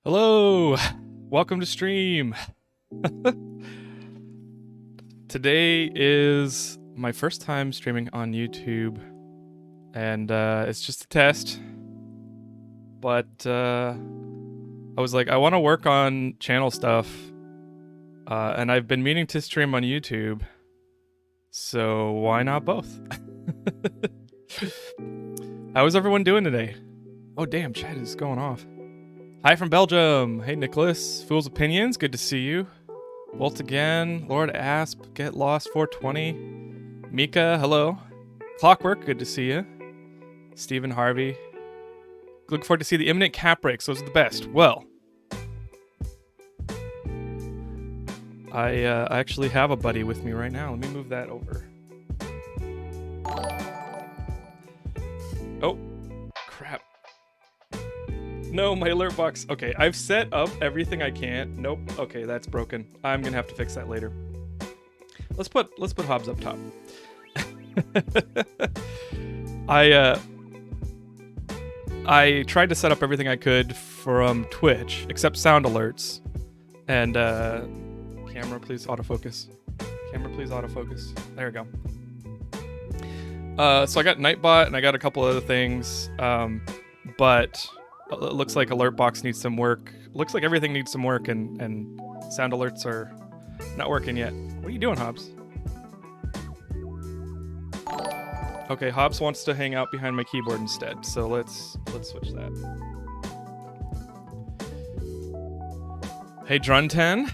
Hello, welcome to stream. Today is my first time streaming on YouTube, and it's just a test. But I was like, I want to work on channel stuff, and I've been meaning to stream on YouTube, so why not both? How is everyone doing today? Oh damn, chat is going off. Hi from Belgium. Hey Nicholas, Fool's Opinions, good to see you. Bolt again, Lord Asp, Get Lost 420. Mika, hello. Clockwork, good to see you. Stephen Harvey. Look forward to see the imminent cap breaks, those are the best. Well, I actually have a buddy with me right now. Let me move that over. Oh, crap. No, my alert box. Okay, I've set up everything I can. Nope. Okay, that's broken. I'm gonna have to fix that later. Let's put Hobbs up top. I tried to set up everything I could from Twitch, except sound alerts. And camera, please autofocus. Camera, please autofocus. There we go. So I got Nightbot and I got a couple other things, but it looks like alert box needs some work. Looks like everything needs some work, and sound alerts are not working yet. What are you doing, Hobbs? Okay, Hobbs wants to hang out behind my keyboard instead, so let's switch that. Hey, Drun10.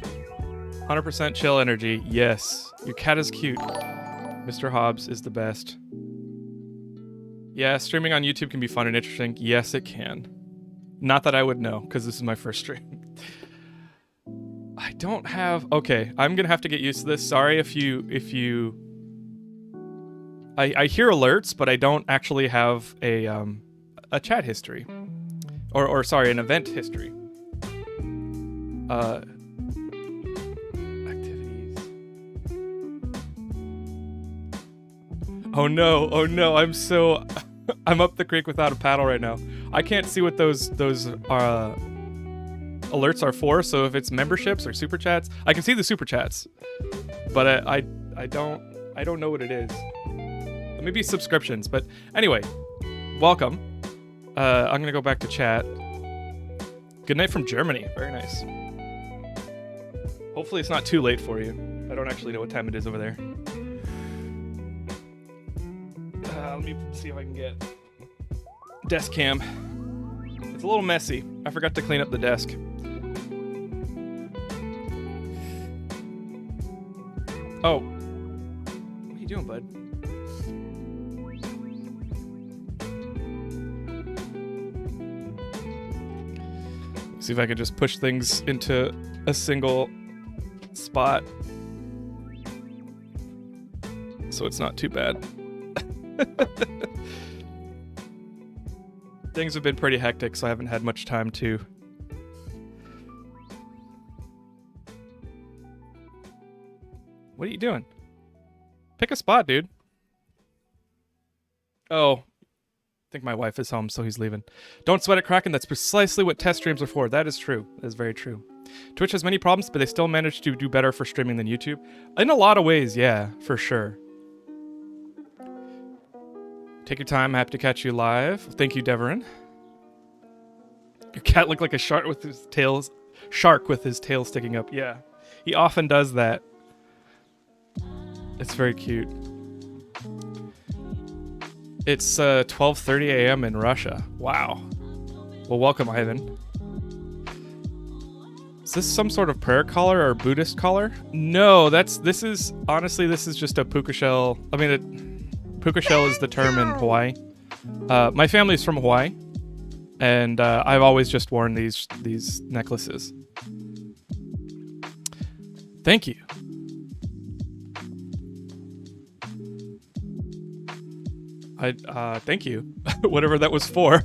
100% chill energy. Yes, your cat is cute. Mr. Hobbs is the best. Yeah, streaming on YouTube can be fun and interesting. Yes, it can. Not that I would know, because this is my first stream. I don't have... Okay, I'm going to have to get used to this. Sorry if you... I hear alerts, but I don't actually have a chat history. Or sorry, an event history. Activities. Oh no, I'm so... I'm up the creek without a paddle right now. I can't see what those alerts are for, so if it's memberships or super chats, I can see the super chats, but I don't know what it is. Maybe subscriptions, but anyway, welcome. I'm gonna go back to chat. Good night from Germany. Very nice. Hopefully it's not too late for you. I don't actually know what time it is over there. Let me see if I can get desk cam. It's a little messy. I forgot to clean up the desk. Oh. What are you doing, bud? See if I can just push things into a single spot so it's not too bad. Things have been pretty hectic, so I haven't had much time to... What are you doing? Pick a spot, dude. Oh. I think my wife is home, so he's leaving. Don't sweat it, Kraken. That's precisely what test streams are for. That is true. That is very true. Twitch has many problems, but they still manage to do better for streaming than YouTube. In a lot of ways, yeah, for sure. Take your time. Happy to catch you live. Thank you, Deverin. Your cat looked like a shark with his tail sticking up. Yeah, he often does that. It's very cute. It's 12:30 a.m. in Russia. Wow. Well, welcome, Ivan. Is this some sort of prayer collar or Buddhist collar? No, this is just a puka shell. I mean, puka shell is the term in Hawaii. My family's from Hawaii, and I've always just worn these necklaces. Thank you. Thank you. Whatever that was for.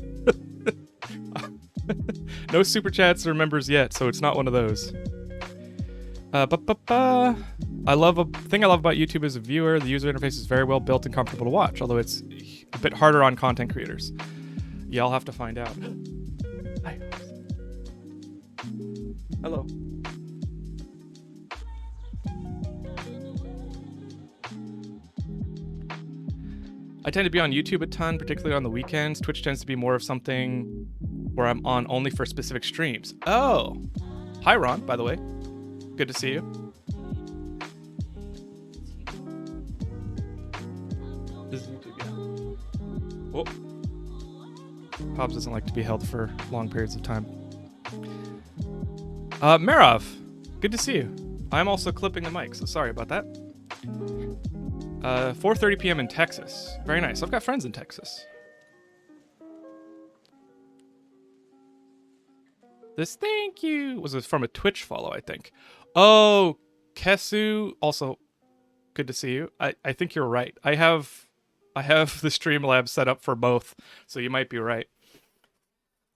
No super chats or members yet, so it's not one of those. The thing I love about YouTube as a viewer, the user interface is very well built and comfortable to watch, although it's a bit harder on content creators. Yeah, I'll have to find out. Hello. I tend to be on YouTube a ton, particularly on the weekends. Twitch tends to be more of something where I'm on only for specific streams. Oh. Hi, Ron, by the way. Good to see you. This is YouTube, yeah. Whoa. Pops doesn't like to be held for long periods of time. Marov, good to see you. I'm also clipping the mic, so sorry about that. 4:30 p.m. in Texas. Very nice. I've got friends in Texas. This thank you was from a Twitch follow, I think. Oh, Kesu, also good to see you. I think you're right. I have the Streamlabs set up for both, so you might be right.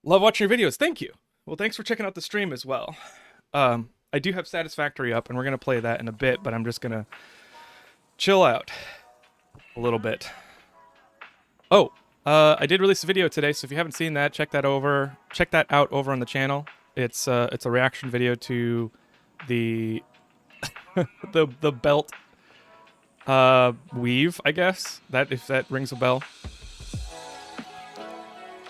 Love watching your videos. Thank you. Well, thanks for checking out the stream as well. I do have Satisfactory up, and we're going to play that in a bit, but I'm just going to chill out a little bit. Oh, I did release a video today, so if you haven't seen that, check that out over on the channel. It's a reaction video to the the belt weave, I guess. If that rings a bell.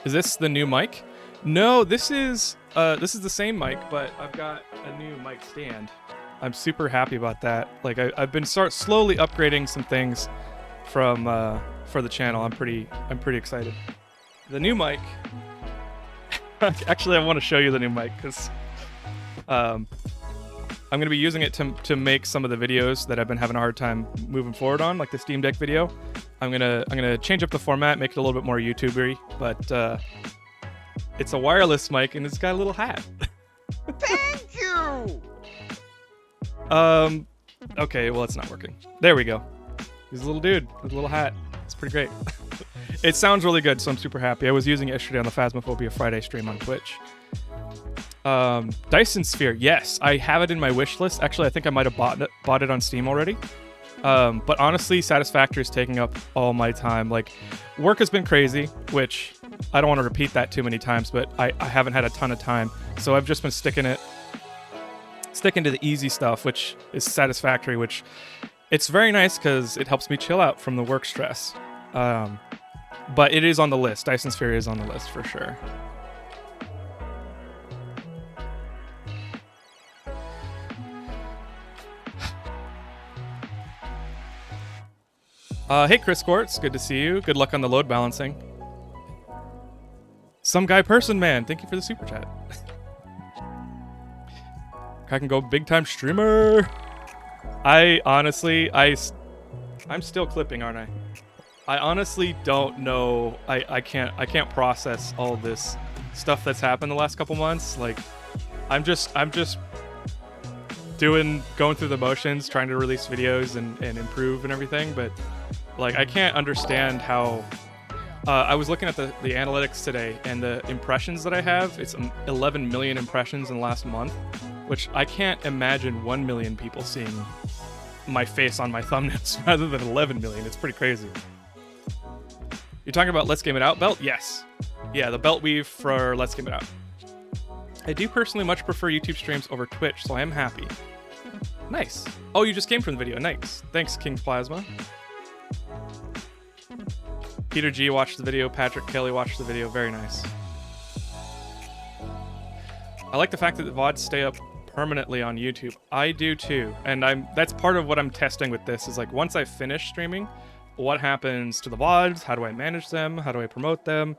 Is this the new mic? No, this is the same mic, but I've got a new mic stand. I'm super happy about that. Like I've been slowly upgrading some things from for the channel. I'm pretty excited. The new mic. Actually, I want to show you the new mic because I'm gonna be using it to make some of the videos that I've been having a hard time moving forward on, like the Steam Deck video. I'm gonna change up the format, make it a little bit more YouTubery, but it's a wireless mic and it's got a little hat. Thank you. Okay, well, it's not working. There we go. He's a little dude with a little hat. It's pretty great. It sounds really good, so I'm super happy. I was using it yesterday on the Phasmophobia Friday stream on Twitch. Dyson Sphere, yes, I have it in my wish list. Actually, I think I might have bought it on Steam already. But honestly, Satisfactory is taking up all my time. Like, work has been crazy, which I don't want to repeat that too many times, but I haven't had a ton of time. So I've just been sticking to the easy stuff, which is Satisfactory, which it's very nice because it helps me chill out from the work stress. But it is on the list. Dyson Sphere is on the list for sure. Hey, Chris Quartz, good to see you. Good luck on the load balancing. Some guy person, man. Thank you for the super chat. I can go big time streamer. I'm still clipping, aren't I? I honestly don't know. I can't process all this stuff that's happened the last couple months. Like, I'm just going through the motions, trying to release videos and improve and everything, but like I can't understand how. I was looking at the analytics today, and the impressions that I have, it's 11 million impressions in the last month, which I can't imagine 1 million people seeing my face on my thumbnails rather than 11 million. It's pretty crazy. You're talking about Let's Game It Out belt? Yes. Yeah, the belt weave for Let's Game It Out. I do personally much prefer YouTube streams over Twitch, so I am happy. Nice. Oh, you just came from the video. Nice. Thanks, King's Plasma. Peter G watched the video. Patrick Kelly watched the video. Very nice. I like the fact that the VODs stay up permanently on YouTube. I do too. And that's part of what I'm testing with this is like once I finish streaming, what happens to the VODs? How do I manage them? How do I promote them?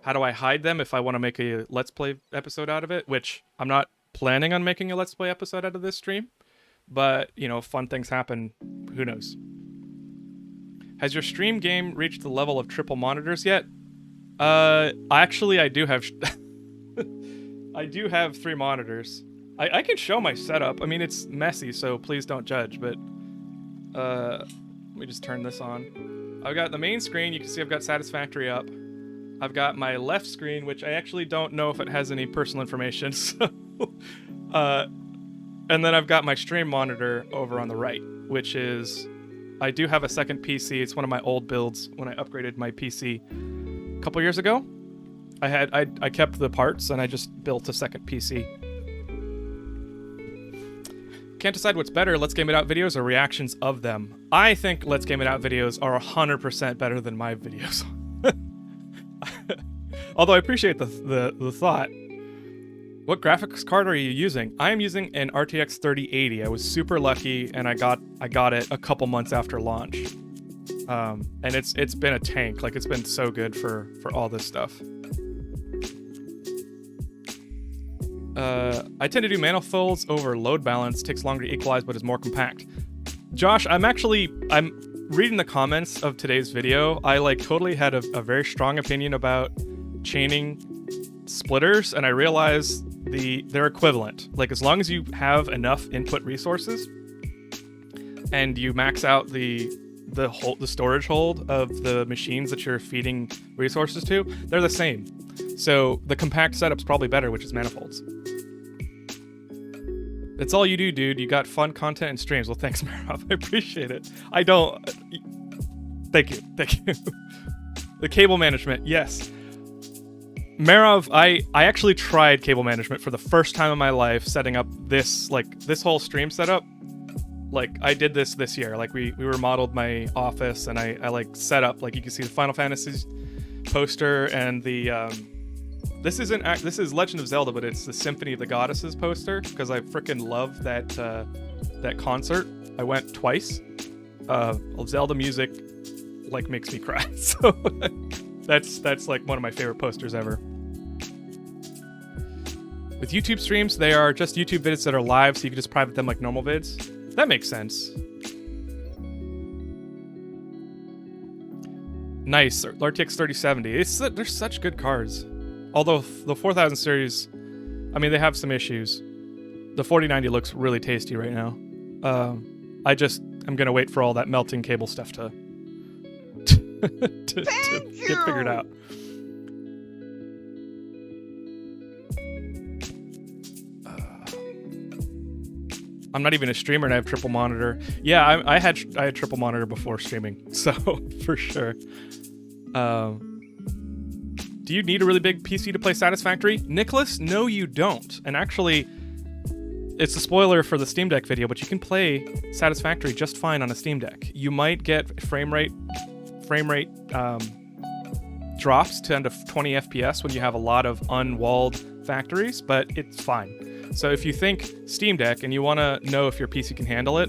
How do I hide them if I want to make a Let's Play episode out of it? Which I'm not planning on making a Let's Play episode out of this stream. But, you know, fun things happen. Who knows? Has your stream game reached the level of triple monitors yet? Actually, I do have... I do have 3 monitors. I can show my setup. I mean, it's messy, so please don't judge, but... let me just turn this on. I've got the main screen. You can see I've got Satisfactory up. I've got my left screen, which I actually don't know if it has any personal information, so... and then I've got my stream monitor over on the right, which is... I do have a second PC. It's one of my old builds when I upgraded my PC a couple years ago. I kept the parts and I just built a second PC. Can't decide what's better, Let's Game It Out videos or reactions of them. I think Let's Game It Out videos are 100% better than my videos. Although I appreciate the thought. What graphics card are you using? I am using an RTX 3080. I was super lucky, and I got it a couple months after launch. And it's been a tank. Like, it's been so good for all this stuff. I tend to do manifolds over load balance. Takes longer to equalize, but is more compact. Josh, I'm reading the comments of today's video. I totally had a very strong opinion about chaining splitters, and I realized they're equivalent. Like, as long as you have enough input resources and you max out the storage hold of the machines that you're feeding resources to, they're the same. So the compact setup's probably better, which is manifolds. That's all you do, dude. You got fun content and streams. Well, thanks, Marov. I appreciate it. I don't... Thank you. The cable management, yes. Marov, I actually tried cable management for the first time in my life, setting up this whole stream setup. I did this year. We remodeled my office, and I set up, you can see the Final Fantasy poster and the this is Legend of Zelda, but it's the Symphony of the Goddesses poster, because I freaking love that concert. I went twice. Zelda music makes me cry. So that's one of my favorite posters ever. With YouTube streams, they are just YouTube vids that are live, so you can just private them like normal vids. That makes sense. Nice. RTX 3070. They're such good cards. Although the 4000 series, I mean, they have some issues. The 4090 looks really tasty right now. I'm gonna wait for all that melting cable stuff to get figured out. I'm not even a streamer and I have triple monitor. Yeah, I had triple monitor before streaming, so for sure. Do you need a really big PC to play Satisfactory? Nicholas, no you don't. And actually, it's a spoiler for the Steam Deck video, but you can play Satisfactory just fine on a Steam Deck. You might get frame rate drops to under 20 FPS when you have a lot of unwalled factories, but it's fine. So if you think Steam Deck and you want to know if your PC can handle it,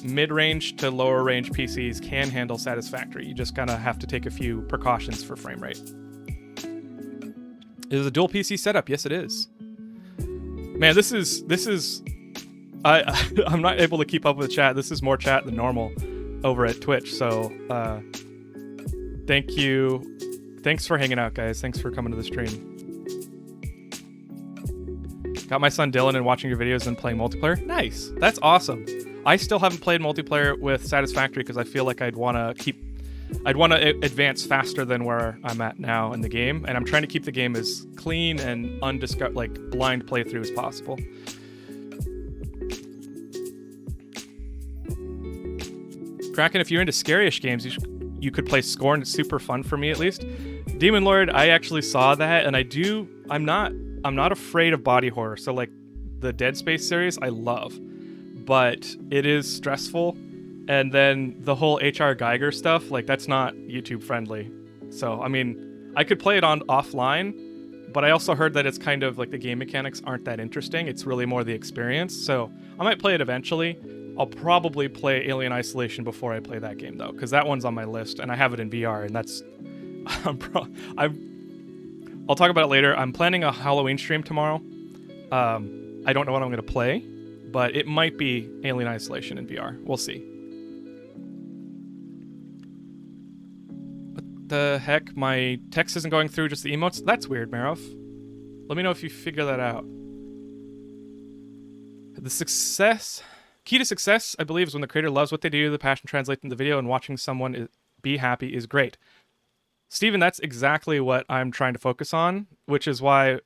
mid-range to lower range PCs can handle Satisfactory. You just kind of have to take a few precautions for frame rate. Is it a dual PC setup? Yes, it is. Man, this is I'm not able to keep up with the chat. This is more chat than normal over at Twitch. So thank you. Thanks for hanging out, guys. Thanks for coming to the stream. Got my son Dylan and watching your videos and playing multiplayer. Nice. That's awesome. I still haven't played multiplayer with Satisfactory because I feel like I'd want to advance faster than where I'm at now in the game, and I'm trying to keep the game as clean and blind playthrough as possible. Kraken, if you're into scary-ish games, you could play Scorn. It's super fun for me, at least. Demon Lord, I actually saw that, and I'm not afraid of body horror. So the Dead Space series, I love, but it is stressful. And then the whole H.R. Geiger stuff, that's not YouTube friendly. So, I mean, I could play it on offline, but I also heard that it's kind of the game mechanics aren't that interesting. It's really more the experience. So I might play it eventually. I'll probably play Alien Isolation before I play that game though, because that one's on my list and I have it in VR, and that's, I'll talk about it later. I'm planning a Halloween stream tomorrow. I don't know what I'm going to play, but it might be Alien Isolation in VR. We'll see. The heck, my text isn't going through, just the emotes. That's weird, Marov. Let me know if you figure that out. Key to success, I believe, is when the creator loves what they do, the passion translates into the video, and watching someone be happy is great. Steven, that's exactly what I'm trying to focus on, which is why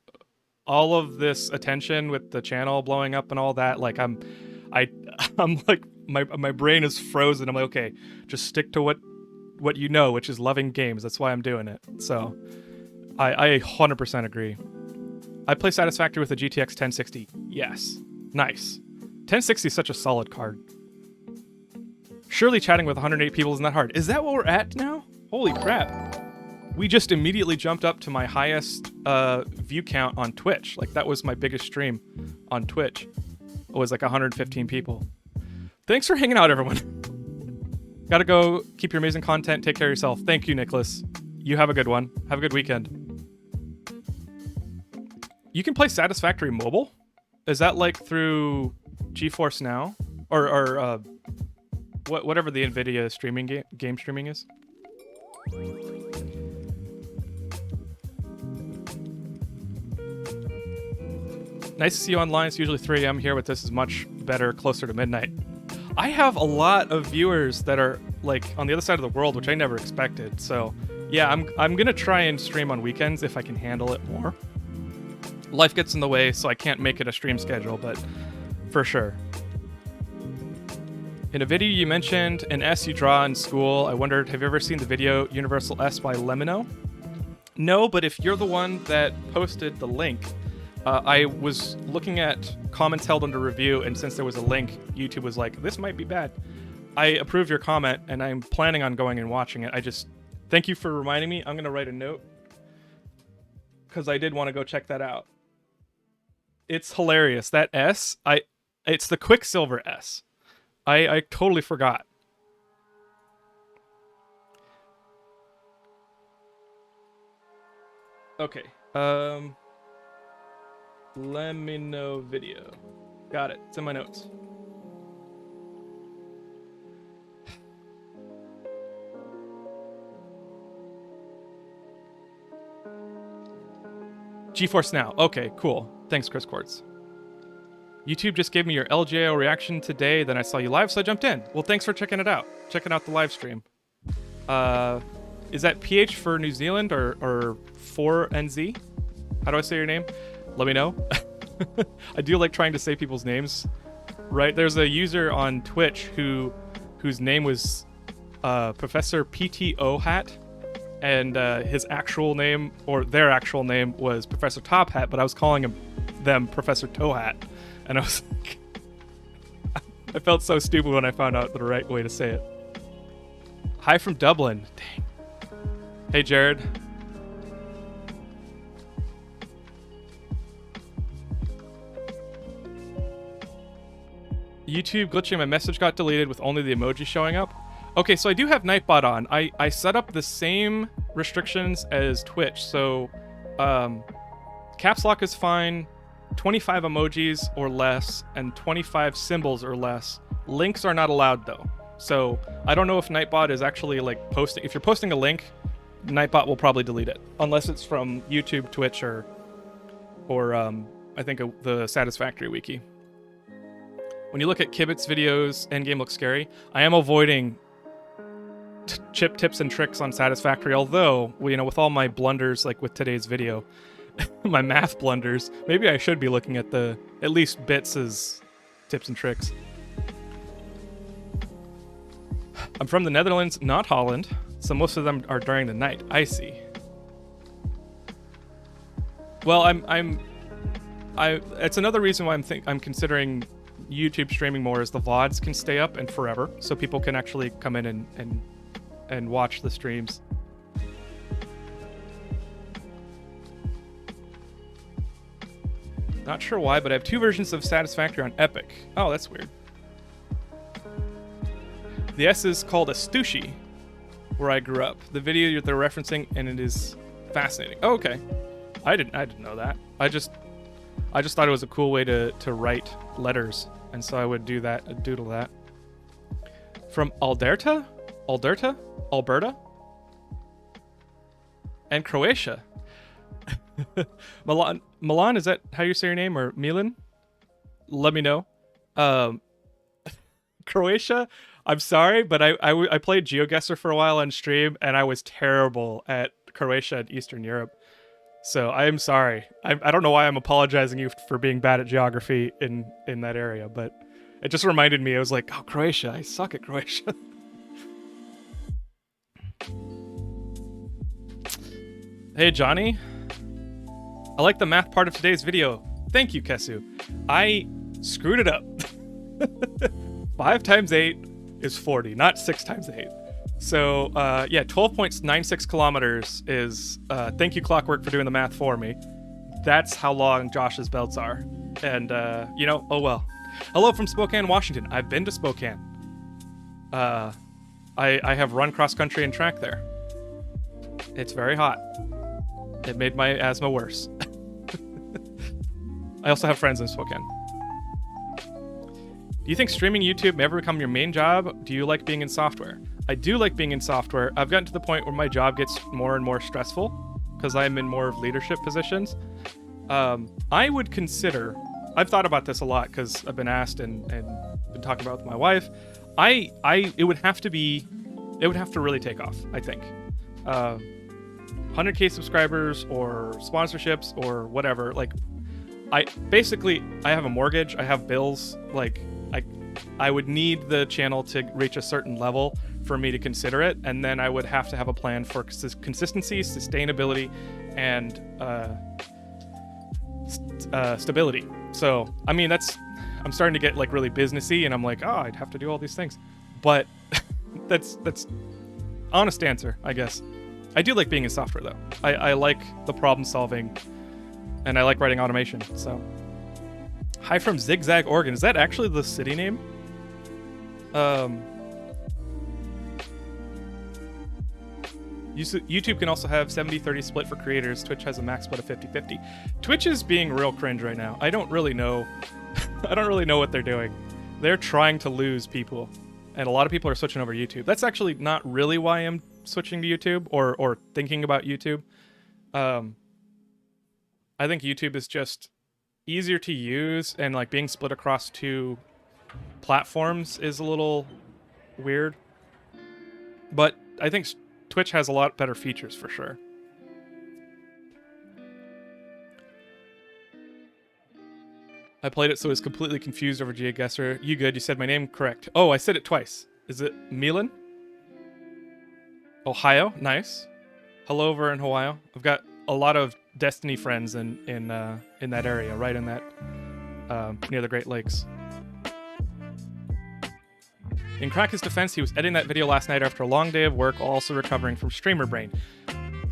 all of this attention with the channel blowing up and all that, I'm my brain is frozen. I'm like, okay, just stick to what you know, which is loving games. That's why I'm doing it. So I 100% agree. I play Satisfactory with a GTX 1060. Yes. Nice. 1060 is such a solid card. Surely chatting with 108 people isn't that hard. Is that what we're at now? Holy crap. We just immediately jumped up to my highest view count on Twitch. Like, that was my biggest stream on Twitch. It was like 115 people. Thanks for hanging out, everyone. Gotta go. Keep your amazing content. Take care of yourself. Thank you, Nicholas. You have a good one. Have a good weekend. You can play Satisfactory mobile? Is that like through GeForce Now? Or whatever the NVIDIA streaming game streaming is? Nice to see you online. It's usually 3 a.m. here, but this is much better, closer to midnight. I have a lot of viewers that are like on the other side of the world, which I never expected. So yeah, I'm gonna try and stream on weekends if I can handle it more. Life gets in the way, so I can't make it a stream schedule, but for sure. In a video you mentioned an S you draw in school. I wondered, have you ever seen the video Universal S by Lemino? No, but if you're the one that posted the link, I was looking at comments held under review, and since there was a link, YouTube was like, this might be bad. I approve your comment, and I'm planning on going and watching it. Thank you for reminding me. I'm going to write a note, because I did want to go check that out. It's hilarious. That S, it's the Quicksilver S. I totally forgot. Okay. Let me know video. Got it. It's in my notes. GeForce Now. Okay, cool. Thanks, Chris Quartz. YouTube just gave me your LGO reaction today, then I saw you live, so I jumped in. Well, thanks for checking it out. Checking out the live stream. Is that PH for New Zealand or 4NZ? How do I say your name? Let me know. I do like trying to say people's names, right? There's a user on Twitch whose name was Professor PTO Hat, and his actual name, or their actual name, was Professor Top Hat, but I was calling them Professor Toe Hat, and I was like, I felt so stupid when I found out the right way to say it. Hi from Dublin. Dang. Hey, Jared. YouTube glitching, my message got deleted with only the emoji showing up. Okay, so I do have Nightbot on. I set up the same restrictions as Twitch, so caps lock is fine, 25 emojis or less, and 25 symbols or less. Links are not allowed though. So I don't know if Nightbot is actually like posting. If you're posting a link, Nightbot will probably delete it, unless it's from YouTube, Twitch, or I think the Satisfactory wiki. When you look at Kibit's videos, Endgame looks scary. I am avoiding chip tips and tricks on Satisfactory, although, with all my blunders, like with today's video, my math blunders, maybe I should be looking at at least bits as tips and tricks. I'm from the Netherlands, not Holland, so most of them are during the night. I see. Well, it's another reason why I'm considering YouTube streaming more, is the VODs can stay up and forever, so people can actually come in and watch the streams. Not sure why, but I have 2 versions of Satisfactory on Epic. Oh, that's weird. The S is called Astushi, where I grew up. The video they're referencing, and it is fascinating. Oh, okay. I didn't know that. I just thought it was a cool way to write letters, and so I would doodle that. From Alberta, and Croatia. Milan, is that how you say your name, or Milan? Let me know. Croatia, I'm sorry, but I played GeoGuessr for a while on stream, and I was terrible at Croatia and Eastern Europe. So I am sorry. I don't know why I'm apologizing you for being bad at geography in that area, but it just reminded me. I was like, oh, Croatia, I suck at Croatia. Hey, Johnny. I like the math part of today's video. Thank you, Kesu. I screwed it up. 5 times 8 is 40, not 6 times 8. So, yeah, 12.96 kilometers is, thank you, Clockwork, for doing the math for me. That's how long Josh's belts are. And, you know, oh well. Hello from Spokane, Washington. I've been to Spokane. I have run cross-country and track there. It's very hot. It made my asthma worse. I also have friends in Spokane. Do you think streaming YouTube may ever become your main job? Do you like being in software? I do like being in software. I've gotten to the point where my job gets more and more stressful because I'm in more of leadership positions. I would consider, I've thought about this a lot because I've been asked and been talking about it with my wife. It would have to really take off, I think. 100K subscribers or sponsorships or whatever. Like, I have a mortgage, I have bills, like, I would need the channel to reach a certain level for me to consider it, and then I would have to have a plan for consistency, sustainability, and stability. So, I mean, I'm starting to get like really businessy, and I'm like, oh, I'd have to do all these things. But that's honest answer, I guess. I do like being in software though. I like the problem solving, and I like writing automation. So, hi from Zigzag, Oregon. Is that actually the city name? YouTube can also have 70-30 split for creators. Twitch has a max split of 50-50. Twitch is being real cringe right now. I don't really know. I don't really know what they're doing. They're trying to lose people, and a lot of people are switching over to YouTube. That's actually not really why I'm switching to YouTube or thinking about YouTube. I think YouTube is just easier to use, and like being split across 2 platforms is a little weird. But I think Twitch has a lot better features for sure. I played it so I was completely confused over GeoGuessr. You good? You said my name correct. Oh, I said it twice. Is it Milan? Ohio? Nice. Hello over in Ohio. I've got a lot of Destiny friends in that area, right in that near the Great Lakes. In Kraken's defense, he was editing that video last night after a long day of work while also recovering from streamer brain.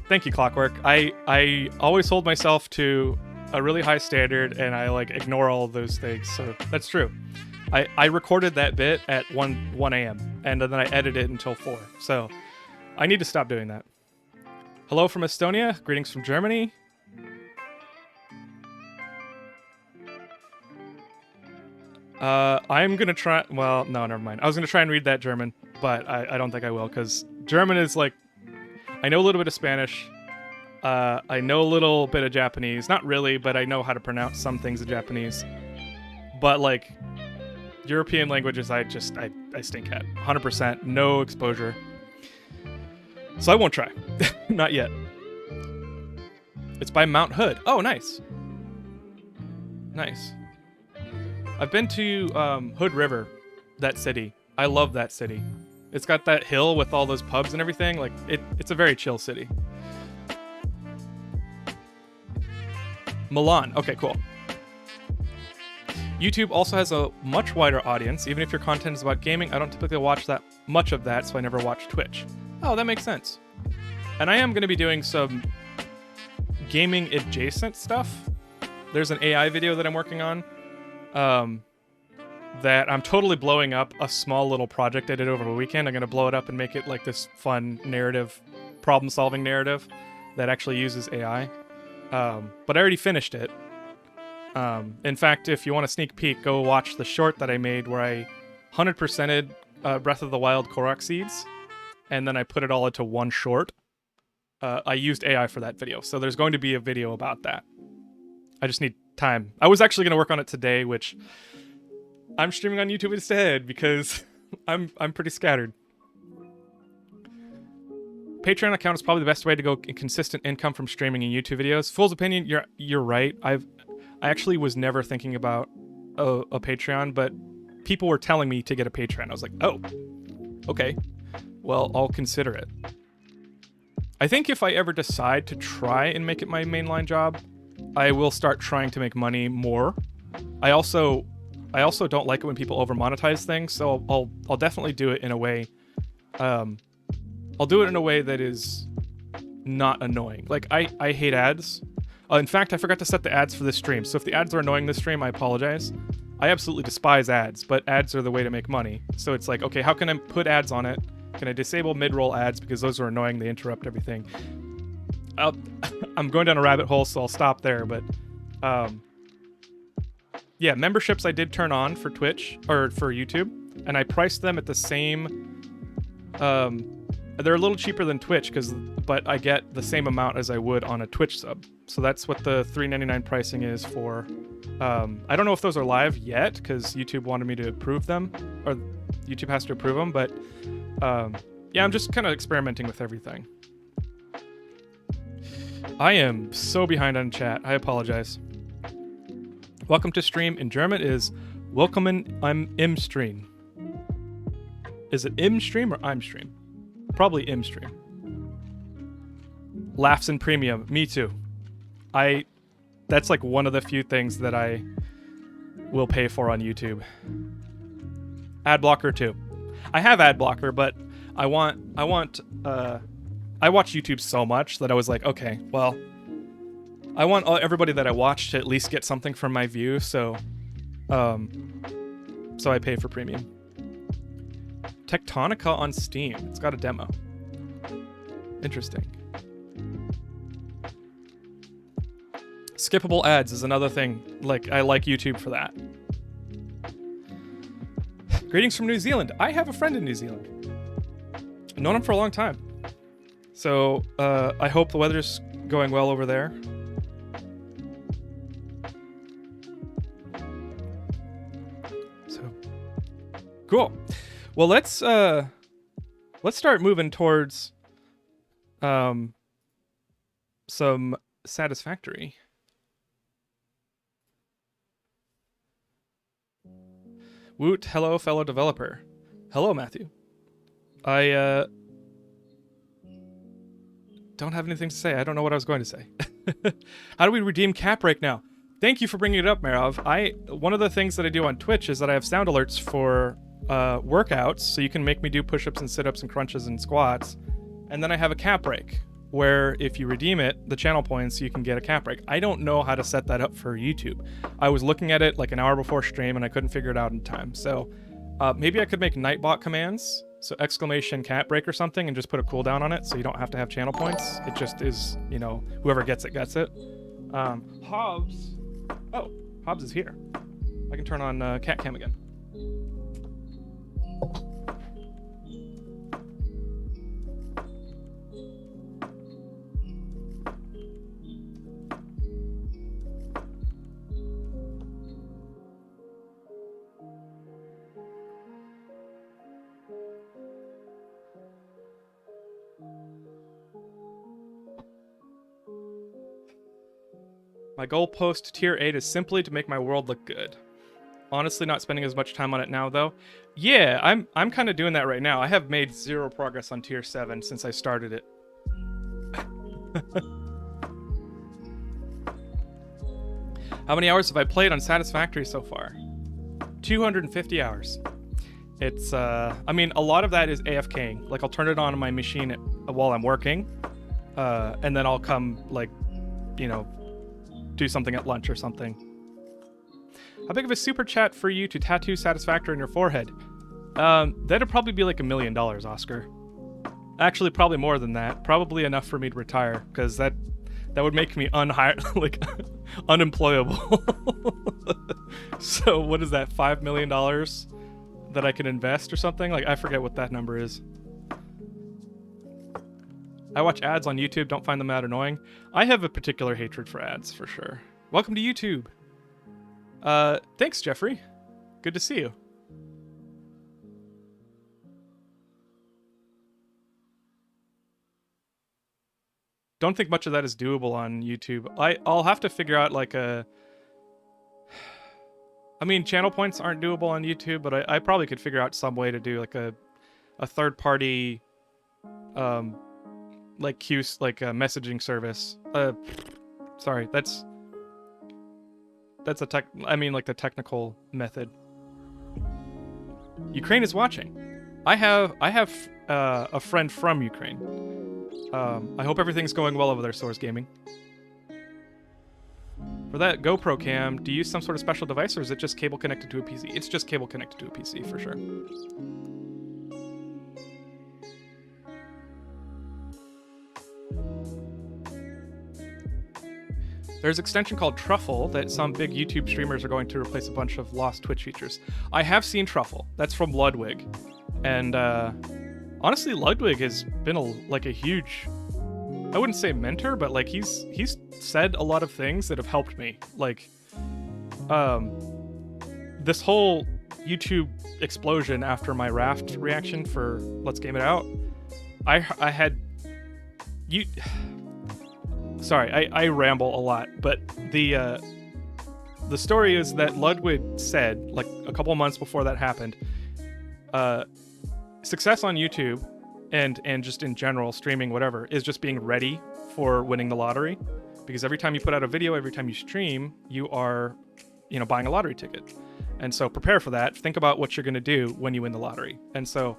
Thank you, Clockwork. I always hold myself to a really high standard, and I like ignore all of those things, so that's true. I recorded that bit at 1 a.m. and then I edited it until 4, so I need to stop doing that. Hello from Estonia. Greetings from Germany. I'm gonna try. Well, no, never mind. I was gonna try and read that German, but I don't think I will, because German is like, I know a little bit of Spanish. I know a little bit of Japanese. Not really, but I know how to pronounce some things in Japanese. But like European languages, I stink at. 100%, no exposure. So I won't try. Not yet. It's by Mount Hood. Oh, nice. Nice. I've been to Hood River, that city. I love that city. It's got that hill with all those pubs and everything. Like, it's a very chill city. Milan. Okay, cool. YouTube also has a much wider audience. Even if your content is about gaming, I don't typically watch that much of that, so I never watch Twitch. Oh, that makes sense. And I am going to be doing some gaming adjacent stuff. There's an AI video that I'm working on that I'm totally blowing up a small little project I did over the weekend. I'm going to blow it up and make it like this fun narrative, problem-solving narrative that actually uses AI. But I already finished it. In fact, if you want a sneak peek, go watch the short that I made where I 100%ed Breath of the Wild Korok seeds, and then I put it all into one short. I used AI for that video, so there's going to be a video about that. I just need time. I was actually going to work on it today, which I'm streaming on YouTube instead because I'm pretty scattered. Patreon account is probably the best way to go consistent income from streaming and YouTube videos. Fool's opinion, you're right. I actually was never thinking about a Patreon, but people were telling me to get a Patreon. I was like, oh, okay. Well, I'll consider it. I think if I ever decide to try and make it my mainline job, I will start trying to make money more. I I also don't like it when people over monetize things, so I'll definitely do it in a way. I'll do it in a way that is not annoying. Like I hate ads. In fact, I forgot to set the ads for this stream. So if the ads are annoying this stream, I apologize. I absolutely despise ads, but ads are the way to make money. So it's like, okay, how can I put ads on it? Can I disable mid-roll ads because those are annoying? They interrupt everything. I'm going down a rabbit hole, so I'll stop there. But yeah, memberships I did turn on for Twitch or for YouTube, and I priced them at the same. They're a little cheaper than Twitch but I get the same amount as I would on a Twitch sub. So that's what the $3.99 pricing is for. I don't know if those are live yet because YouTube wanted me to approve them, or YouTube has to approve them. But yeah, I'm just kind of experimenting with everything. I am so behind on chat. I apologize. Welcome to stream in German is Willkommen im Stream. Is it im stream or I'm stream? Probably im stream. Laughs in premium. Me too. That's like one of the few things that I will pay for on YouTube. Ad blocker too. I have ad blocker, but I watch YouTube so much that I was like, okay, well, I want everybody that I watch to at least get something from my view, so I pay for premium. Tectonica on Steam. It's got a demo. Interesting. Skippable ads is another thing. Like, I like YouTube for that. Greetings from New Zealand. I have a friend in New Zealand. I've known him for a long time. So, I hope the weather's going well over there. So, cool. Well, let's start moving towards some Satisfactory. Woot, hello, fellow developer. Hello, Matthew. I don't have anything to say. I don't know what I was going to say. How do we redeem cap break now? Thank you for bringing it up, Marov. One of the things that I do on Twitch is that I have sound alerts for workouts, so you can make me do push-ups and sit-ups and crunches and squats. And then I have a cap break, where if you redeem it, the channel points, you can get a cap break. I don't know how to set that up for YouTube. I was looking at it like an hour before stream and I couldn't figure it out in time. So maybe I could make Nightbot commands, so exclamation cap break or something, and just put a cooldown on it so you don't have to have channel points. It just is, you know, whoever gets it gets it. Hobbs. Oh, Hobbs is here. I can turn on cat cam again. My goalpost tier 8 is simply to make my world look good. Honestly, not spending as much time on it now, though. Yeah, I'm kind of doing that right now. I have made 0 progress on tier 7 since I started it. How many hours have I played on Satisfactory so far? 250 hours. It's, I mean, a lot of that is AFKing. Like, I'll turn it on my machine while I'm working, and then I'll come, like, you know, do something at lunch or something. How big of a super chat for you to tattoo Satisfactory on your forehead? That'd probably be like $1 million, Oscar. Actually, probably more than that. Probably enough for me to retire, because that would make me like unemployable. So what is that? $5 million that I can invest or something? Like, I forget what that number is. I watch ads on YouTube, don't find them that annoying. I have a particular hatred for ads, for sure. Welcome to YouTube. Thanks, Jeffrey. Good to see you. Don't think much of that is doable on YouTube. I'll have to figure out like a... I mean, channel points aren't doable on YouTube, but I probably could figure out some way to do like a third-party... like a messaging service. Sorry, that's a like the technical method. Ukraine is watching. I have a friend from Ukraine. I hope everything's going well over there, Source Gaming. For that GoPro cam, do you use some sort of special device, or is it just cable connected to a PC? It's just cable connected to a PC, for sure. There's an extension called Truffle that some big YouTube streamers are going to replace a bunch of lost Twitch features. I have seen Truffle. That's from Ludwig. And honestly, Ludwig has been a huge, I wouldn't say mentor, but like he's said a lot of things that have helped me. Like this whole YouTube explosion after my Raft reaction for Let's Game It Out, I had you. Sorry, I ramble a lot, but the story is that Ludwig said, like a couple months before that happened, success on YouTube and just in general, streaming, whatever, is just being ready for winning the lottery. Because every time you put out a video, every time you stream, you are, buying a lottery ticket. And so prepare for that. Think about what you're going to do when you win the lottery. And so,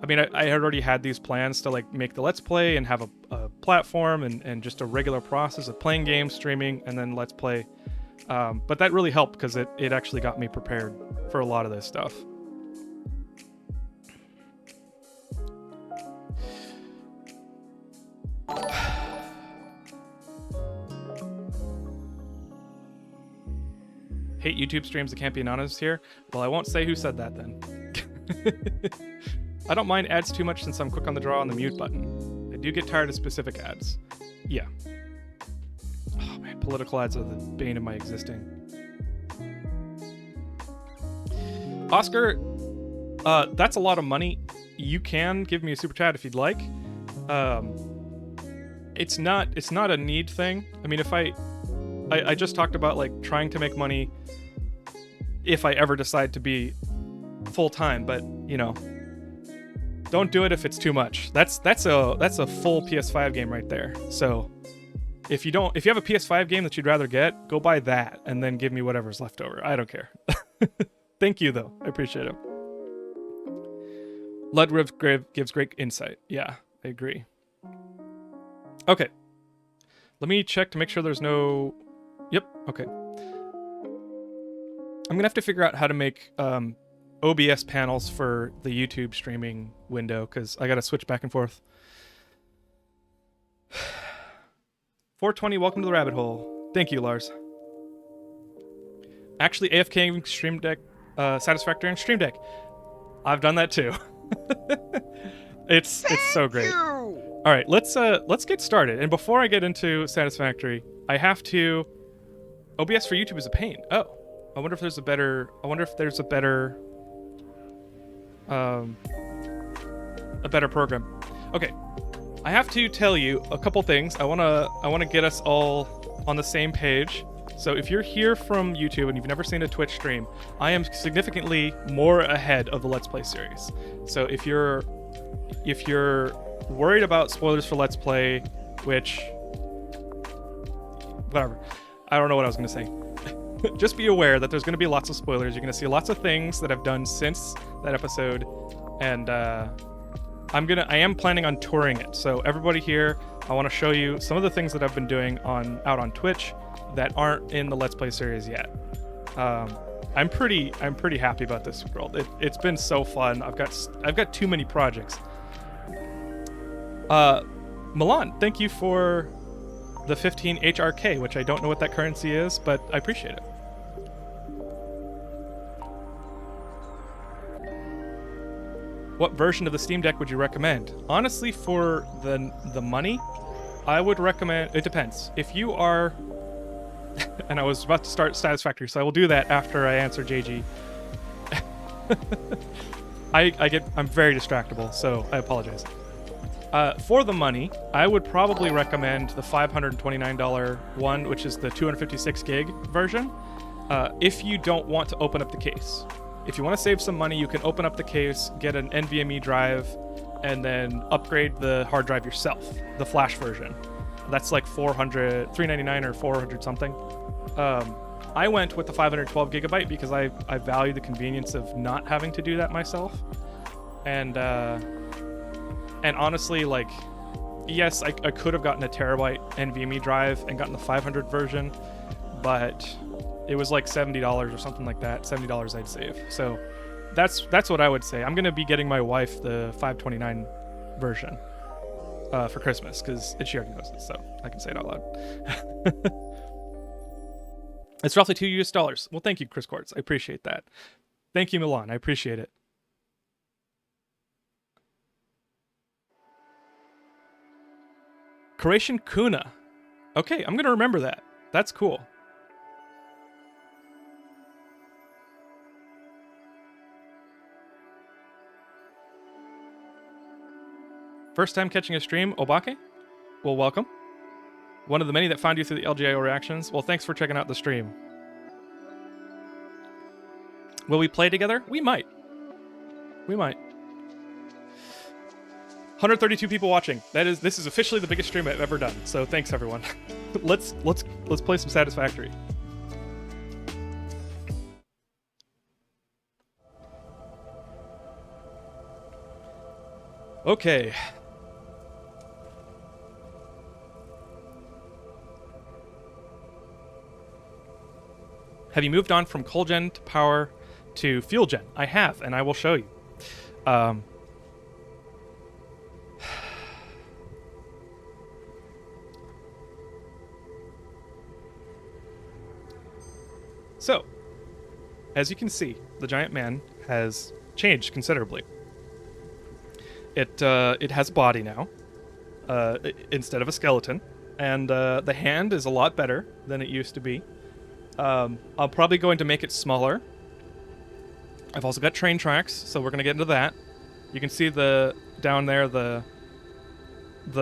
I mean, I had already had these plans to like make the Let's Play and have a platform and just a regular process of playing games, streaming, and then Let's Play. But that really helped because it actually got me prepared for a lot of this stuff. Hate YouTube streams that can't be anonymous here? Well, I won't say who said that then. I don't mind ads too much since I'm quick on the draw on the mute button. I do get tired of specific ads. Yeah. Oh man, political ads are the bane of my existing. Oscar, that's a lot of money. You can give me a super chat if you'd like. It's not a need thing. I mean, if I just talked about like trying to make money if I ever decide to be full-time, but don't do it if it's too much. That's a full PS5 game right there. So if you have a PS5 game that you'd rather get, go buy that and then give me whatever's left over. I don't care. Thank you though. I appreciate it. Ludwig gives great insight. Yeah, I agree. Okay. Let me check to make sure there's no... Yep, okay. I'm gonna have to figure out how to make OBS panels for the YouTube streaming window, because I gotta switch back and forth. 420, welcome to the rabbit hole. Thank you, Lars. Actually, AFK Stream Deck, Satisfactory on Stream Deck. I've done that too. It's so great. All right, let's get started. And before I get into Satisfactory, I have to. OBS for YouTube is a pain. Oh, I wonder if there's a better. A better program. Okay, I have to tell you a couple things. I wanna get us all on the same page. So if you're here from YouTube and you've never seen a Twitch stream, I am significantly more ahead of the Let's Play series. So if you're worried about spoilers for Let's Play, which whatever, I don't know what I was gonna say. Just be aware that there's gonna be lots of spoilers. You're gonna see lots of things that I've done since that episode, and I am planning on touring it. So everybody here, I want to show you some of the things that I've been doing out on Twitch that aren't in the Let's Play series yet. I'm pretty happy about this world. It's been so fun. I've got too many projects. Milan, thank you for the 15 HRK, which I don't know what that currency is, but I appreciate it. What version of the Steam Deck would you recommend? Honestly, for the money, I would recommend, it depends. If you are, and I was about to start Satisfactory, so I will do that after I answer JG. I'm very distractible, so I apologize. For the money, I would probably recommend the $529 one, which is the 256 gig version, if you don't want to open up the case. If you want to save some money, you can open up the case, get an NVMe drive, and then upgrade the hard drive yourself, the flash version. That's like $399 or $400 something. I went with the 512 gigabyte because I value the convenience of not having to do that myself. And honestly, like, yes, I could have gotten a terabyte NVMe drive and gotten the 500 version, but it was like $70 or something like that. $70 I'd save. So that's what I would say. I'm gonna be getting my wife the 529 version for Christmas because she already knows it, so I can say it out loud. It's roughly $2 US. Well, thank you, Chris Quartz. I appreciate that. Thank you, Milan. I appreciate it. Croatian Kuna. Okay, I'm gonna remember that. That's cool. First time catching a stream, Obake? Well, welcome. One of the many that found you through the LGIO reactions. Well, thanks for checking out the stream. Will we play together? We might. We might. 132 people watching. This is officially the biggest stream I've ever done. So thanks everyone. let's play some Satisfactory. Okay. Have you moved on from coal gen to power to fuel gen? I have, and I will show you. So, as you can see, the giant man has changed considerably. It has a body now, instead of a skeleton, and the hand is a lot better than it used to be. I'm probably going to make it smaller. I've also got train tracks, so we're going to get into that. You can see down there the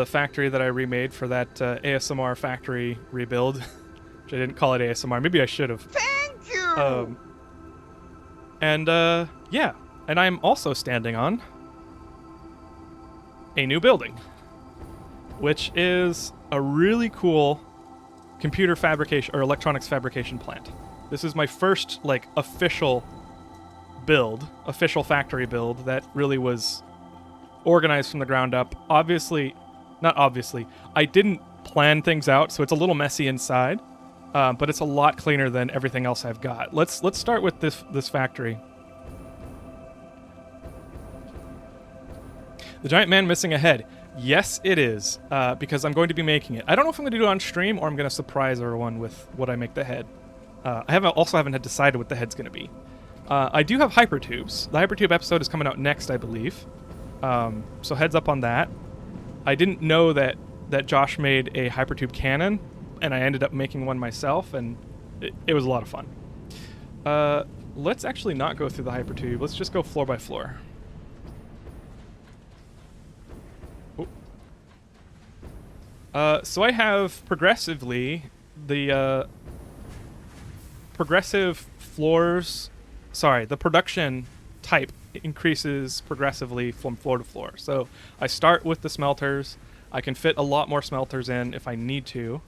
factory that I remade for that ASMR factory rebuild, which I didn't call it ASMR. Maybe I should have. Thank you! Yeah, and I'm also standing on a new building, which is a really cool computer fabrication or electronics fabrication plant. This is my first official factory build that really was organized from the ground up. Not obviously, I didn't plan things out, so it's a little messy inside, but it's a lot cleaner than everything else I've got. Let's start with this factory. The giant man missing a head. Yes, it is, because I'm going to be making it. I don't know if I'm going to do it on stream or I'm going to surprise everyone with what I make the head. I haven't decided what the head's going to be. I do have hypertubes. The hypertube episode is coming out next, I believe. So heads up on that. I didn't know that Josh made a hypertube cannon, and I ended up making one myself, and it was a lot of fun. Let's actually not go through the hypertube. Let's just go floor by floor. So I have progressively the progressive floors. Sorry, the production type increases progressively from floor to floor. So I start with the smelters. I can fit a lot more smelters in if I need to,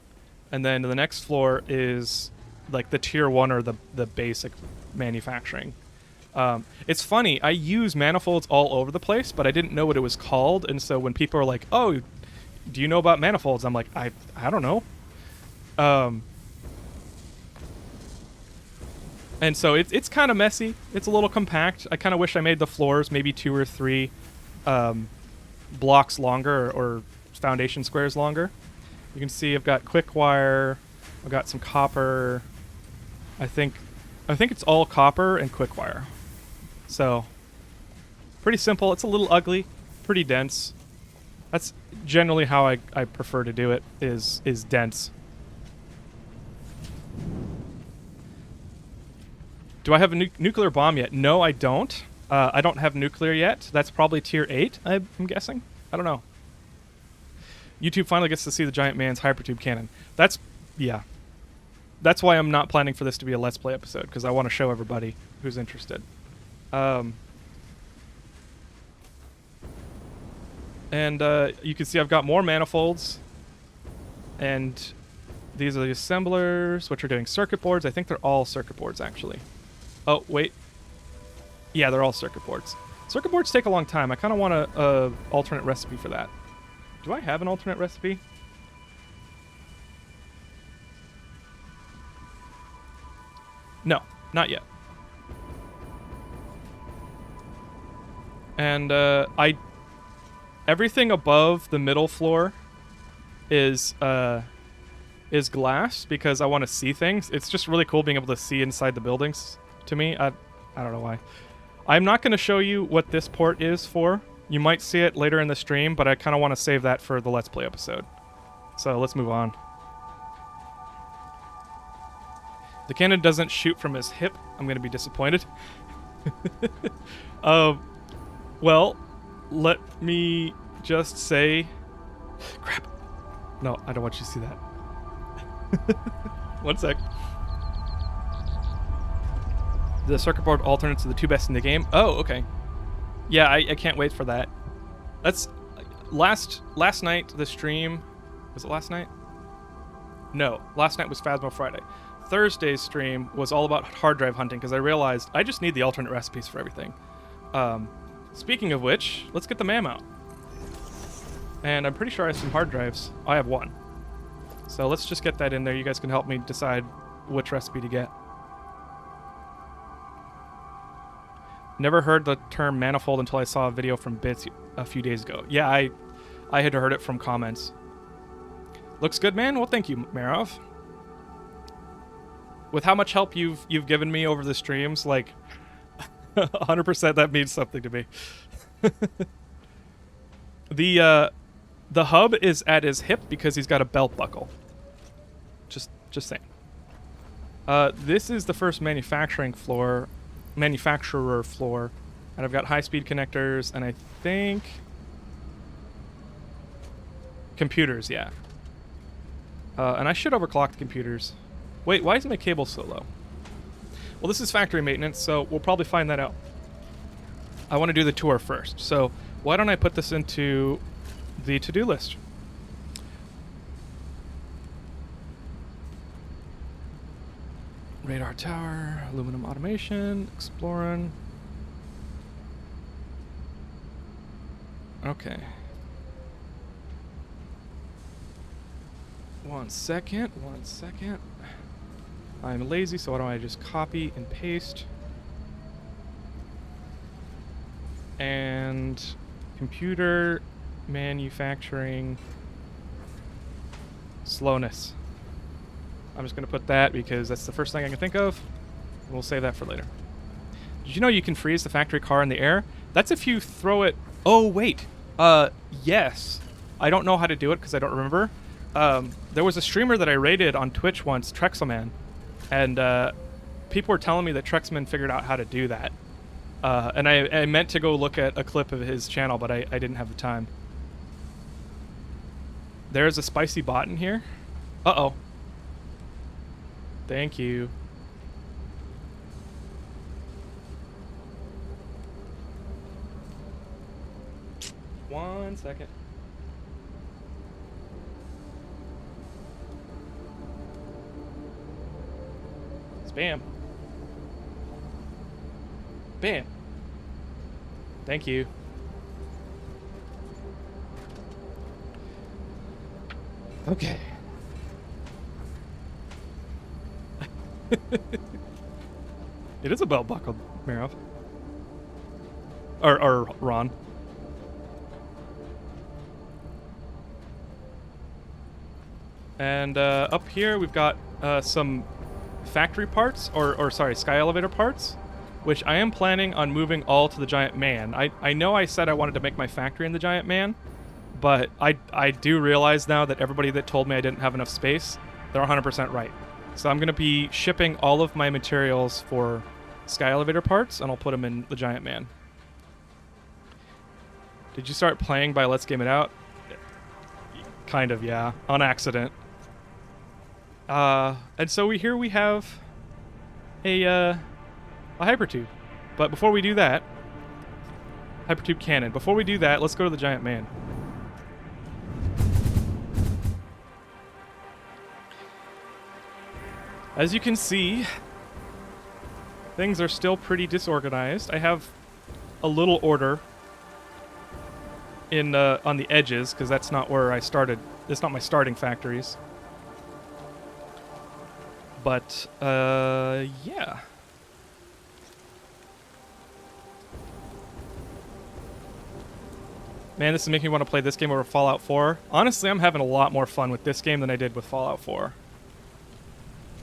and then the next floor is like the tier 1 or the basic manufacturing. It's funny, I use manifolds all over the place, but I didn't know what it was called, and so when people are like, "Oh, do you know about manifolds?" I'm like, I don't know. And so it's kind of messy. It's a little compact. I kind of wish I made the floors maybe 2 or 3 blocks longer or foundation squares longer. You can see I've got quick wire. I've got some copper. I think it's all copper and quick wire. So pretty simple. It's a little ugly, pretty dense. That's generally how I prefer to do it, is dense. Do I have a nuclear bomb yet? No, I don't. I don't have nuclear yet. That's probably tier 8, I'm guessing. I don't know. YouTube finally gets to see the giant man's hypertube cannon. That's why I'm not planning for this to be a Let's Play episode, because I want to show everybody who's interested. And you can see I've got more manifolds, and These are the assemblers, which are doing circuit boards. I think they're all circuit boards, actually. Oh, wait. Yeah, they're all circuit boards. Circuit boards take a long time. I kind of want a alternate recipe for that. Do I have an alternate recipe? No, not yet. And everything above the middle floor is glass because I want to see things. It's just really cool being able to see inside the buildings to me. I don't know why. I'm not going to show you what this port is for. You might see it later in the stream, but I kind of want to save that for the Let's Play episode. So let's move on. The cannon doesn't shoot from his hip. I'm going to be disappointed. Well, let me just say... Crap. No, I don't want you to see that. 1 sec. The circuit board alternates are the 2 best in the game. Oh, okay. Yeah, I can't wait for that. That's... Last night, the stream... Was it last night? No, last night was Phasmo Friday. Thursday's stream was all about hard drive hunting because I realized I just need the alternate recipes for everything. Speaking of which, let's get the MAM out. And I'm pretty sure I have some hard drives. I have 1. So let's just get that in there. You guys can help me decide which recipe to get. Never heard the term manifold until I saw a video from Bits a few days ago. Yeah, I had heard it from comments. Looks good, man? Well, thank you, Marov. With how much help you've given me over the streams, like 100% that means something to me. The hub is at his hip because he's got a belt buckle. Just saying. This is the first manufacturer floor, and I've got high-speed connectors, and I think computers, yeah. And I should overclock the computers. Wait, why is my cable so low? Well, this is factory maintenance, so we'll probably find that out. I want to do the tour first, so why don't I put this into the to-do list? Radar tower, aluminum automation, exploring. Okay. 1 second. I'm lazy, so why don't I just copy and paste? And computer manufacturing slowness. I'm just going to put that because that's the first thing I can think of. And we'll save that for later. Did you know you can freeze the factory car in the air? That's if you throw it... Oh, wait. Yes. I don't know how to do it because I don't remember. There was a streamer that I rated on Twitch once, Trexelman, and people were telling me that Trexman figured out how to do that. And I meant to go look at a clip of his channel, but I didn't have the time. There's a spicy bot in here. Uh-oh. Thank you. One second. Spam. Bam. Thank you. Okay. It is a belt buckle, Marov. Or Ron. And up here we've got some factory parts, or sorry, sky elevator parts, which I am planning on moving all to the Giant Man. I know I said I wanted to make my factory in the Giant Man, but I do realize now that everybody that told me I didn't have enough space, they're 100% right. So I'm going to be shipping all of my materials for sky elevator parts, and I'll put them in the Giant Man. Did you start playing by Let's Game It Out? Kind of, yeah. On accident. And so here we have a hypertube. But before we do that, hypertube cannon. Before we do that, let's go to the Giant Man. As you can see, things are still pretty disorganized. I have a little order in on the edges, because that's not where I started. It's not my starting factories. But, yeah. Man, this is making me want to play this game over Fallout 4. Honestly, I'm having a lot more fun with this game than I did with Fallout 4.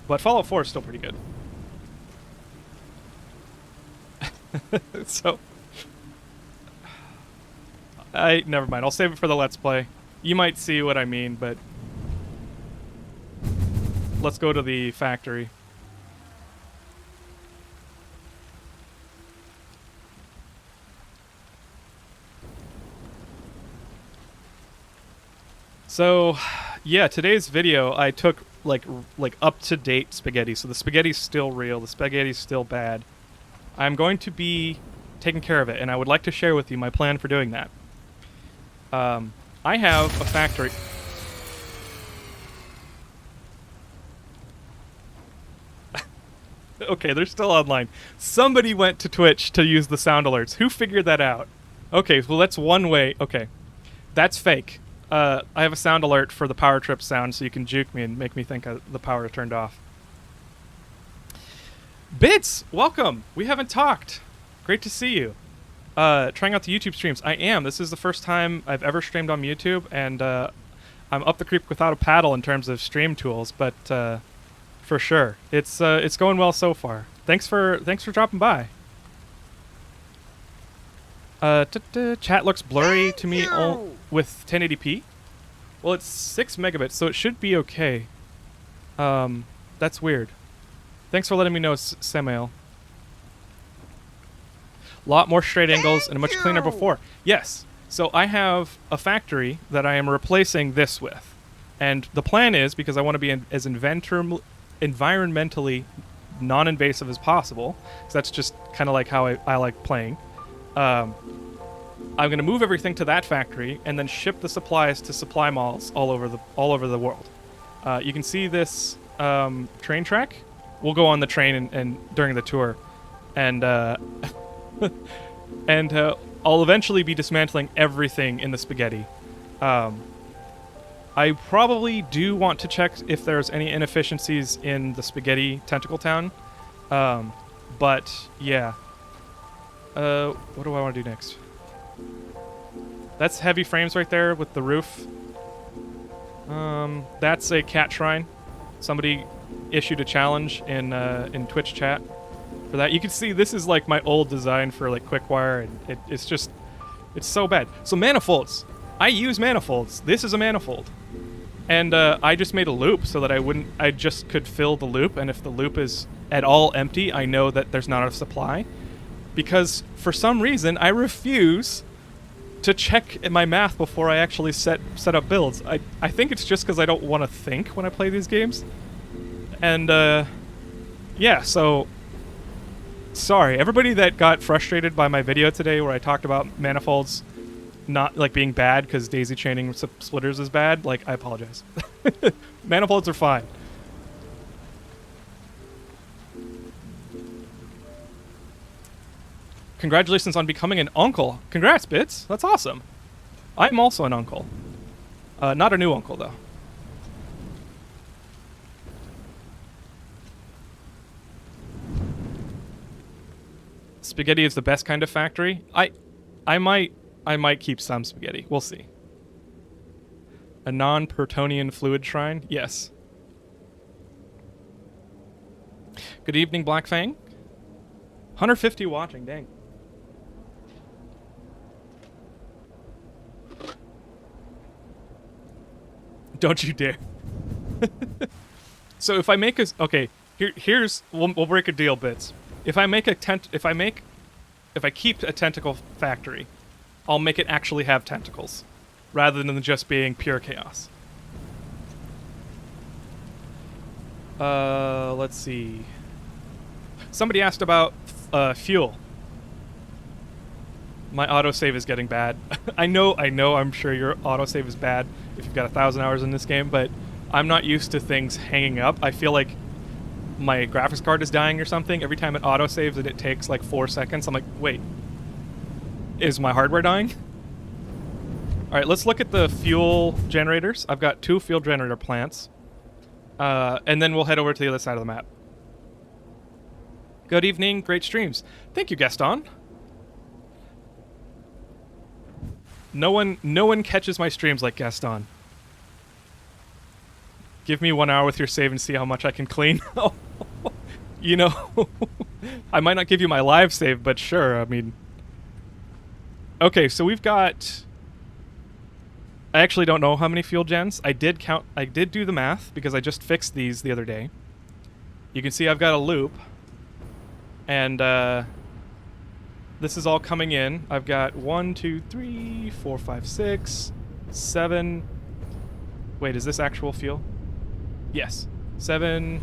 But Fallout 4 is still pretty good. So... never mind. I'll save it for the Let's Play. You might see what I mean, but... Let's go to the factory. So, yeah, today's video I took like up-to-date spaghetti. So the spaghetti's still real. The spaghetti's still bad. I'm going to be taking care of it, and I would like to share with you my plan for doing that. I have a factory. Okay, they're still online. Somebody went to Twitch to use the sound alerts. Who figured that out? Okay, well that's one way. Okay, that's fake. I have a sound alert for the power trip sound, so you can juke me and make me think the power turned off. Bits, welcome. We haven't talked. Great to see you. Trying out the YouTube streams. I am. This is the first time I've ever streamed on YouTube, and I'm up the creek without a paddle in terms of stream tools, but for sure, it's going well so far. Thanks for dropping by. Chat looks blurry to me with 1080p. Well, it's 6 megabits, so it should be okay. That's weird. Thanks for letting me know, Samael. Lot more straight angles and much cleaner before. Yes. So I have a factory that I am replacing this with. And the plan is, because I want to be as environmentally non-invasive as possible, because that's just kind of like how I like playing, I'm going to move everything to that factory and then ship the supplies to supply malls all over the world. You can see this train track. We'll go on the train and during the tour. And... and I'll eventually be dismantling everything in the spaghetti. I probably do want to check if there's any inefficiencies in the spaghetti tentacle town. But yeah. What do I want to do next? That's heavy frames right there with the roof. That's a cat shrine. Somebody issued a challenge in Twitch chat for that. You can see this is like my old design for like Quickwire, and it's so bad. So manifolds. I use manifolds. This is a manifold. And I just made a loop so that I just could fill the loop, and if the loop is at all empty, I know that there's not enough supply. Because for some reason, I refuse to check my math before I actually set up builds. I think it's just because I don't want to think when I play these games. And yeah, so sorry, everybody that got frustrated by my video today where I talked about manifolds not like being bad because daisy chaining splitters is bad. Like, I apologize. Manifolds are fine. Congratulations on becoming an uncle. Congrats, Bits. That's awesome. I'm also an uncle. Not a new uncle, though. Spaghetti is the best kind of factory. I might keep some spaghetti. We'll see. A non-Pertonian fluid shrine? Yes. Good evening, Black Fang. 150 watching, dang. Don't you dare. So if I make a... Okay, here's... We'll break a deal, Bits. If I keep a tentacle factory, I'll make it actually have tentacles, rather than just being pure chaos. Let's see. Somebody asked about fuel. My autosave is getting bad. I know, I'm sure your autosave is bad if you've got 1,000 hours in this game, but I'm not used to things hanging up. I feel like my graphics card is dying or something. Every time it autosaves and it takes like 4 seconds, I'm like, wait, is my hardware dying? All right, let's look at the fuel generators. I've got 2 fuel generator plants. And then we'll head over to the other side of the map. Good evening, great streams. Thank you, Gaston. No one catches my streams like Gaston. Give me 1 hour with your save and see how much I can clean. You know, I might not give you my live save, but sure, I mean. Okay, so we've got... I actually don't know how many fuel gens. I did do the math because I just fixed these the other day. You can see I've got a loop. And this is all coming in. I've got 1, 2, 3, 4, 5, 6, 7. Wait, is this actual fuel? Yes. 7,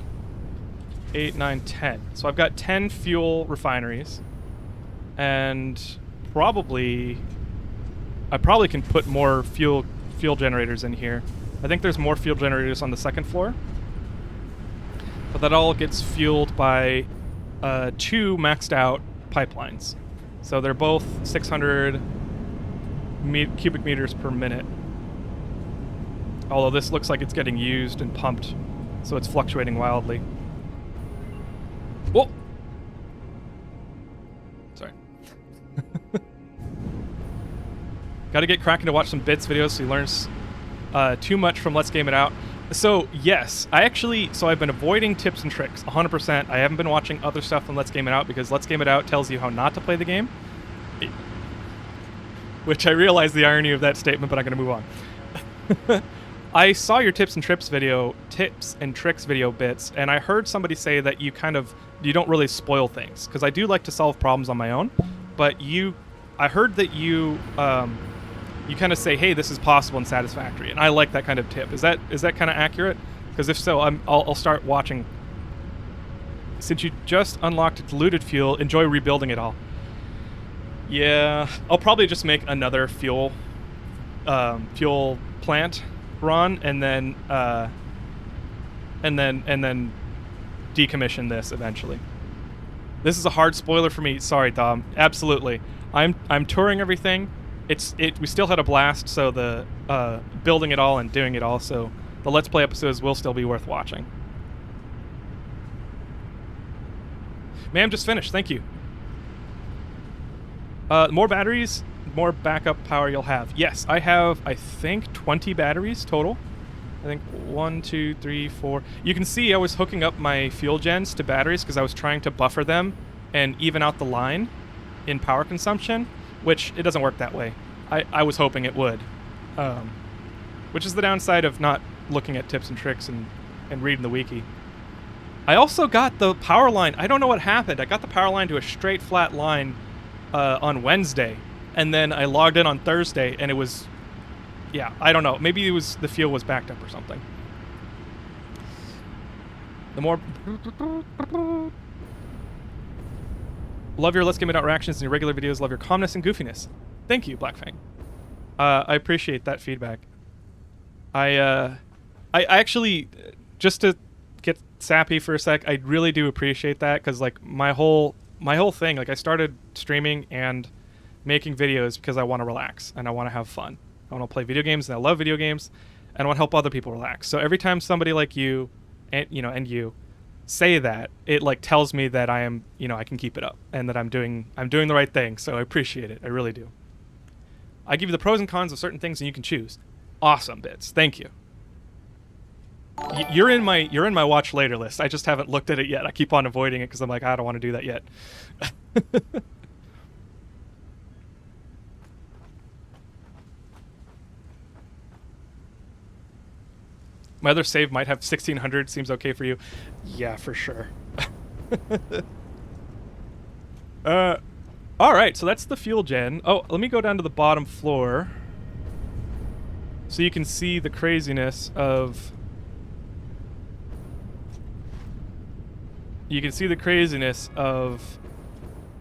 8, 9, 10. So I've got 10 fuel refineries. And I probably can put more fuel generators in here. I think there's more fuel generators on the second floor. But that all gets fueled by 2 maxed out pipelines. So they're both 600 cubic meters per minute. Although this looks like it's getting used and pumped, so it's fluctuating wildly. Whoa! Sorry. Gotta get Kraken to watch some bits videos so he learns too much from Let's Game It Out. So, yes, I've been avoiding tips and tricks, 100%. I haven't been watching other stuff from Let's Game It Out because Let's Game It Out tells you how not to play the game. Which I realize the irony of that statement, but I'm gonna move on. I saw your tips and tricks video bits, and I heard somebody say that you don't really spoil things, because I do like to solve problems on my own, but I heard that you kind of say, hey, this is possible in Satisfactory, and I like that kind of tip. Is that kind of accurate? Because if so, I'll start watching. Since you just unlocked diluted fuel, enjoy rebuilding it all. Yeah, I'll probably just make another fuel plant run, and then decommission this eventually. This is a hard spoiler for me. Sorry, Dom. Absolutely. I'm touring everything. We still had a blast, so the building it all and doing it all, so the Let's Play episodes will still be worth watching. Ma'am, just finished. Thank you. More batteries, more backup power you'll have. Yes, I have, I think, 20 batteries total. I think 1, 2, 3, 4. You can see I was hooking up my fuel gens to batteries because I was trying to buffer them and even out the line in power consumption, which it doesn't work that way. I was hoping it would, which is the downside of not looking at tips and tricks and reading the wiki. I also got the power line. I don't know what happened. I got the power line to a straight flat line on Wednesday, and then I logged in on Thursday, and it was, yeah, I don't know. Maybe the fuel was backed up or something. The more... Love your Let's Game It Out reactions and your regular videos. Love your calmness and goofiness. Thank you, Blackfang. I appreciate that feedback. I actually, just to get sappy for a sec, I really do appreciate that, because like my whole thing, like I started streaming and making videos because I want to relax and I want to have fun. I want to play video games, and I love video games, and I want to help other people relax. So every time somebody like you, and you say that, it like tells me that I am, I can keep it up and that I'm doing the right thing. So I appreciate it. I really do. I give you the pros and cons of certain things, and you can choose. Awesome, Bits. Thank you. You're in my watch later list. I just haven't looked at it yet. I keep on avoiding it because I'm like, I don't want to do that yet. My other save might have 1600. Seems okay for you? Yeah, for sure. All right, so that's the fuel gen. Oh, let me go down to the bottom floor so you can see the craziness of... You can see the craziness of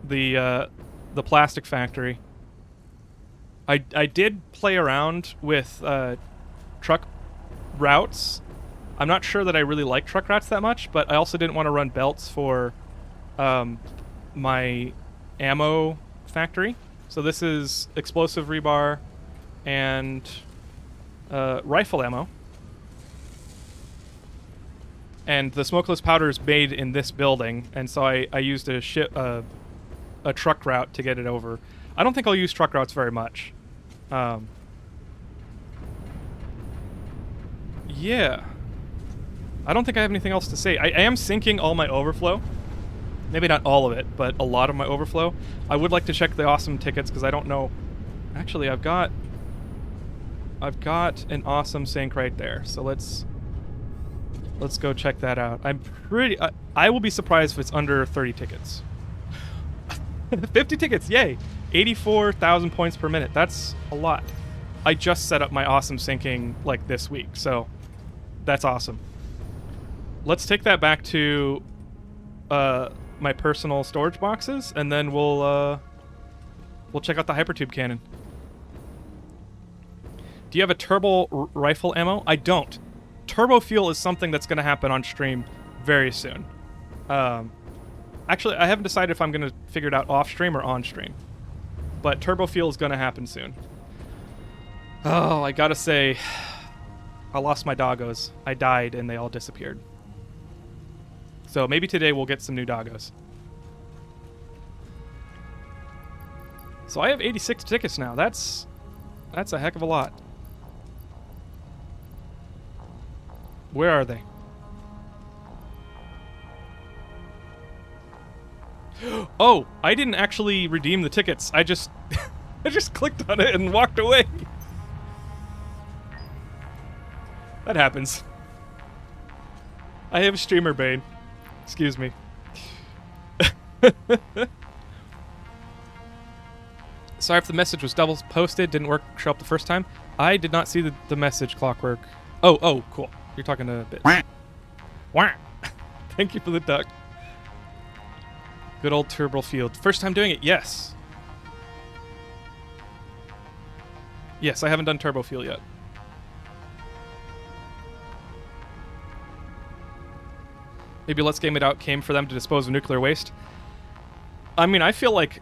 the plastic factory. I did play around with truck routes I'm not sure that I really like truck routes that much, but I also didn't want to run belts for my ammo factory. So this is explosive rebar and rifle ammo. And the smokeless powder is made in this building, and so I used a truck route to get it over. I don't think I'll use truck routes very much. Yeah. I don't think I have anything else to say. I am syncing all my overflow. Maybe not all of it, but a lot of my overflow. I would like to check the awesome tickets, because I don't know... Actually, I've got an awesome sync right there, so let's go check that out. I will be surprised if it's under 30 tickets. 50 tickets, yay! 84,000 points per minute. That's a lot. I just set up my awesome syncing like this week, so that's awesome. Let's take that back to my personal storage boxes, and then we'll check out the hypertube cannon. Do you have a turbo rifle ammo? I don't. Turbo fuel is something that's going to happen on stream very soon. Actually, I haven't decided if I'm going to figure it out off stream or on stream. But turbo fuel is going to happen soon. Oh, I gotta say, I lost my doggos. I died and they all disappeared. So maybe today we'll get some new doggos. So I have 86 tickets now. That's a heck of a lot. Where are they? Oh, I didn't actually redeem the tickets. I just clicked on it and walked away. That happens. I have streamer bane. Excuse me. Sorry if the message was double posted, didn't show up the first time. I did not see the message, Clockwork. Oh, cool. You're talking to Bit. Wah. Thank you for the duck. Good old turbo field. First time doing it, yes. Yes, I haven't done turbo fuel yet. Maybe Let's Game It Out came for them to dispose of nuclear waste. I mean, I feel like...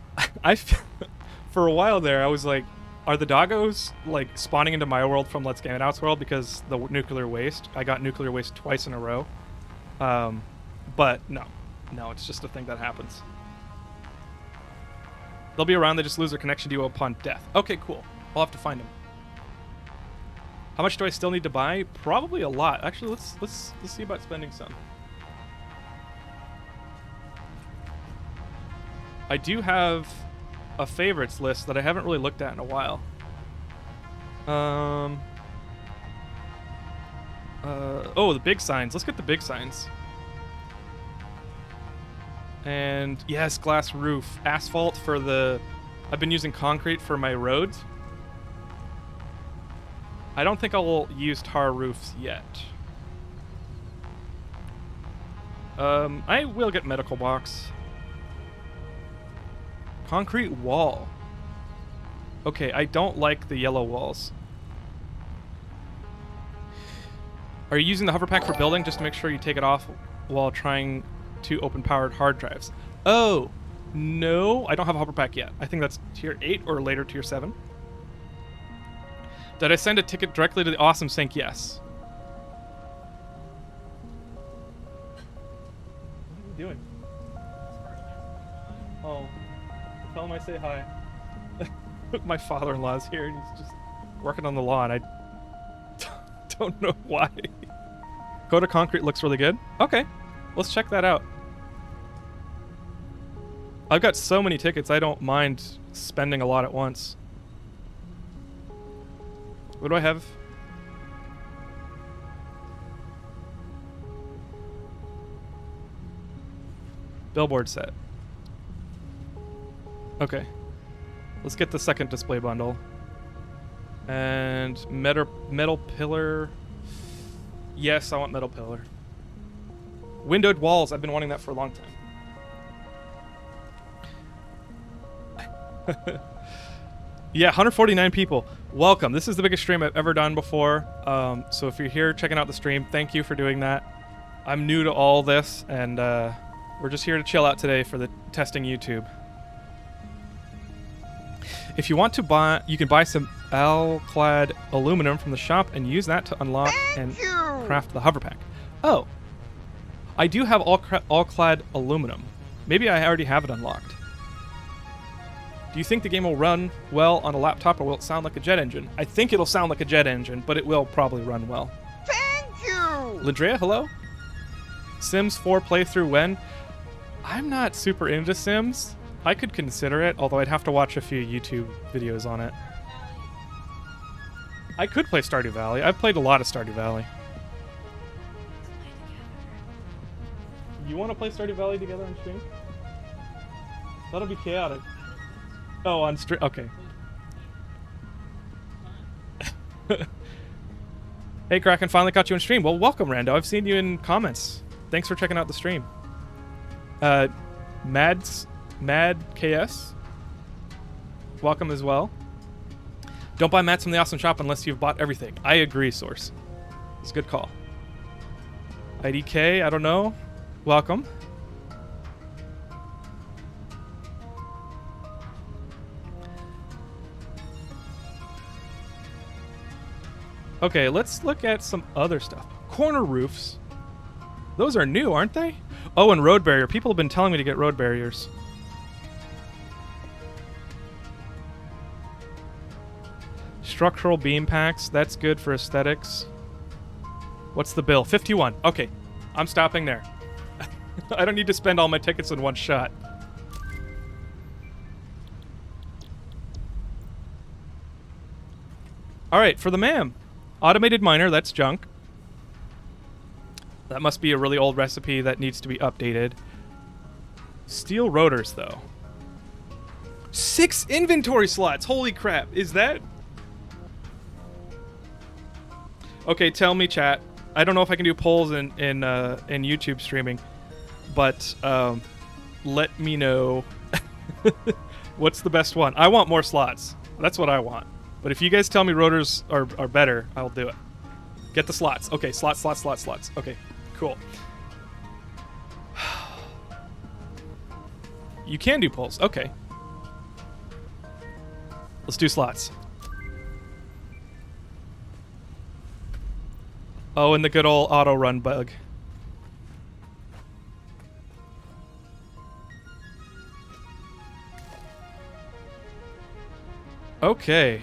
for a while there, I was like, are the doggos, like, spawning into my world from Let's Game It Out's world because the nuclear waste? I got nuclear waste twice in a row. But no. No, it's just a thing that happens. They'll be around, they just lose their connection to you upon death. Okay, cool. I'll have to find them. How much do I still need to buy? Probably a lot. Actually, let's see about spending some. I do have a favorites list that I haven't really looked at in a while. Oh, the big signs. Let's get the big signs. And yes, glass roof. Asphalt for the... I've been using concrete for my roads. I don't think I'll use tar roofs yet. I will get medical box. Concrete wall. Okay, I don't like the yellow walls. Are you using the hover pack for building? Just to make sure you take it off while trying to open powered hard drives. Oh, no, I don't have a hover pack yet. I think that's tier 8 or later tier 7. Did I send a ticket directly to the awesome sync? Yes. What are you doing? Oh, tell him I say hi. My father-in-law's here and he's just working on the lawn. I don't know why. Coda Concrete looks really good. Okay, let's check that out. I've got so many tickets, I don't mind spending a lot at once. What do I have? Billboard set. Okay. Let's get the second display bundle. And metal pillar. Yes, I want metal pillar. Windowed walls. I've been wanting that for a long time. Yeah, 149 people. Welcome. This is the biggest stream I've ever done before. So if you're here checking out the stream, thank you for doing that. I'm new to all this, and we're just here to chill out today for the testing YouTube. If you want to buy, you can buy some Alclad aluminum from the shop and use that to unlock and craft the hover pack. Oh, I do have Alclad aluminum. Maybe I already have it unlocked. Do you think the game will run well on a laptop, or will it sound like a jet engine? I think it'll sound like a jet engine, but it will probably run well. Thank you! Landrea, hello? Sims 4 playthrough when? I'm not super into Sims. I could consider it, although I'd have to watch a few YouTube videos on it. I could play Stardew Valley. I've played a lot of Stardew Valley. You want to play Stardew Valley together on stream? That'll be chaotic. Oh, on stream. Okay. Hey, Kraken, finally caught you on stream. Well, welcome, Rando. I've seen you in comments. Thanks for checking out the stream. Mad KS, welcome as well. Don't buy mats from the awesome shop unless you've bought everything. I agree, Source. It's a good call. IDK, I don't know. Welcome. Okay, let's look at some other stuff. Corner roofs. Those are new, aren't they? Oh, and road barrier. People have been telling me to get road barriers. Structural beam packs. That's good for aesthetics. What's the bill? 51. Okay, I'm stopping there. I don't need to spend all my tickets in one shot. All right, for the MAM. Automated miner, that's junk. That must be a really old recipe that needs to be updated. Steel rotors, though. 6 inventory slots. Holy crap. Is that... Okay, tell me, chat. I don't know if I can do polls in YouTube streaming, but let me know what's the best one. I want more slots. That's what I want. But if you guys tell me rotors are better, I'll do it. Get the slots. Okay, slots. Okay, cool. You can do polls. Okay. Let's do slots. Oh, and the good old auto run bug. Okay.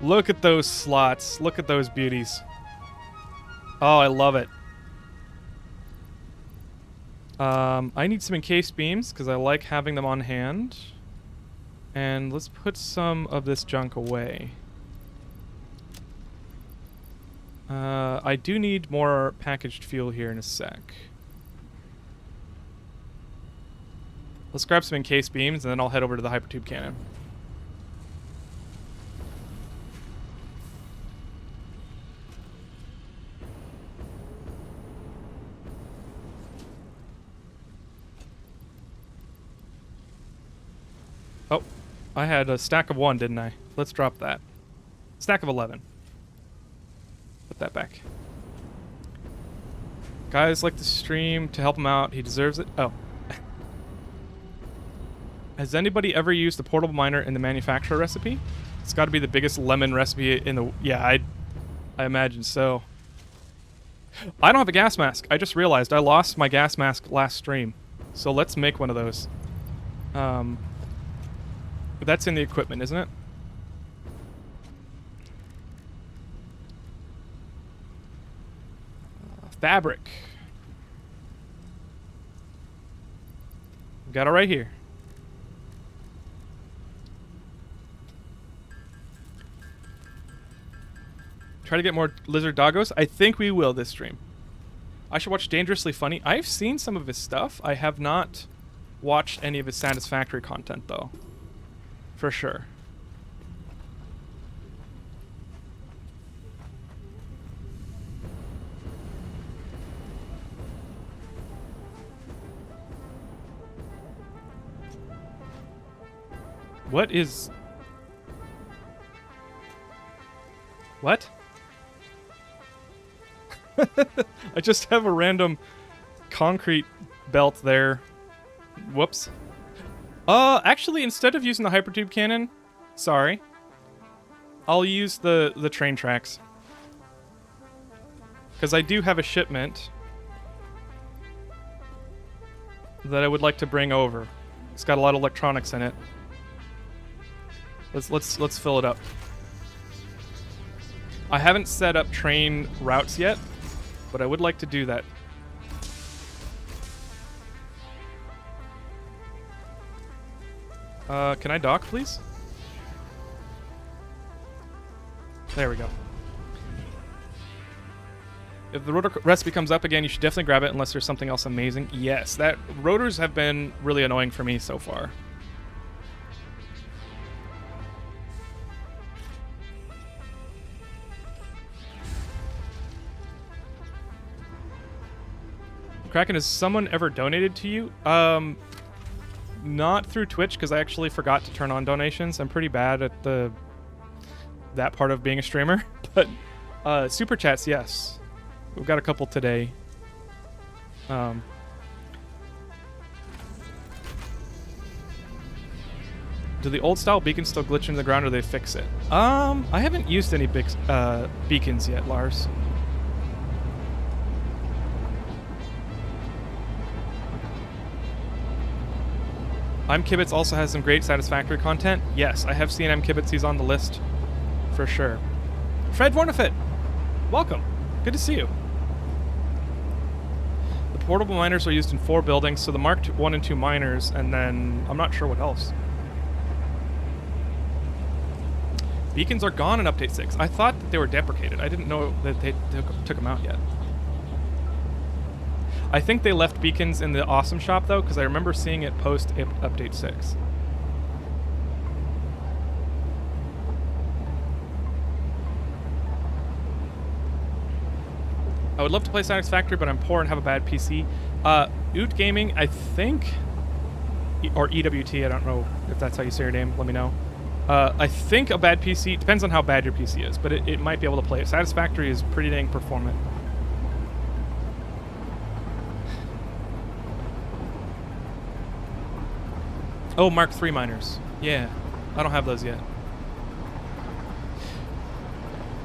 Look at those slots. Look at those beauties. Oh, I love it. I need some encased beams because I like having them on hand. And let's put some of this junk away. I do need more packaged fuel here in a sec. Let's grab some encased beams and then I'll head over to the hypertube cannon. Oh, I had a stack of 1, didn't I? Let's drop that. Stack of 11. Put that back. Guys like to stream to help him out. He deserves it. Oh. Has anybody ever used the portable miner in the manufacturer recipe? It's got to be the biggest lemon recipe in the... Yeah, I imagine so. I don't have a gas mask. I just realized I lost my gas mask last stream. So let's make one of those. That's in the equipment, isn't it? Fabric. Got it right here. Try to get more lizard doggos. I think we will this stream. I should watch Dangerously Funny. I've seen some of his stuff. I have not watched any of his Satisfactory content, though. For sure. What is... What? I just have a random concrete belt there. Whoops. Actually, instead of using the hypertube cannon, sorry, I'll use the train tracks. Because I do have a shipment that I would like to bring over. It's got a lot of electronics in it. Let's fill it up. I haven't set up train routes yet, but I would like to do that. Can I dock, please? There we go. If the rotor recipe comes up again, you should definitely grab it unless there's something else amazing. Yes, that rotors have been really annoying for me so far. Kraken, has someone ever donated to you? Not through Twitch, because I actually forgot to turn on donations. I'm pretty bad at that part of being a streamer. But super chats, yes. We've got a couple today. Do the old style beacons still glitch into the ground, or they fix it? I haven't used any big beacons yet, Lars. Kibitz also has some great Satisfactory content. Yes, I have seen Kibitz. He's on the list for sure. Fred Vornefit, welcome. Good to see you. The portable miners are used in 4 buildings, so the Mark 1 and 2 miners, and then I'm not sure what else. Beacons are gone in Update 6. I thought that they were deprecated. I didn't know that they took them out yet. I think they left beacons in the Awesome Shop, though, because I remember seeing it post Update 6. I would love to play Satisfactory, but I'm poor and have a bad PC. Oot Gaming, I think, or EWT, I don't know if that's how you say your name, let me know. I think a bad PC, depends on how bad your PC is, but it might be able to play it. Satisfactory is pretty dang performant. Oh, Mark III miners. Yeah, I don't have those yet.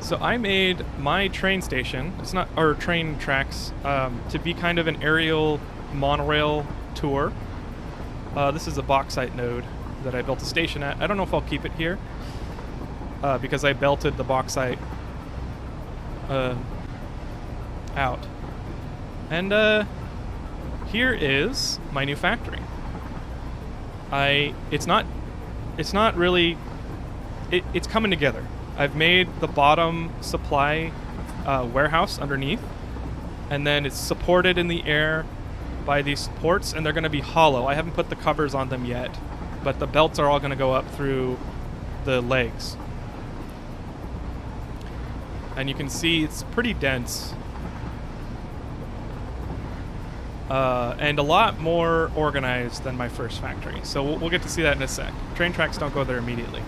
So I made my train station, it's not, or train tracks, to be kind of an aerial monorail tour. This is a bauxite node that I built a station at. I don't know if I'll keep it here, because I belted the bauxite out. And here is my new factory. It's not really, it's coming together. I've made the bottom supply warehouse underneath, and then it's supported in the air by these supports, and they're going to be hollow. I haven't put the covers on them yet, but the belts are all going to go up through the legs. And you can see it's pretty dense. And a lot more organized than my first factory. So we'll get to see that in a sec. Train tracks don't go there immediately.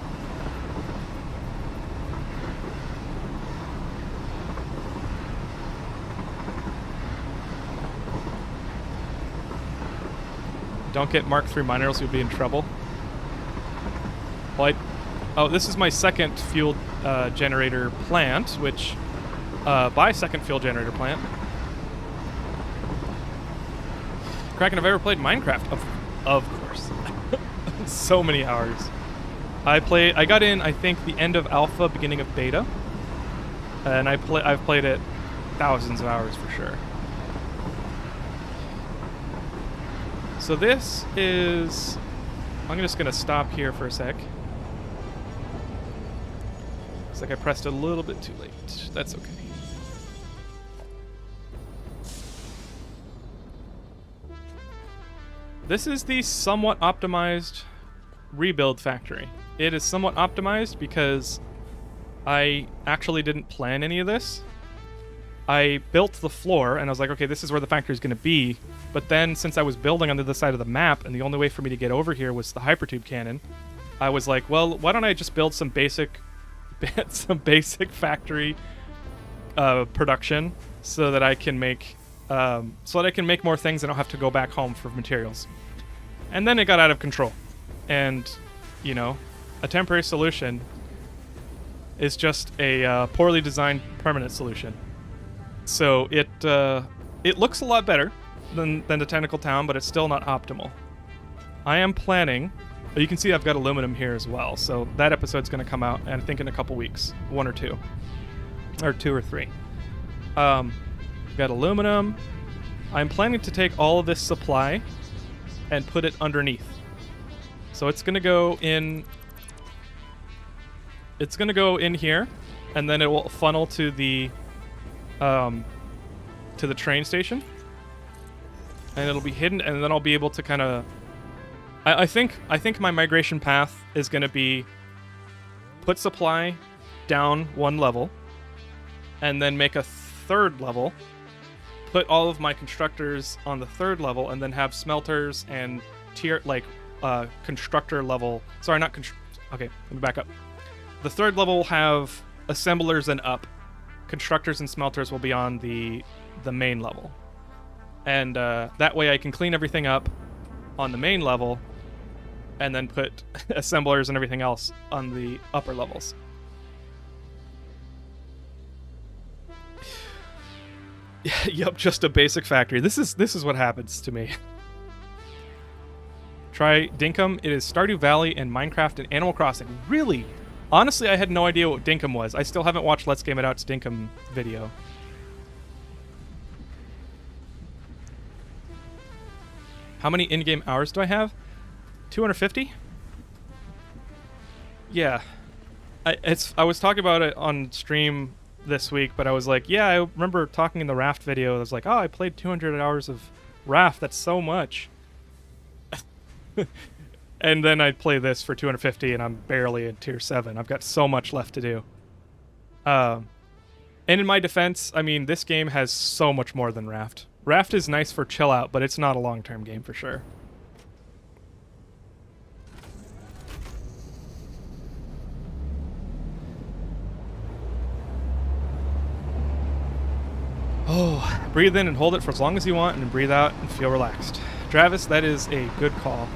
Don't get Mark III miners, you'll be in trouble. Well, oh, this is my second fuel generator plant, which, second fuel generator plant. Kraken, have I ever played Minecraft? Of course. So many hours. I got in, I think, the end of alpha, beginning of beta. And I've played it thousands of hours for sure. So this is... I'm just going to stop here for a sec. Looks like I pressed it a little bit too late. That's okay. This is the somewhat optimized rebuild factory. It is somewhat optimized because I actually didn't plan any of this. I built the floor, and I was like, okay, this is where the factory is going to be. But then, since I was building on the other side of the map, and the only way for me to get over here was the hypertube cannon, I was like, well, why don't I just build some basic some basic factory production so that I can make more things and I don't have to go back home for materials. And then it got out of control. And, you know, a temporary solution is just a poorly designed permanent solution. So it looks a lot better than the Tentacle Town, but it's still not optimal. I am planning. You can see I've got aluminum here as well, so that episode's going to come out, and I think in a couple weeks, 1 or 2, or 2 or 3. Got aluminum. I'm planning to take all of this supply and put it underneath. So it's going to go in. It's going to go in here, and then it will funnel to the train station, and it'll be hidden, and then I'll be able to kind of. I think my migration path is going to be put supply down 1 level, and then make a 3rd level, put all of my constructors on the 3rd level, and then have smelters and constructor level. Sorry, not okay, let me back up. The 3rd level will have assemblers and up. Constructors and smelters will be on the main level. And that way I can clean everything up on the main level and then put assemblers and everything else on the upper levels. Yep, just a basic factory. This is what happens to me. Try Dinkum. It is Stardew Valley and Minecraft and Animal Crossing. Really? Honestly, I had no idea what Dinkum was. I still haven't watched Let's Game It Out's Dinkum video. How many in-game hours do I have? 250? Yeah. I was talking about it on stream this week, but I was like, yeah, I remember talking in the Raft video. I was like, oh, I played 200 hours of Raft. That's so much. And then I play this for 250, and I'm barely in Tier 7. I've got so much left to do. And in my defense, I mean, this game has so much more than Raft. Raft is nice for chill out, but it's not a long-term game for sure. Oh, breathe in and hold it for as long as you want, and then breathe out and feel relaxed. Travis, that is a good call.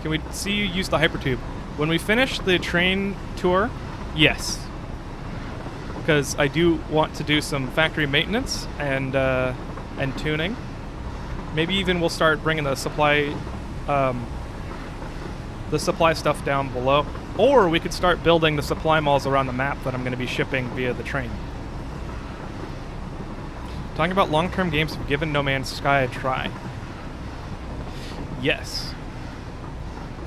Can we see you use the hypertube? When we finish the train tour, yes. Because I do want to do some factory maintenance and tuning. Maybe even we'll start bringing the supply stuff down below. Or we could start building the supply malls around the map that I'm going to be shipping via the train. Talking about long-term games, have given No Man's Sky a try. Yes.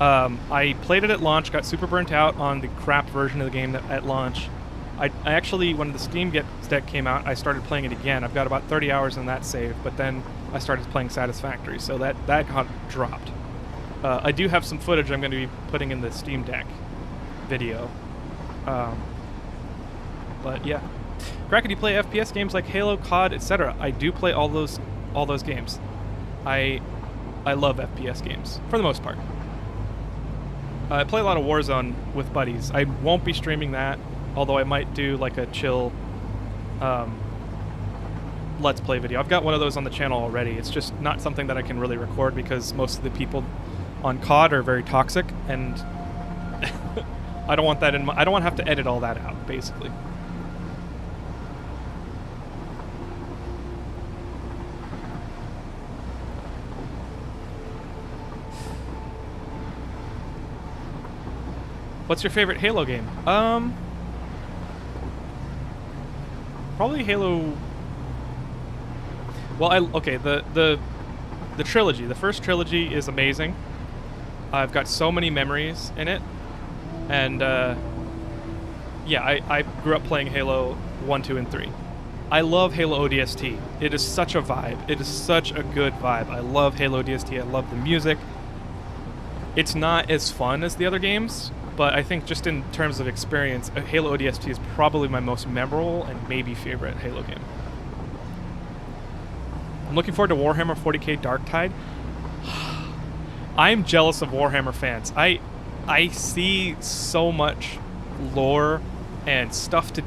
I played it at launch, got super burnt out on the crap version of the game at launch. I actually, when the Steam Deck came out, I started playing it again. I've got about 30 hours in that save, but then I started playing Satisfactory, so that got dropped. I do have some footage I'm going to be putting in the Steam Deck video. But yeah. Kraken, do you play FPS games like Halo, COD, etc.? I do play all those games. I love FPS games, for the most part. I play a lot of Warzone with buddies. I won't be streaming that, although I might do like a chill Let's Play video. I've got one of those on the channel already. It's just not something that I can really record because most of the people on COD are very toxic, and I don't want that in my... I don't want to have to edit all that out, basically. What's your favorite Halo game? Probably Halo... Well, okay, the trilogy. The first trilogy is amazing. I've got so many memories in it. And, yeah, I grew up playing Halo 1, 2, and 3. I love Halo ODST. It is such a vibe. It is such a good vibe. I love Halo ODST. I love the music. It's not as fun as the other games, but I think just in terms of experience, Halo ODST is probably my most memorable and maybe favorite Halo game. I'm looking forward to Warhammer 40k Darktide. I'm jealous of Warhammer fans. I see so much lore and stuff to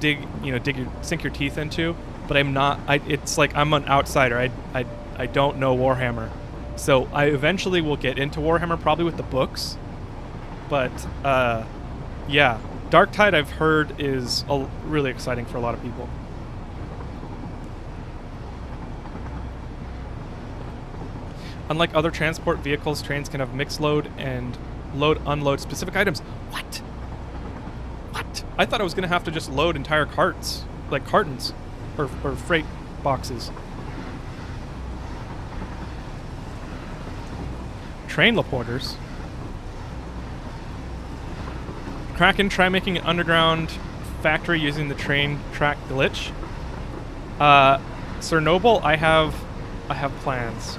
sink your teeth into, but I'm not. It's like I'm an outsider. I don't know Warhammer, so I eventually will get into Warhammer, probably with the books. But yeah, Darktide I've heard is really exciting for a lot of people. Unlike other transport vehicles, trains can have mixed load and load-unload specific items. What? What? I thought I was going to have to just load entire carts, like cartons, or freight boxes. Train teleporters. Kraken, try making an underground factory using the train track glitch. Sir Noble, I have plans.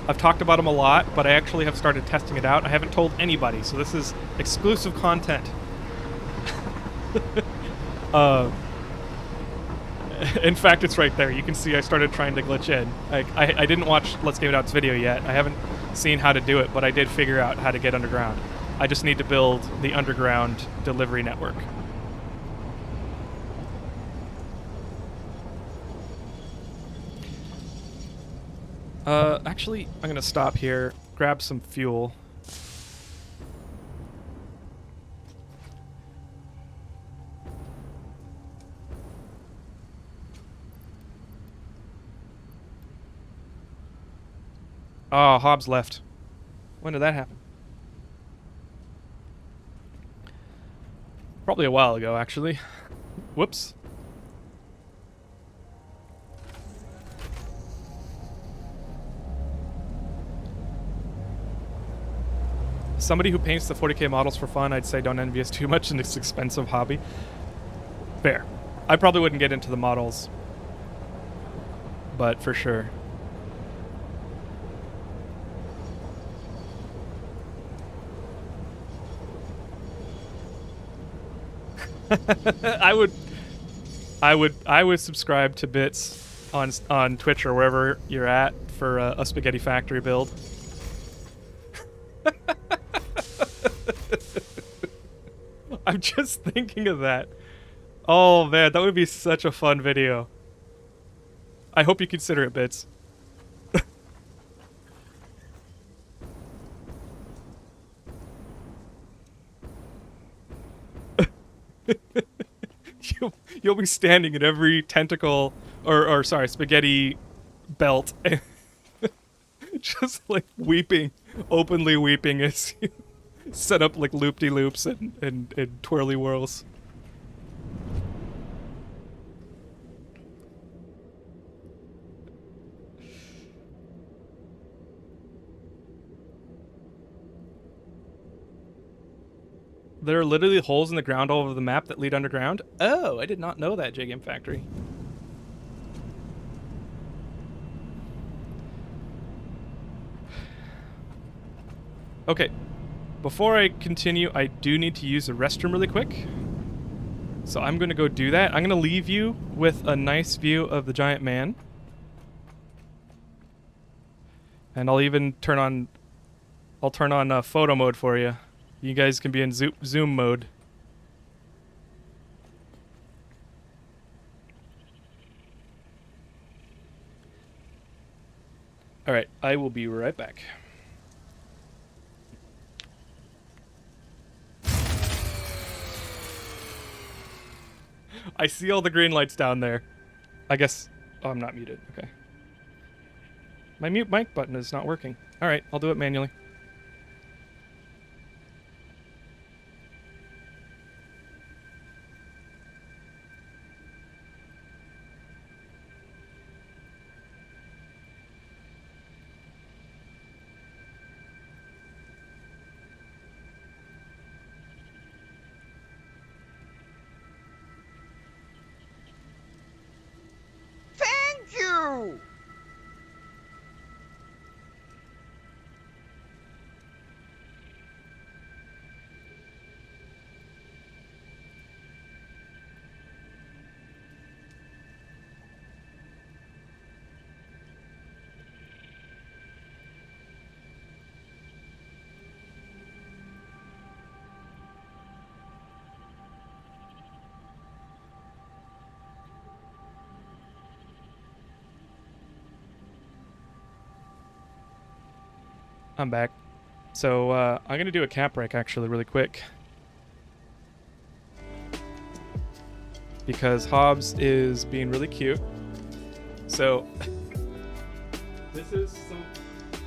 I've talked about them a lot, but I actually have started testing it out. I haven't told anybody, so this is exclusive content. In fact, it's right there. You can see I started trying to glitch in. I didn't watch Let's Game It Out's video yet. I haven't seen how to do it, but I did figure out how to get underground. I just need to build the underground delivery network. Actually, I'm gonna stop here, grab some fuel. Oh, Hobbs left. When did that happen? Probably a while ago, actually. Whoops. Somebody who paints the 40k models for fun, I'd say don't envy us too much in this expensive hobby. Fair. I probably wouldn't get into the models, but for sure. I would subscribe to bits on Twitch or wherever you're at for a spaghetti factory build. I'm just thinking of that. Oh man, that would be such a fun video. I hope you consider it, Bits. You'll be standing at every tentacle or sorry, spaghetti belt and just like weeping, openly weeping as you set up like loop-de-loops and twirly whirls. There are literally holes in the ground all over the map that lead underground. Oh, I did not know that, J-Game Factory. Okay, before I continue, I do need to use the restroom really quick. So I'm going to go do that. I'm going to leave you with a nice view of the giant man. And I'll even turn on photo mode for you. You guys can be in zoom mode. Alright, I will be right back. I see all the green lights down there. I guess... Oh, I'm not muted. Okay. My mute mic button is not working. Alright, I'll do it manually. Thank you! I'm back. So I'm gonna do a cap break actually really quick because Hobbs is being really cute. So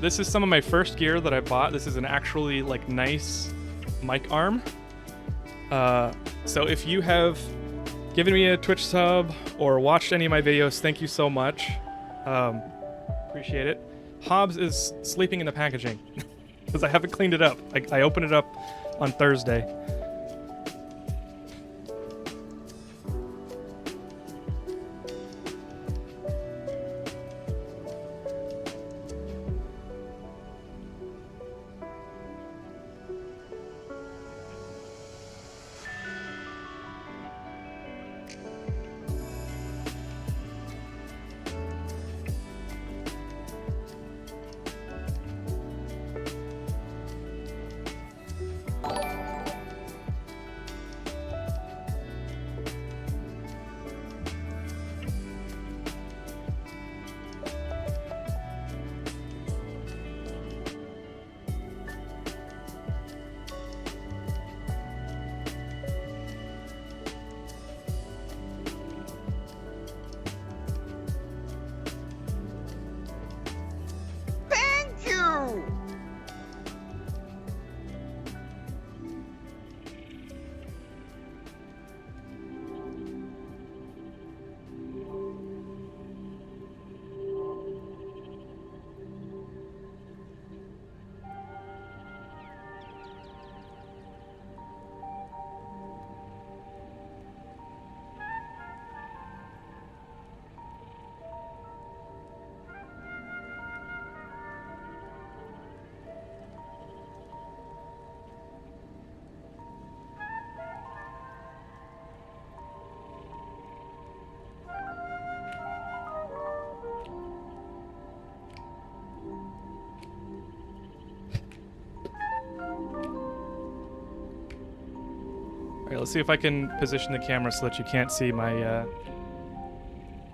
this is some of my first gear that I bought. This is an actually like nice mic arm. So if you have given me a Twitch sub or watched any of my videos, thank you so much. Appreciate it. Hobbs is sleeping in the packaging because I haven't cleaned it up. I opened it up on Thursday. Thank you! Alright, let's see if I can position the camera so that you can't see my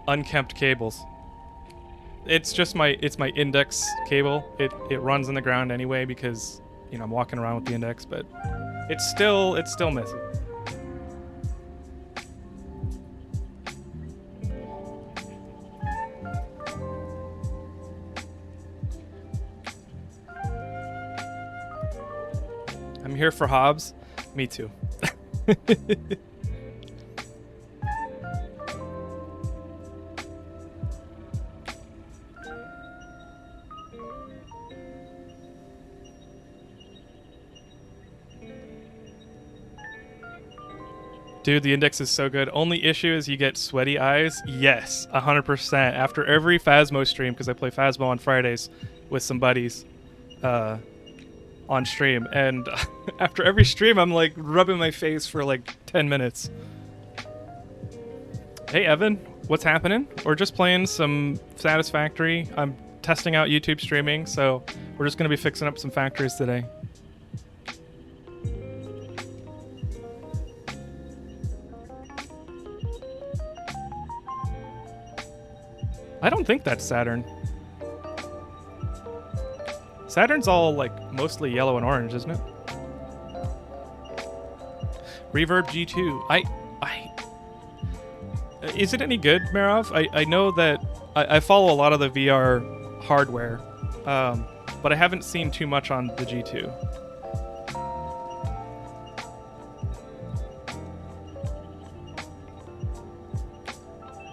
unkempt cables. It's just my index cable. It runs in the ground anyway because, you know, I'm walking around with the index, but it's still messy. I'm here for Hobbs. Me too. Dude, the index is so good. Only issue is you get sweaty eyes. Yes, 100%. After every Phasmo stream, because I play Phasmo on Fridays with some buddies on stream. And after every stream, I'm like rubbing my face for like 10 minutes. Hey, Evan, what's happening? We're just playing some Satisfactory. I'm testing out YouTube streaming, so we're just going to be fixing up some factories today. I don't think that's Saturn. Saturn's all like mostly yellow and orange, isn't it? Reverb G2. Is it any good, Marov? I know that I follow a lot of the VR hardware, but I haven't seen too much on the G2.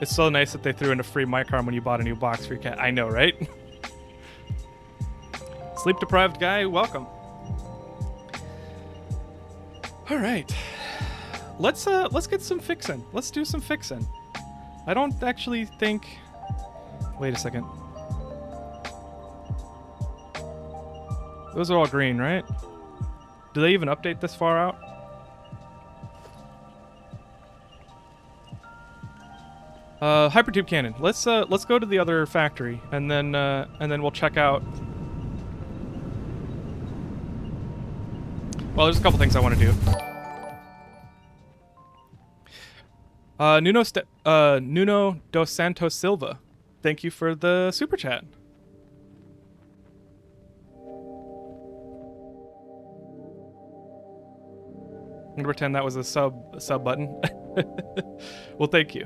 It's so nice that they threw in a free mic arm when you bought a new box for your cat. I know, right? Sleep deprived guy, welcome. All right, let's get some fixing. Let's do some fixing. I don't actually think. Wait a second. Those are all green, right? Do they even update this far out? Hypertube cannon. Let's go to the other factory and then we'll check out. Well, there's a couple things I want to do. Nuno dos Santos Silva, thank you for the super chat. I'm gonna pretend that was a sub button. Well, thank you.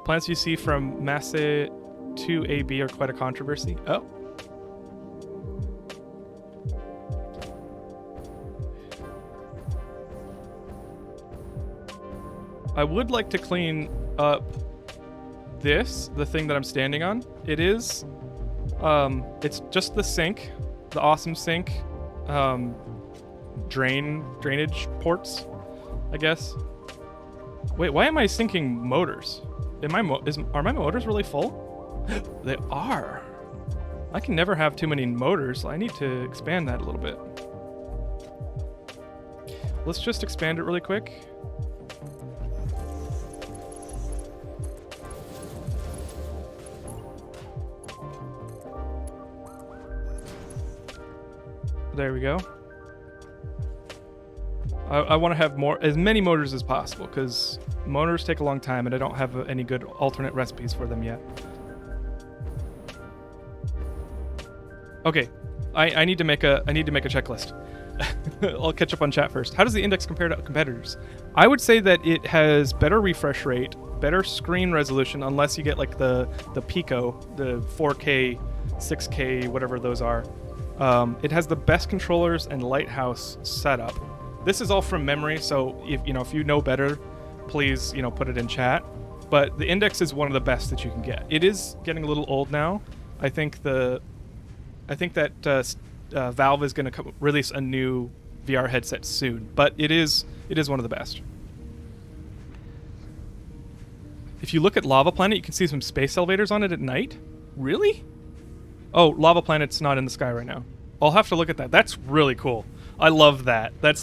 Plans you see from Masse to AB are quite a controversy. Oh. I would like to clean up the thing that I'm standing on. It is, it's just the sink, the awesome sink, drainage ports, I guess. Wait, why am I sinking motors? Are my motors really full? They are. I can never have too many motors. I need to expand that a little bit. Let's just expand it really quick. There we go. I want to have as many motors as possible, because motors take a long time and I don't have any good alternate recipes for them yet. Okay, I need to make a checklist. I'll catch up on chat first. How does the index compare to competitors? I would say that it has better refresh rate, better screen resolution, unless you get like the Pico, the 4K, 6K, whatever those are. It has the best controllers and Lighthouse setup. This is all from memory, so if you know better, please put it in chat. But the index is one of the best that you can get. It is getting a little old now. I think that Valve is going to release a new VR headset soon, but it is one of the best. If you look at Lava Planet, you can see some space elevators on it at night. Really? Oh, Lava Planet's not in the sky right now. I'll have to look at that. That's really cool. I love that. That's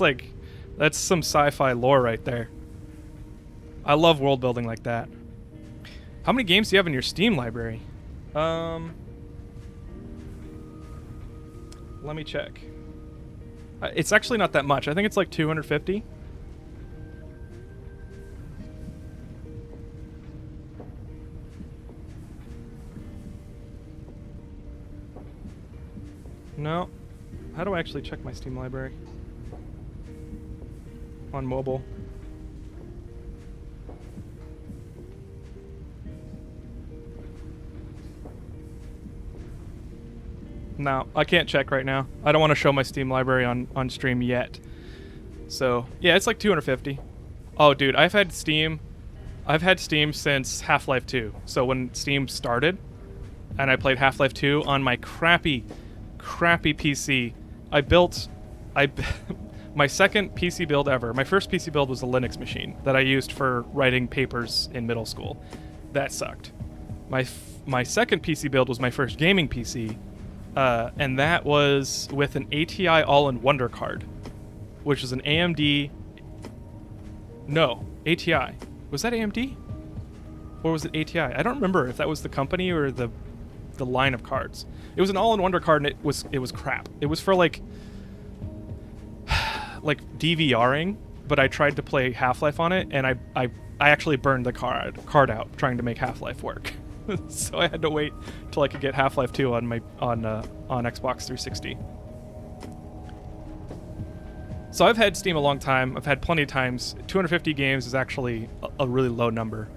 some sci-fi lore right there. I love world building like that. How many games do you have in your Steam library? Let me check. It's actually not that much. I think it's like 250. No. How do I actually check my Steam library? On mobile. No, I can't check right now. I don't want to show my Steam library on stream yet. So, yeah, it's like 250. Oh, dude, I've had Steam since Half-Life 2. So when Steam started, and I played Half-Life 2 on my crappy PC, my second PC build ever. My first PC build was a Linux machine that I used for writing papers in middle school. That sucked. My second PC build was my first gaming PC, and that was with an ATI All-in-Wonder card, which is an AMD... No, ATI. Was that AMD? Or was it ATI? I don't remember if that was the company or the line of cards. It was an All-in-Wonder card, and it was crap. It was for like DVRing, but I tried to play Half-Life on it, and I actually burned the card out trying to make Half-Life work. So I had to wait till I could get Half-Life 2 on Xbox 360. So I've had Steam a long time. I've had plenty of times. 250 games is actually a really low number.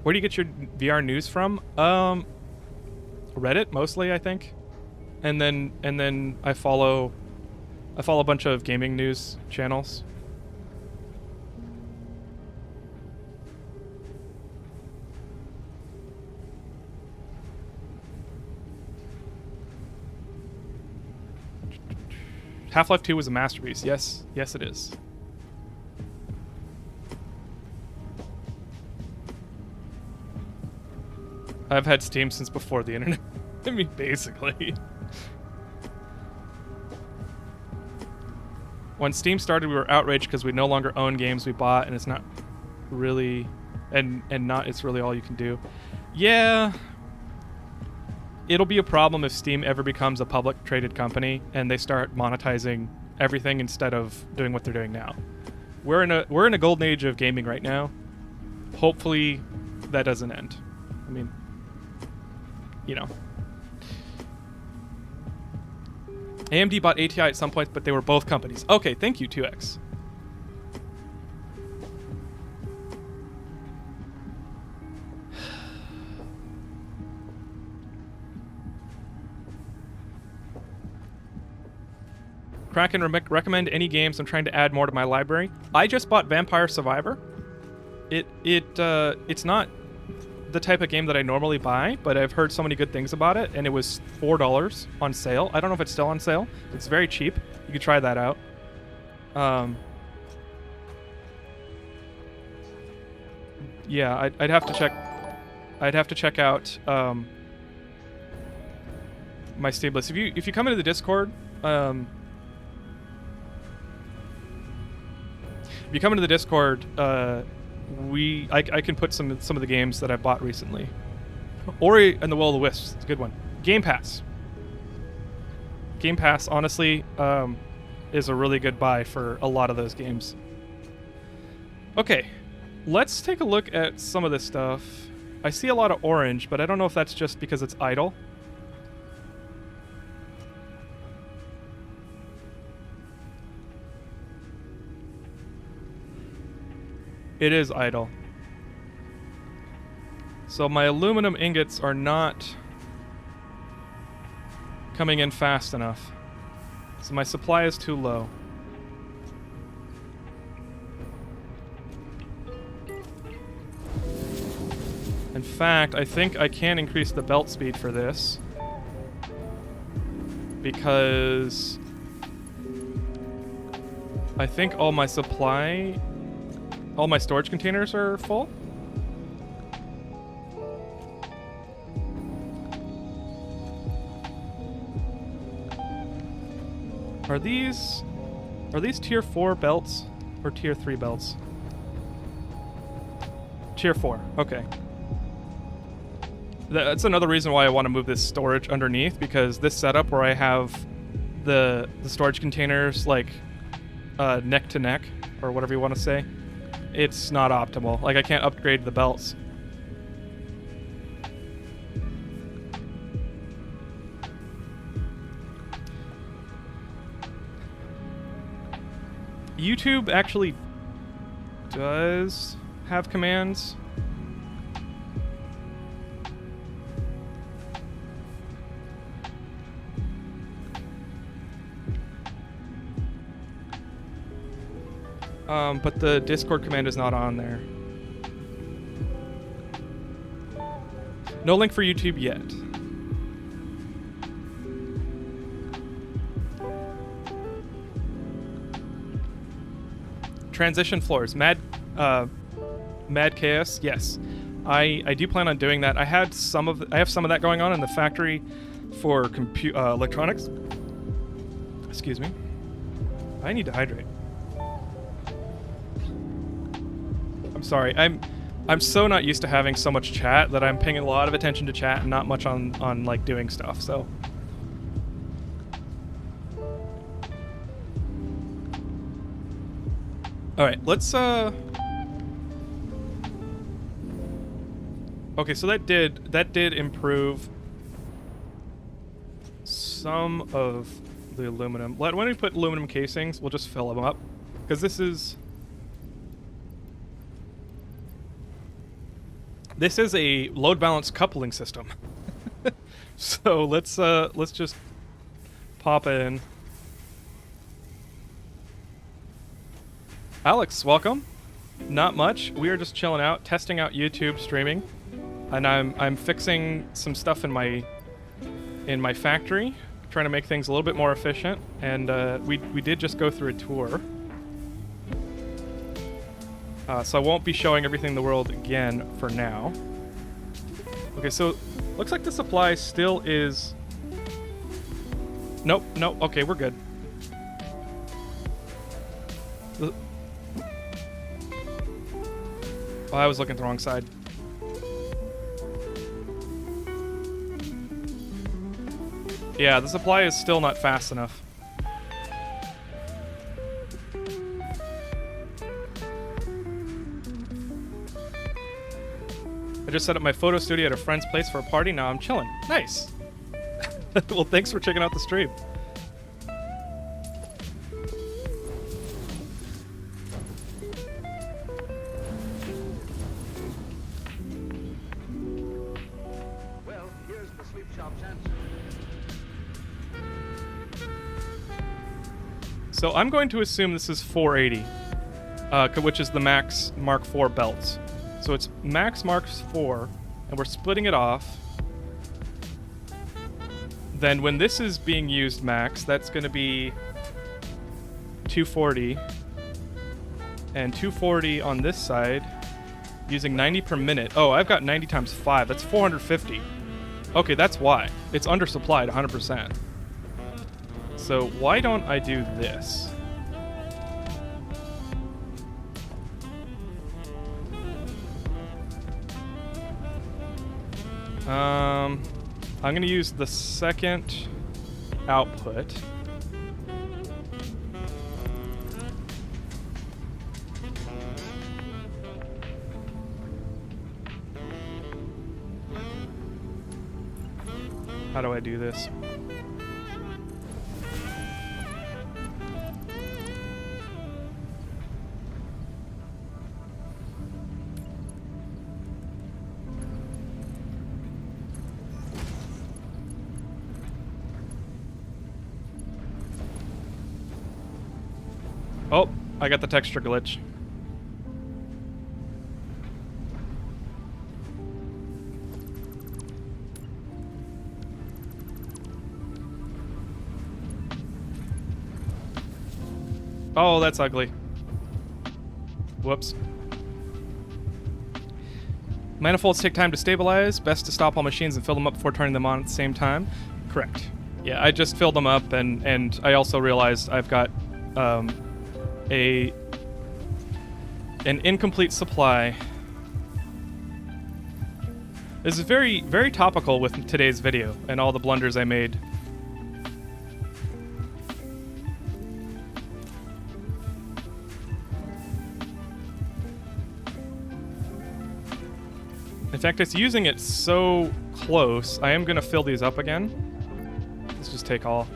Where do you get your VR news from? Reddit mostly, I think. And then I follow a bunch of gaming news channels. Half-Life 2 was a masterpiece. Yes, it is. I've had Steam since before the internet. I mean, basically. When Steam started, we were outraged because we no longer own games we bought, and it's not really, it's really all you can do. Yeah, it'll be a problem if Steam ever becomes a public traded company and they start monetizing everything instead of doing what they're doing now. We're in a golden age of gaming right now. Hopefully that doesn't end. I mean, you know. AMD bought ATI at some point, but they were both companies. Okay, thank you, 2X. Kraken, recommend any games. I'm trying to add more to my library. I just bought Vampire Survivor. It's not the type of game that I normally buy, but I've heard so many good things about it, and it was $4 on sale. I don't know if it's still on sale. It's very cheap. You could try that out. Yeah, I'd have to check. I'd have to check out my Steam list. If you come into the Discord, if you come into the Discord, I can put some of the games that I bought recently. Ori and the Will of the Wisps, it's a good one. Game Pass. Game Pass, honestly, is a really good buy for a lot of those games. Okay, let's take a look at some of this stuff. I see a lot of orange, but I don't know if that's just because it's idle. It is idle. So my aluminum ingots are not coming in fast enough. So my supply is too low. In fact, I think I can increase the belt speed for this, because I think all my storage containers are full. Are these tier 4 belts or tier 3 belts? Tier 4, okay. That's another reason why I want to move this storage underneath, because this setup where I have the storage containers like neck to neck, or whatever you want to say, it's not optimal. Like, I can't upgrade the belts. YouTube actually does have commands. But the Discord command is not on there. No link for YouTube yet. Transition floors. Mad Chaos, yes. I do plan on doing that. I have some of that going on in the factory for electronics. Excuse me. I need to hydrate. I'm sorry. I'm so not used to having so much chat that I'm paying a lot of attention to chat and not much on like doing stuff. So all right, let's okay, so that did improve some of the aluminum. When we put aluminum casings, we'll just fill them up, because this is a load balance coupling system. So let's just pop in. Alex, welcome. Not much. We are just chilling out, testing out YouTube streaming, and I'm fixing some stuff in my factory, trying to make things a little bit more efficient. And we did just go through a tour. So I won't be showing everything in the world again for now. Okay, so looks like the supply still is... Nope, okay, we're good. Oh, I was looking at the wrong side. Yeah, the supply is still not fast enough. I just set up my photo studio at a friend's place for a party. Now I'm chilling. Nice. Well, thanks for checking out the stream. Well, here's the sleep shop's answer. So I'm going to assume this is 480, which is the max Mark IV belts. So it's max Mark IV, and we're splitting it off. Then when this is being used max, that's going to be 240. And 240 on this side, using 90 per minute. Oh, I've got 90 times 5. That's 450. Okay, that's why. It's undersupplied 100%. So why don't I do this? I'm going to use the second output. How do I do this? Oh, I got the texture glitch. Oh, that's ugly. Whoops. Manifolds take time to stabilize. Best to stop all machines and fill them up before turning them on at the same time. Correct. Yeah, I just filled them up, and I also realized I've got an incomplete supply. This is very, very topical with today's video and all the blunders I made. In fact, it's using it so close, I am going to fill these up again. Let's just take all.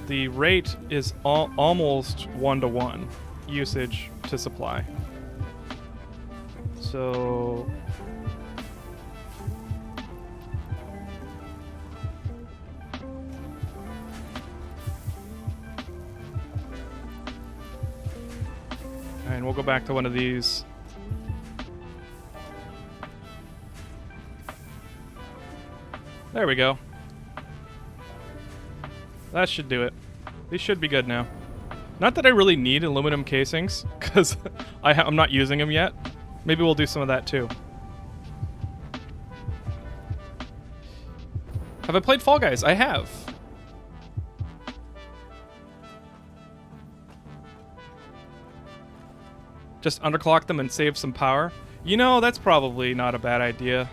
The rate is almost 1-to-1 usage to supply. So and we'll go back to one of these. There we go. That should do it. These should be good now. Not that I really need aluminum casings, because I'm not using them yet. Maybe we'll do some of that too. Have I played Fall Guys? I have. Just underclock them and save some power. You know, that's probably not a bad idea.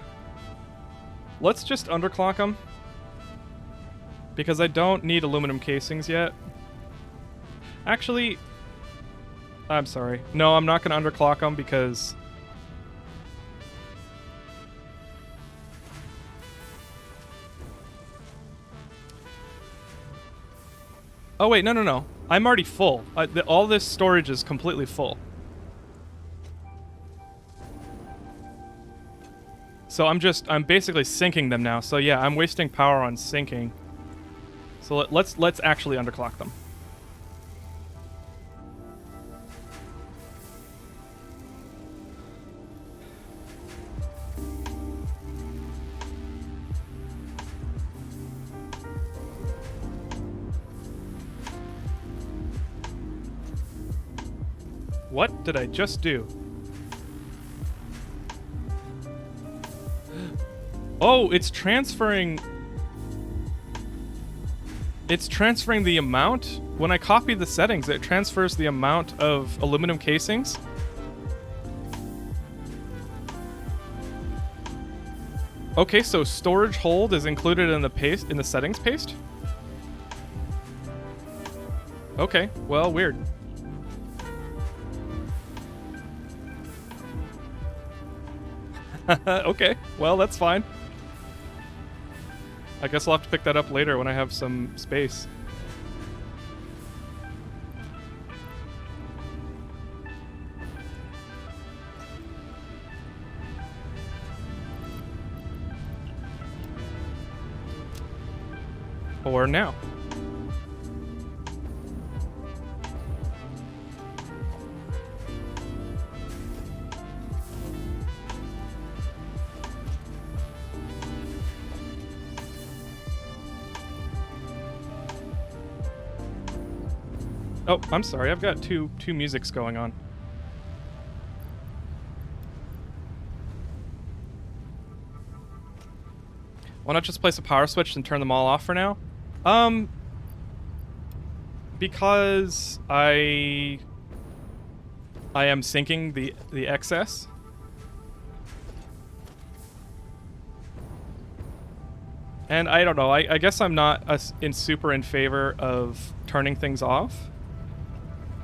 Let's just underclock them. Because I don't need aluminum casings yet. Actually, I'm sorry. No, I'm not going to underclock them because... Oh wait, no. I'm already full. All this storage is completely full. So I'm basically syncing them now. So yeah, I'm wasting power on syncing. So let's actually underclock them. What did I just do? Oh, it's transferring... It's transferring the amount? When I copy the settings, it transfers the amount of aluminum casings? Okay, so storage hold is included in the settings paste? Okay, well, weird. Okay, well, that's fine. I guess I'll have to pick that up later when I have some space. Or now. Oh, I'm sorry. I've got two musics going on. Why not just place a power switch and turn them all off for now? Because I am sinking the excess. And I don't know. I guess I'm not super in favor of turning things off.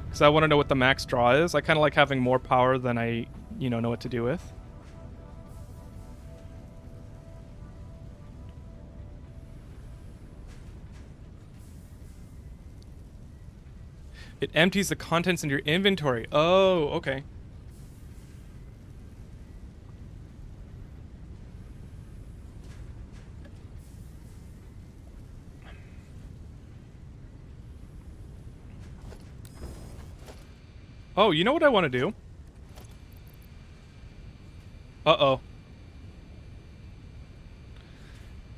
Because I want to know what the max draw is. I kind of like having more power than I, know what to do with. It empties the contents in your inventory. Oh, okay. Oh, you know what I want to do? Uh-oh.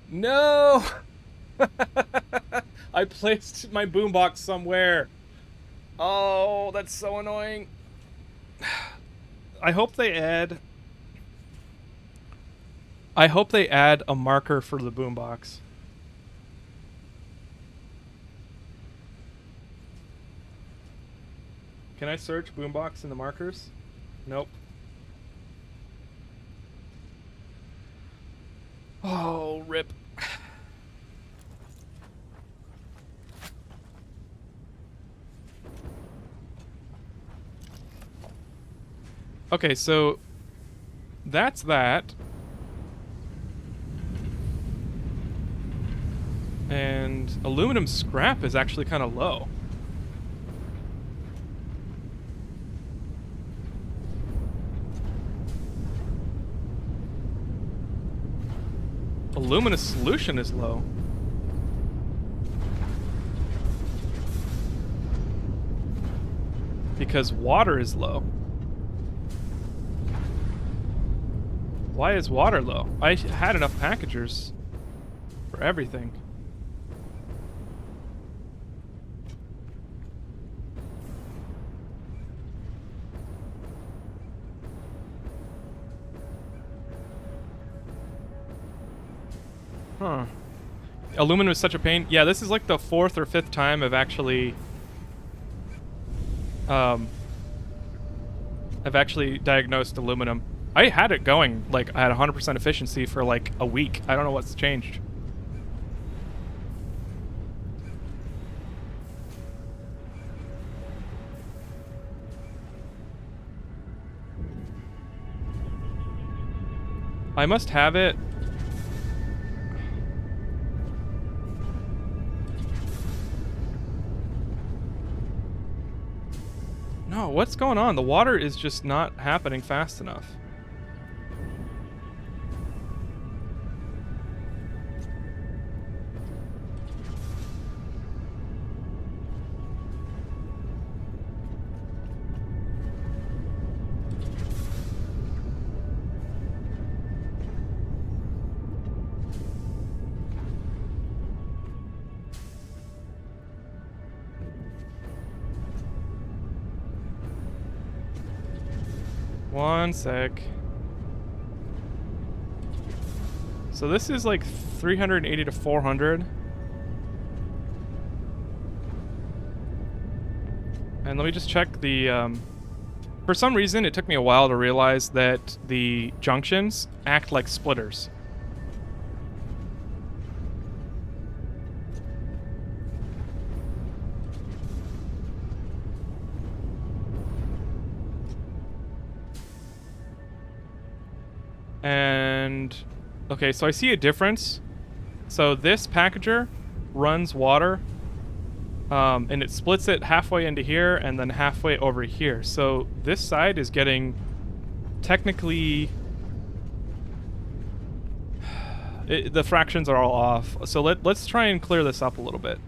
No! I placed my boombox somewhere. Oh, that's so annoying. I hope they add a marker for the boombox. Can I search boombox in the markers? Nope. Oh, rip. Okay, so that's that. And aluminum scrap is actually kind of low. Aluminum solution is low. Because water is low. Why is water low? I had enough packagers for everything. Huh. Aluminum is such a pain. Yeah, this is like the 4th or 5th time I've actually diagnosed aluminum. I had it going, like, I had 100% efficiency for like a week. I don't know what's changed. I must have it. No, what's going on? The water is just not happening fast enough. One sec. So this is like 380 to 400. And let me just check the, for some reason, it took me a while to realize that the junctions act like splitters. And okay, so I see a difference. So this packager runs water, and it splits it halfway into here and then halfway over here. So this side is getting technically the fractions are all off. So let's try and clear this up a little bit.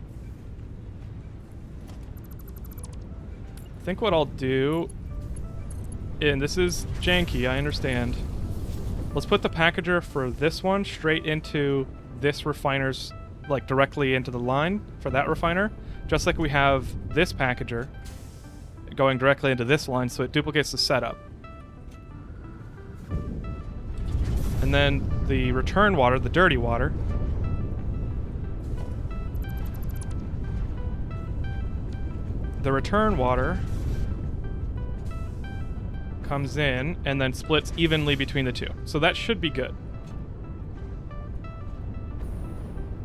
I think what I'll do, and this is janky, I understand. Let's put the packager for this one straight into this refiner's, like directly into the line for that refiner, just like we have this packager going directly into this line, so it duplicates the setup. And then the return water, the dirty water, comes in and then splits evenly between the two. So that should be good.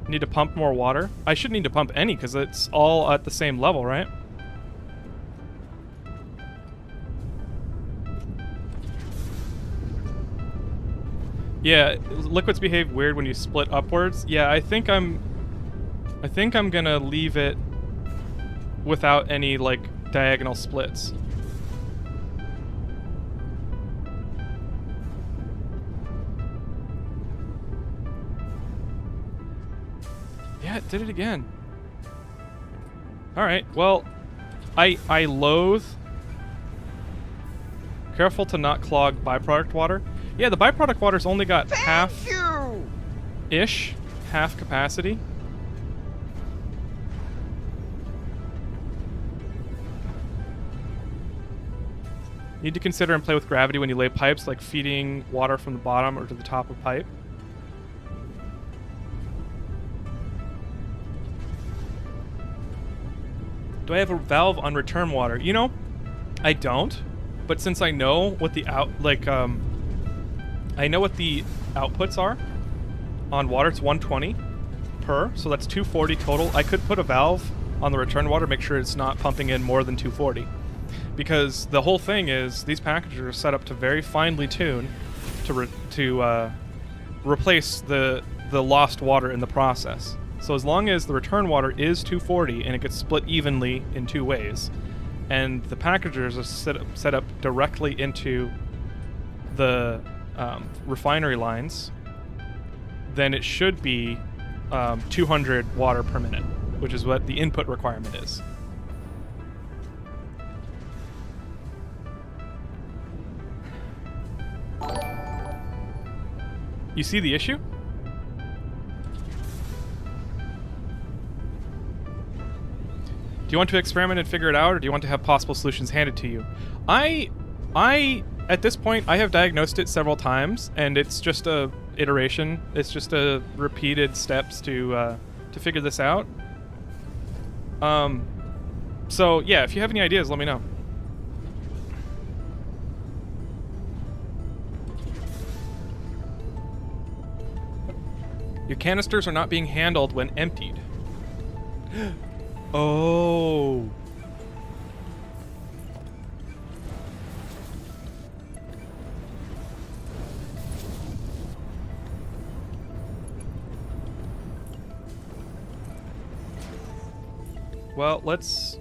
Need to pump more water? I shouldn't need to pump any because it's all at the same level, right? Yeah, liquids behave weird when you split upwards. Yeah, I think I'm gonna leave it without any like diagonal splits. Yeah, it did it again. All right. Well, I loathe. Careful to not clog byproduct water. Yeah, the byproduct water's only got half-ish, half capacity. Need to consider and play with gravity when you lay pipes, like feeding water from the bottom or to the top of pipe. Do I have a valve on return water? You know, I don't. But since I know what the I know what the outputs are on water, it's 120 per, so that's 240 total. I could put a valve on the return water, make sure it's not pumping in more than 240. Because the whole thing is these packages are set up to very finely tune to replace the lost water in the process. So as long as the return water is 240 and it gets split evenly in two ways, and the packagers are set up directly into the refinery lines, then it should be 200 water per minute, which is what the input requirement is. You see the issue? Do you want to experiment and figure it out, or do you want to have possible solutions handed to you? I at this point, I have diagnosed it several times, and it's just a iteration. It's just a repeated steps to figure this out. So yeah, if you have any ideas, let me know. Your canisters are not being handled when emptied. Oh. Well, let's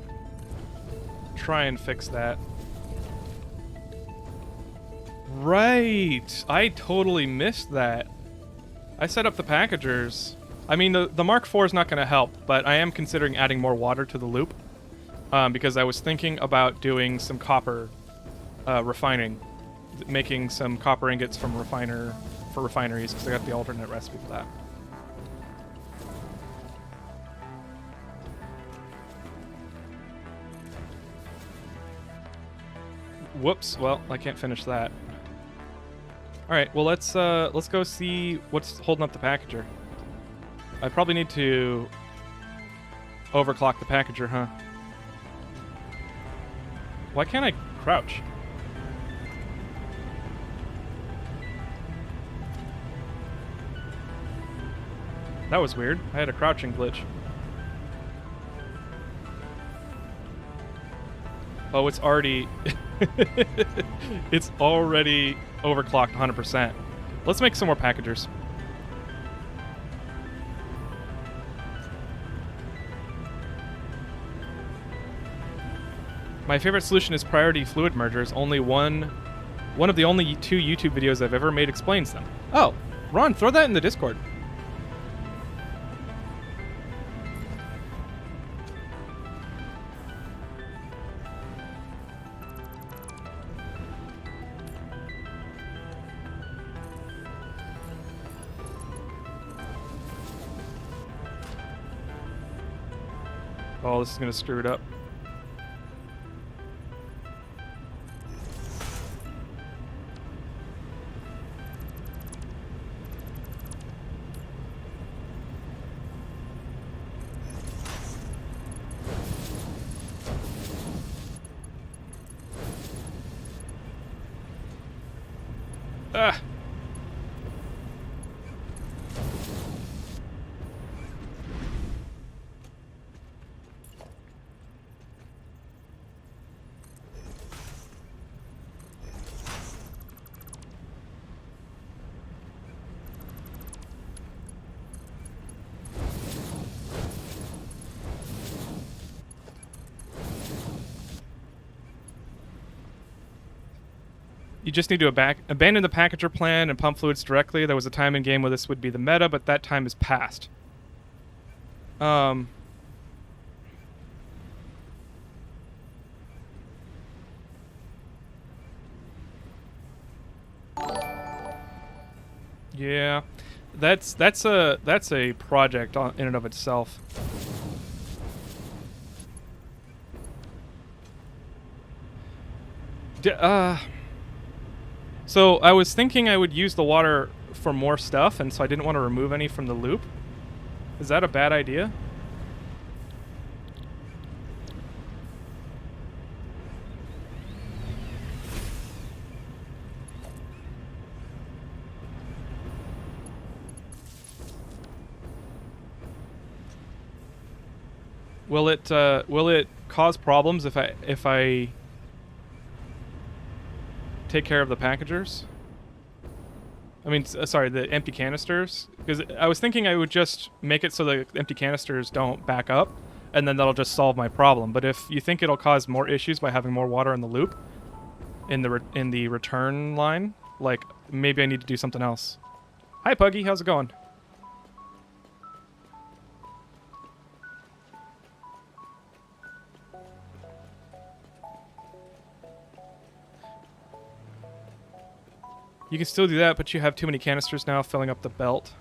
try and fix that. Right! I totally missed that. I set up the packagers. I mean, the Mark IV is not going to help, but I am considering adding more water to the loop because I was thinking about doing some copper refining, making some copper ingots from refineries because I got the alternate recipe for that. Whoops. Well, I can't finish that. All right. Well, let's go see what's holding up the packager. I probably need to overclock the packager, huh? Why can't I crouch? That was weird. I had a crouching glitch. Oh, it's already... it's already overclocked 100%. Let's make some more packagers. My favorite solution is priority fluid mergers. Only one of the only 2 YouTube videos I've ever made explains them. Oh, Ron, throw that in the Discord. Oh, this is gonna screw it up. Ah. You just need to abandon the packager plan and pump fluids directly. There was a time in game where this would be the meta, but that time is past. Yeah, that's a project in and of itself. So I was thinking I would use the water for more stuff, and so I didn't want to remove any from the loop. Is that a bad idea? Will it cause problems if I take care of the packagers? I mean, sorry, the empty canisters? Because I was thinking I would just make it so the empty canisters don't back up, and then that'll just solve my problem. But if you think it'll cause more issues by having more water in the loop, in the return line, like, maybe I need to do something else. Hi, Puggy. How's it going? You can still do that, but you have too many canisters now filling up the belt.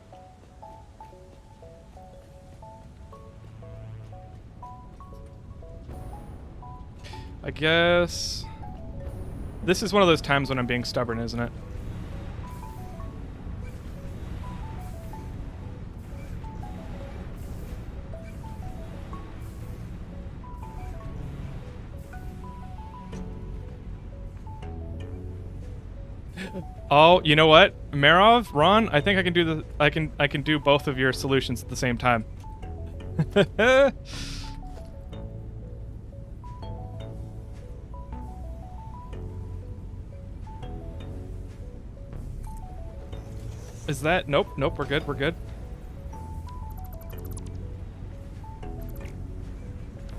I guess... This is one of those times when I'm being stubborn, isn't it? Oh, you know what? Marov, Ron, I think I can do I can do both of your solutions at the same time. Is that... Nope, we're good, we're good.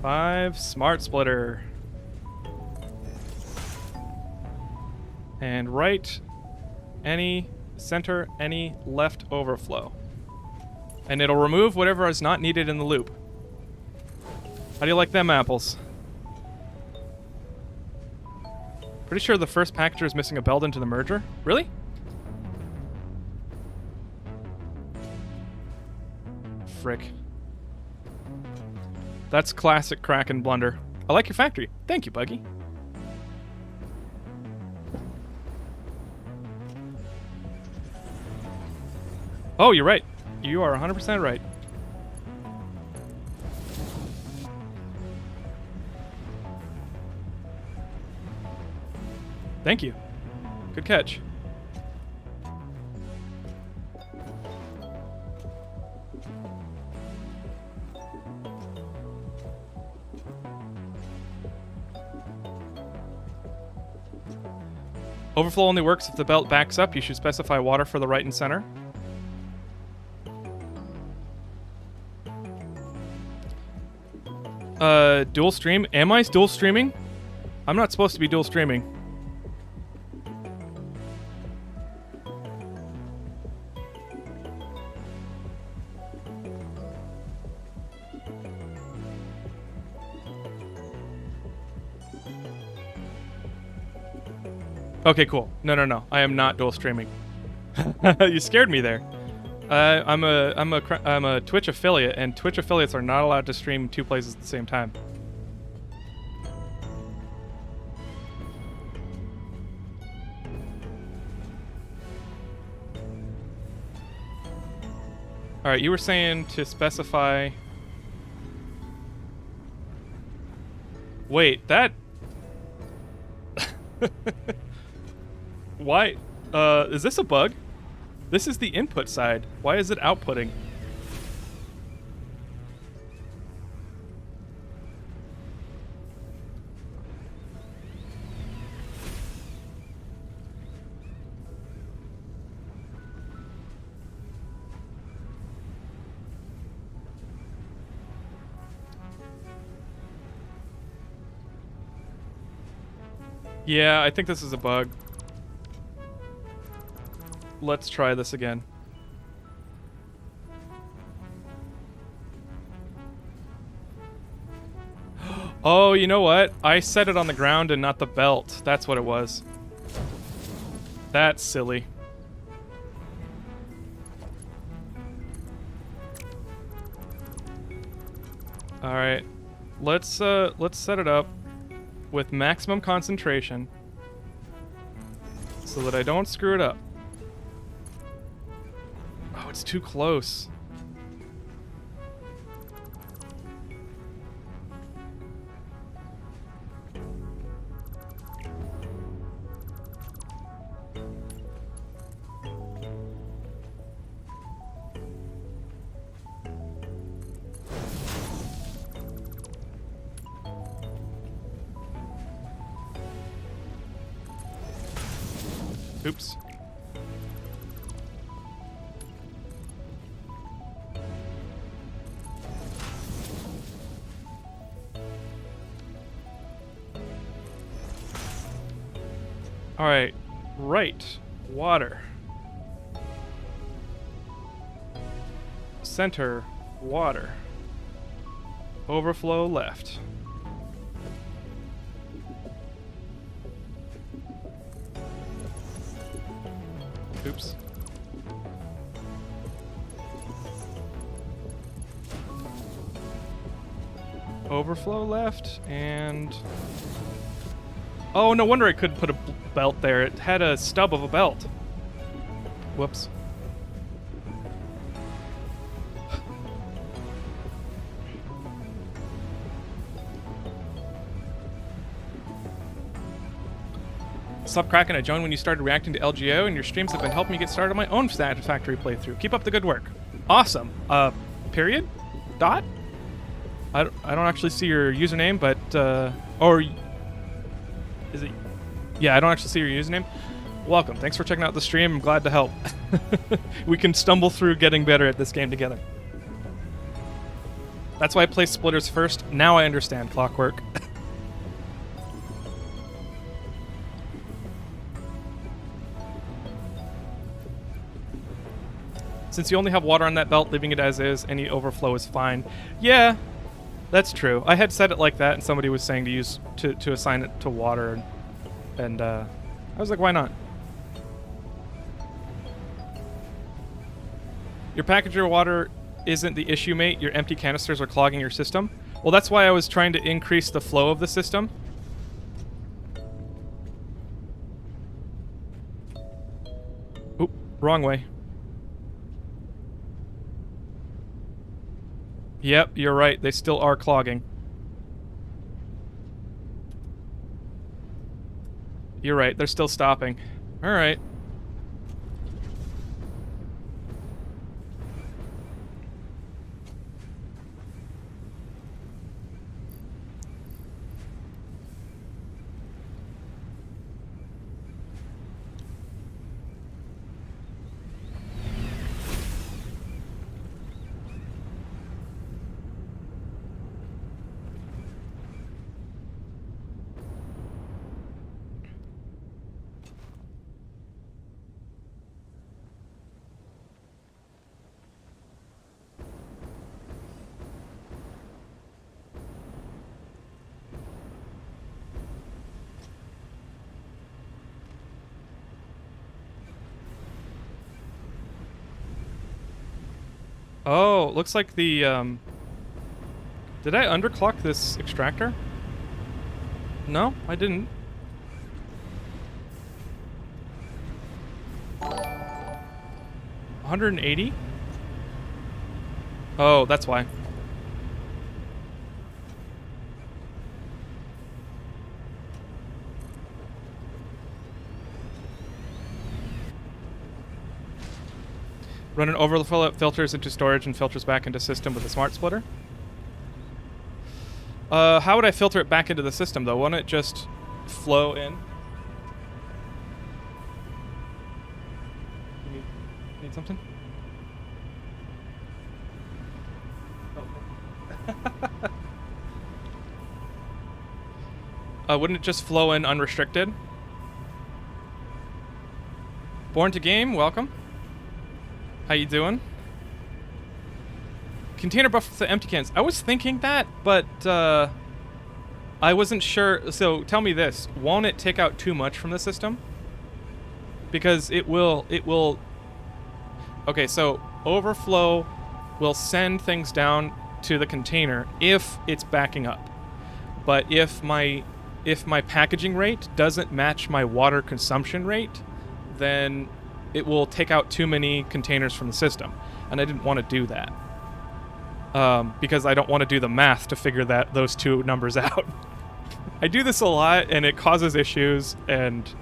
5, smart splitter. And right, any, center, any, left overflow. And it'll remove whatever is not needed in the loop. How do you like them apples? Pretty sure the first packager is missing a belt into the merger. Really? Frick. That's classic Kraken blunder. I like your factory. Thank you, Buggy. Oh, you're right. You are 100% right. Thank you. Good catch. Overflow only works if the belt backs up. You should specify water for the right and center. Dual stream. Am I dual streaming? I'm not supposed to be dual streaming. Okay, cool. No. I am not dual streaming. You scared me there. I'm a Twitch affiliate, and Twitch affiliates are not allowed to stream 2 places at the same time. All right, you were saying to specify. Wait, that. Why? Is this a bug? This is the input side. Why is it outputting? Yeah, I think this is a bug. Let's try this again. Oh, you know what? I set it on the ground and not the belt. That's what it was. That's silly. All right. Let's set it up with maximum concentration so that I don't screw it up. Oh, it's too close. Oops. All right. Right. Water. Center. Water. Overflow left. Oops. Overflow left, and... Oh, no wonder I couldn't put a belt there. It had a stub of a belt. Whoops. Sup, Kraken? I joined when you started reacting to LGO, and your streams have been helping me get started on my own Satisfactory playthrough. Keep up the good work. Awesome. Period? Dot? I don't actually see your username, but, or... Is it... Yeah, I don't actually see your username. Welcome. Thanks for checking out the stream. I'm glad to help. We can stumble through getting better at this game together. That's why I placed splitters first. Now I understand Clockwork. Since you only have water on that belt, leaving it as is, any overflow is fine. Yeah, that's true. I had said it like that, and somebody was saying to use to assign it to water, and I was like, why not? Your package of water isn't the issue, mate. Your empty canisters are clogging your system. Well, that's why I was trying to increase the flow of the system. Oop, wrong way. Yep, you're right. They still are clogging. You're right. They're still stopping. All right. Oh, looks like the, did I underclock this extractor? No, I didn't. $180? Oh, that's why. Run an overflow filters into storage and filters back into system with a smart splitter. How would I filter it back into the system though? Won't it just flow in? Need something? Wouldn't it just flow in unrestricted? Born to Game, welcome. How you doing? Container buffer for the empty cans. I was thinking that, but I wasn't sure. So tell me this: won't it take out too much from the system? Because it will. Okay, so overflow will send things down to the container if it's backing up. But if my packaging rate doesn't match my water consumption rate, then it will take out too many containers from the system. And I didn't want to do that. Because I don't want to do the math to figure those two numbers out. I do this a lot, and it causes issues, and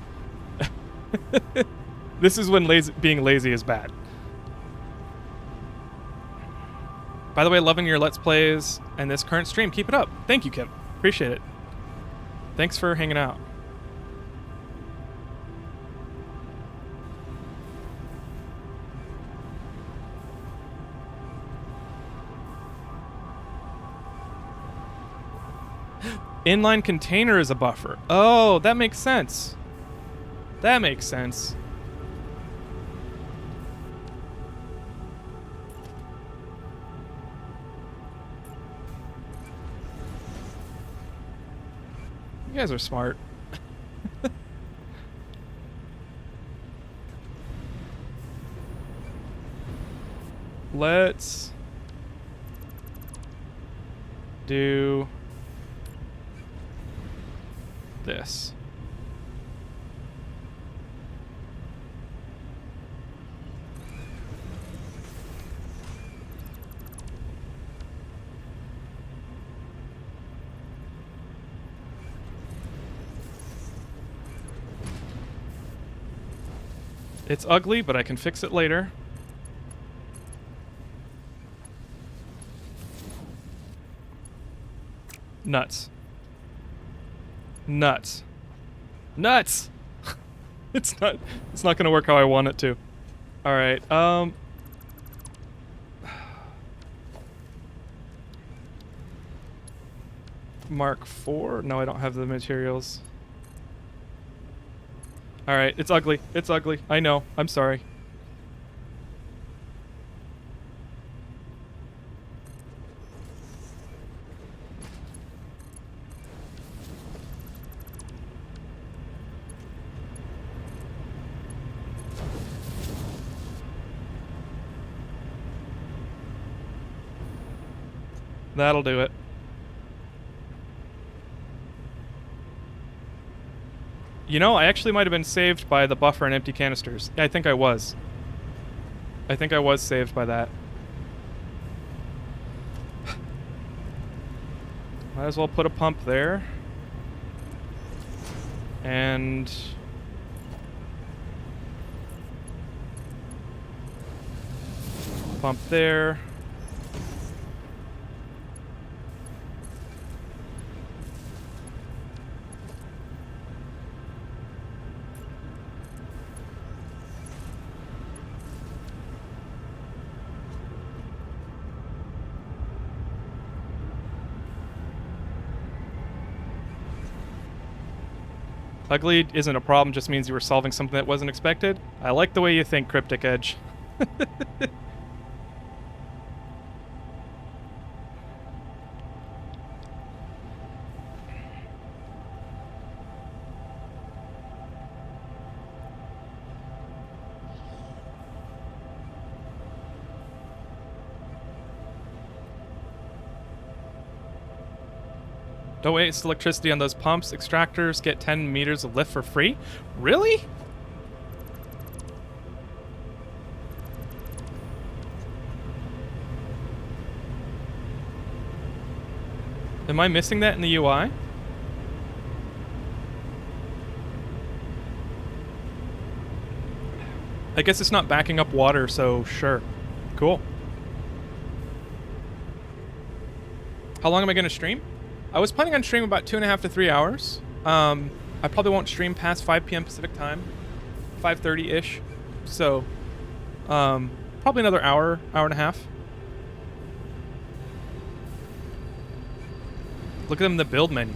this is when being lazy is bad. By the way, loving your Let's Plays and this current stream. Keep it up. Thank you, Kim. Appreciate it. Thanks for hanging out. Inline container is a buffer. Oh, that makes sense. That makes sense. You guys are smart. Let's do this. It's ugly, but I can fix it later. Nuts. Nuts. Nuts! It's not gonna work how I want it to. Alright, Mark 4? No, I don't have the materials. Alright, it's ugly. It's ugly. I know. I'm sorry. That'll do it. You know, I actually might have been saved by the buffer and empty canisters. Yeah, I think I was. I think I was saved by that. Might as well put a pump there. And pump there. Ugly isn't a problem, just means you were solving something that wasn't expected. I like the way you think, Cryptic Edge. Don't waste electricity on those pumps. Extractors get 10 meters of lift for free. Really? Am I missing that in the UI? I guess it's not backing up water, so sure. Cool. How long am I going to stream? I was planning on streaming about 2.5 to 3 hours. I probably won't stream past 5 p.m. Pacific time, 5:30-ish. So, probably another hour and a half. Look at them in the build menu.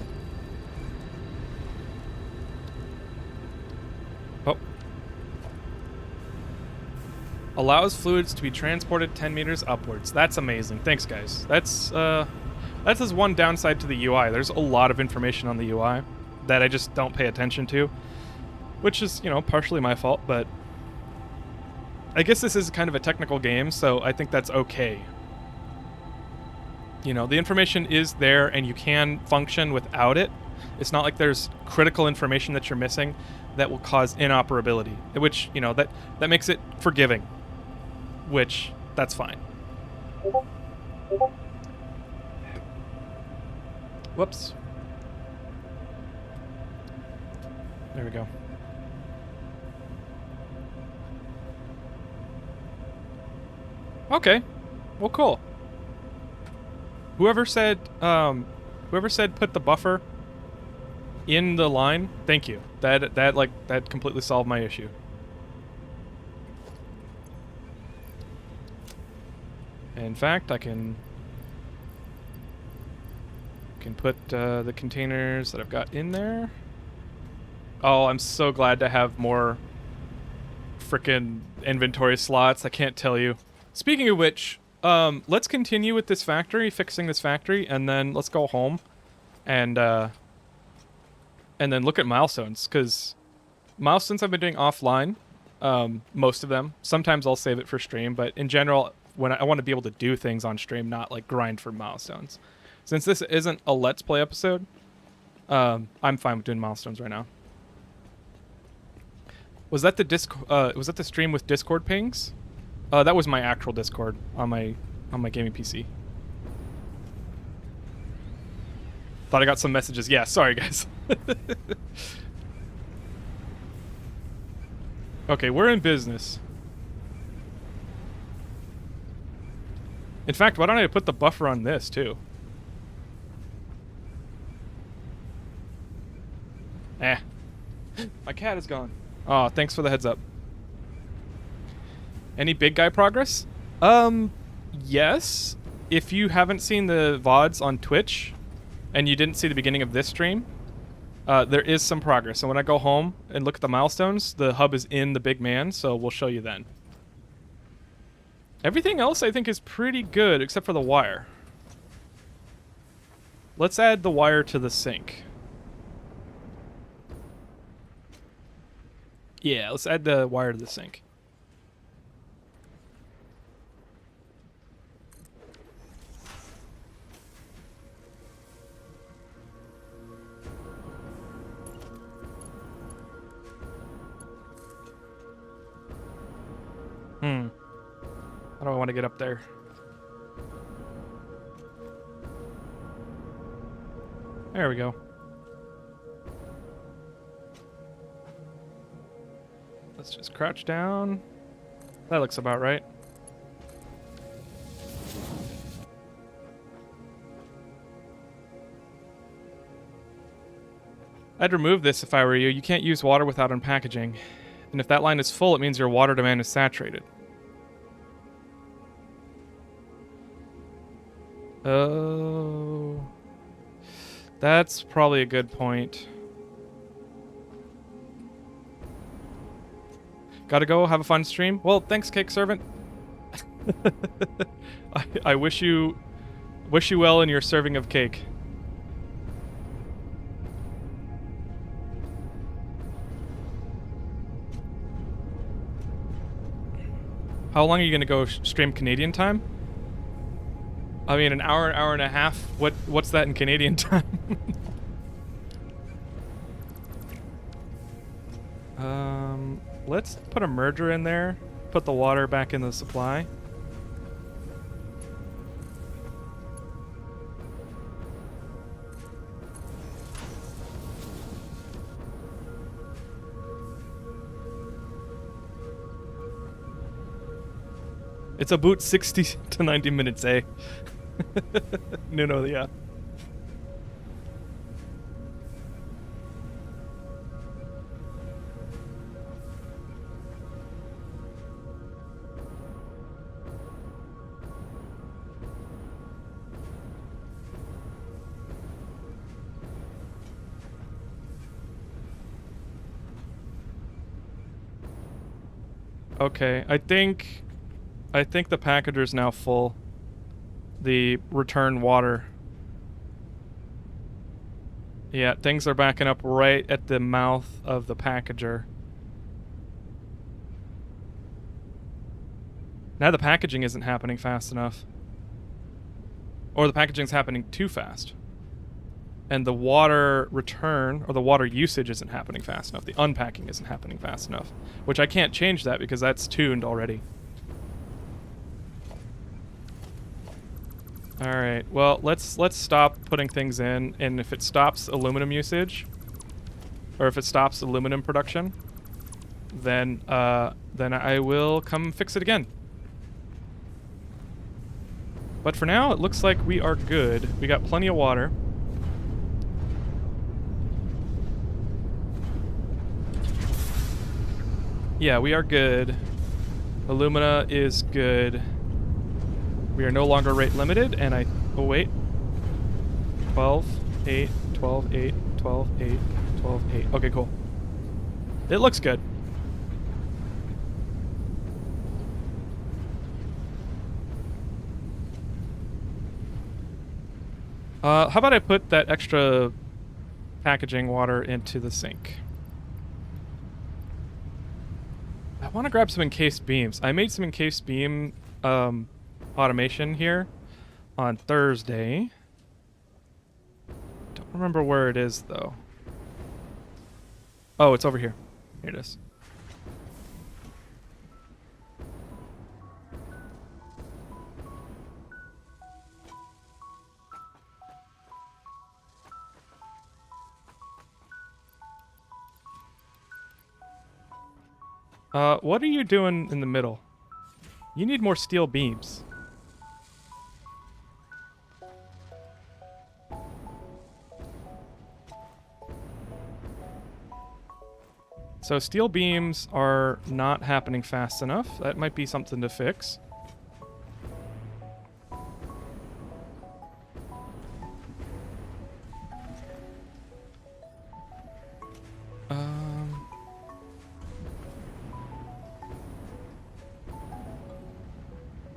Oh. Allows fluids to be transported 10 meters upwards. That's amazing. Thanks, guys. That's just one downside to the UI. There's a lot of information on the UI that I just don't pay attention to, which is, you know, partially my fault, but I guess this is kind of a technical game, so I think that's okay. You know, the information is there and you can function without it. It's not like there's critical information that you're missing that will cause inoperability, which, you know, that makes it forgiving, which that's fine. Whoops. There we go. Okay. Well, cool. Whoever said put the buffer in the line, thank you. That completely solved my issue. In fact, I can put the containers that I've got in there. Oh, I'm so glad to have more frickin' inventory slots. I can't tell you. Speaking of which, let's continue with this factory, fixing this factory, and then let's go home and then look at milestones, because milestones I've been doing offline, most of them. Sometimes I'll save it for stream, but in general, when I want to be able to do things on stream, not like grind for milestones. Since this isn't a Let's Play episode, I'm fine with doing milestones right now. Was that the stream with Discord pings? That was my actual Discord on my gaming PC. Thought I got some messages. Yeah, sorry guys. Okay, we're in business. In fact, why don't I put the buffer on this too? My cat is gone. Oh, thanks for the heads up. Any big guy progress? Yes. If you haven't seen the VODs on Twitch, and you didn't see the beginning of this stream, there is some progress. So when I go home and look at the milestones, the hub is in the big man, so we'll show you then. Everything else I think is pretty good, except for the wire. Let's add the wire to the sink. Yeah, let's add the wire to the sink. How do I want to get up there? There we go. Let's just crouch down. That looks about right. I'd remove this if I were you. You can't use water without unpackaging. And if that line is full, it means your water demand is saturated. Oh. That's probably a good point. Gotta go, have a fun stream. Well, thanks, Cake Servant. I wish you well in your serving of cake. How long are you gonna go stream Canadian time? I mean, an hour and a half. What's that in Canadian time? let's put a merger in there. Put the water back in the supply. It's about 60 to 90 minutes, eh? No, yeah. Okay, I think the packager's now full. The return water. Yeah, things are backing up right at the mouth of the packager. Now the packaging isn't happening fast enough. Or the packaging's happening too fast. And the water return, or the water usage isn't happening fast enough. The unpacking isn't happening fast enough. Which I can't change that because that's tuned already. Alright, well, let's stop putting things in, and if it stops aluminum usage, or if it stops aluminum production, then I will come fix it again. But for now, it looks like we are good. We got plenty of water. Yeah, we are good. Alumina is good. We are no longer rate limited, and oh wait. 12, 8, 12, 8, 12, 8, 12, 8. Okay, cool. It looks good. How about I put that extra packaging water into the sink? I want to grab some encased beams. I made some encased beam automation here on Thursday. Don't remember where it is though. Oh, it's over here. Here it is. What are you doing in the middle? You need more steel beams. So steel beams are not happening fast enough. That might be something to fix.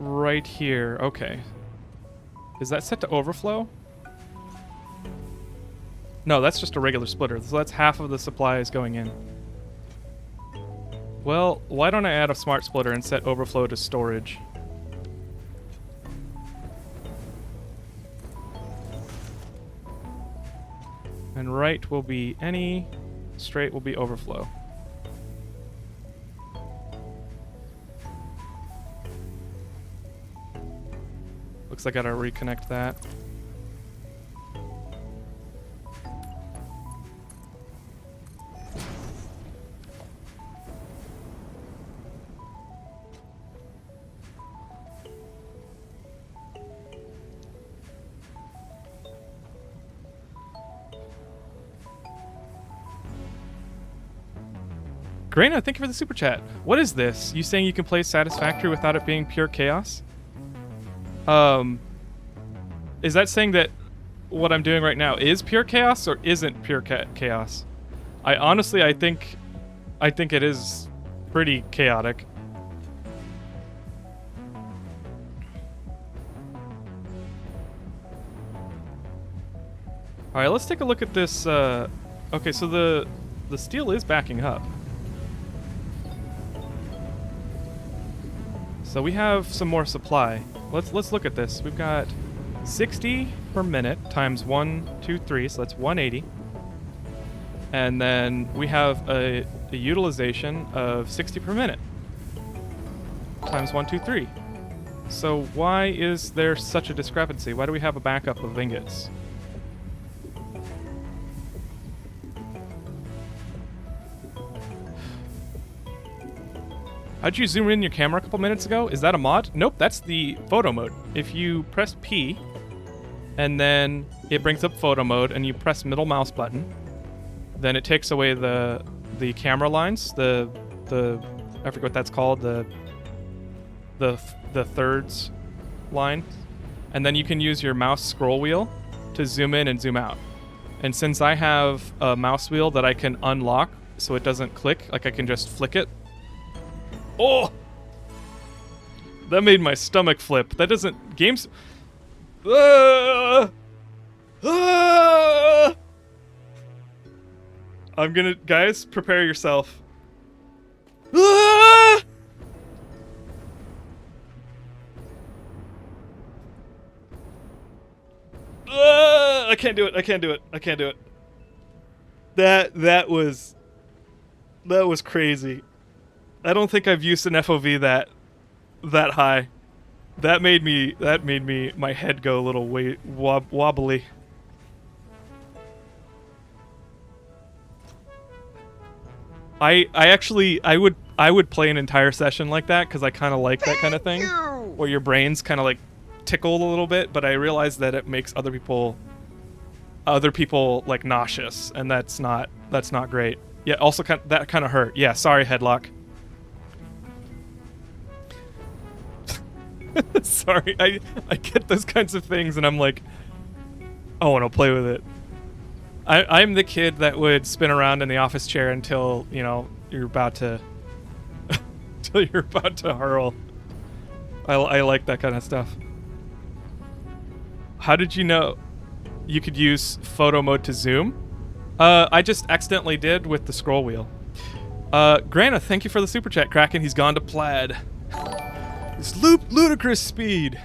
Right here. Okay. Is that set to overflow? No, that's just a regular splitter. So that's half of the supply is going in. Well, why don't I add a smart splitter and set overflow to storage? And right will be any, straight will be overflow. Looks like I gotta reconnect that. Grana, thank you for the super chat. What is this? You saying you can play Satisfactory without it being pure chaos? Is that saying that what I'm doing right now is pure chaos or isn't pure chaos? I honestly, I think it is pretty chaotic. All right, let's take a look at this. Okay, so the steel is backing up. So we have some more supply. Let's look at this. We've got 60 per minute times 1, 2, 3, so that's 180. And then we have a a utilization of 60 per minute. Times 123. So why is there such a discrepancy? Why do we have a backup of ingots? How'd you zoom in your camera a couple minutes ago? Is that a mod? Nope, that's the photo mode. If you press P, and then it brings up photo mode, and you press middle mouse button, then it takes away the camera lines, the I forget what that's called, the thirds line, and then you can use your mouse scroll wheel to zoom in and zoom out. And since I have a mouse wheel that I can unlock so it doesn't click, like I can just flick it. Oh! That made my stomach flip. That doesn't... Games... I'm gonna... Guys, prepare yourself. I can't do it. I can't do it. I can't do it. That was crazy. I don't think I've used an FOV that high. That made me my head go a little wobbly. I would play an entire session like that because I kind of like that kind of thing, where your brain's kind of like tickled a little bit, but I realized that it makes other people like nauseous, and that's not great. Yeah, also that kind of hurt. Yeah, sorry, Headlock. Sorry, I get those kinds of things, and I'm like, I want to play with it. I'm the kid that would spin around in the office chair until, you know, you're about to hurl. I like that kind of stuff. How did you know you could use photo mode to zoom? I just accidentally did with the scroll wheel. Grana, thank you for the super chat, Kraken. He's gone to plaid. It's ludicrous speed.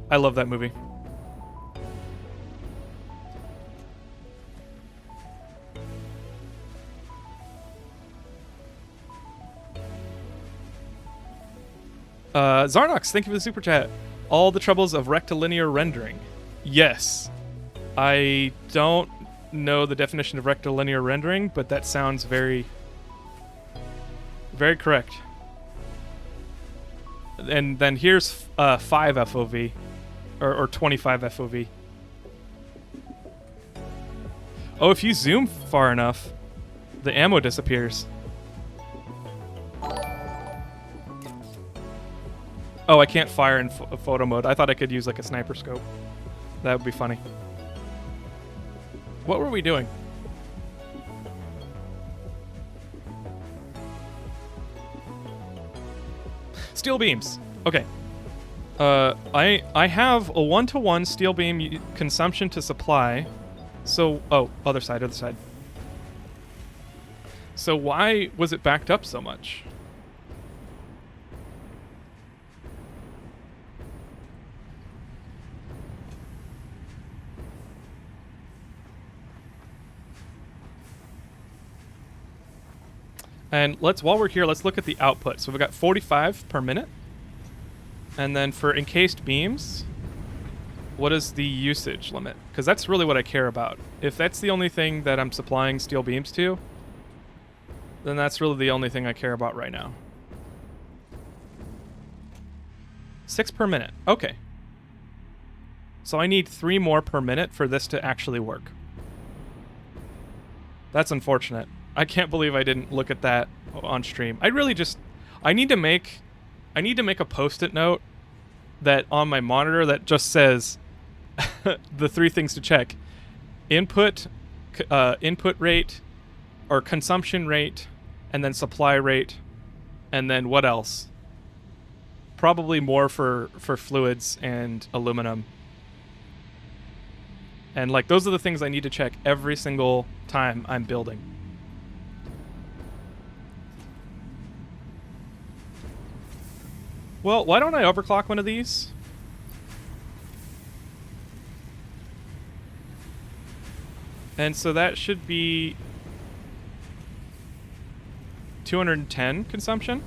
I love that movie. Zarnox, thank you for the super chat. All the troubles of rectilinear rendering. Yes. I don't know the definition of rectilinear rendering, but that sounds very, very correct. And then here's 5 FOV, or 25 FOV. Oh, if you zoom far enough, the ammo disappears. Oh, I can't fire in photo mode. I thought I could use like a sniper scope. That would be funny. What were we doing? Steel beams. Okay. I have a 1-to-1 steel beam consumption to supply. So, oh, other side. So why was it backed up so much? And while we're here, let's look at the output. So we've got 45 per minute. And then for encased beams, what is the usage limit? Because that's really what I care about. If that's the only thing that I'm supplying steel beams to, then that's really the only thing I care about right now. 6 per minute. Okay. So I need 3 more per minute for this to actually work. That's unfortunate. I can't believe I didn't look at that on stream. I need to make a post-it note that on my monitor that just says the 3 things to check: input rate, or consumption rate, and then supply rate, and then what else? Probably more for fluids and aluminum. And like those are the things I need to check every single time I'm building. Well, why don't I overclock one of these? And so that should be 210 consumption.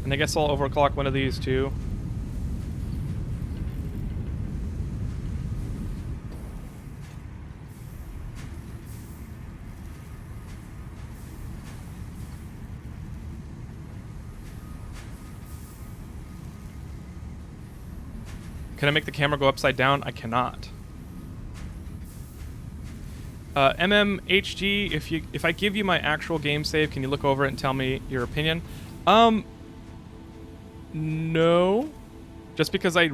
And I guess I'll overclock one of these too. Can I make the camera go upside down? I cannot. MMHG, if I give you my actual game save, can you look over it and tell me your opinion? No. Just because I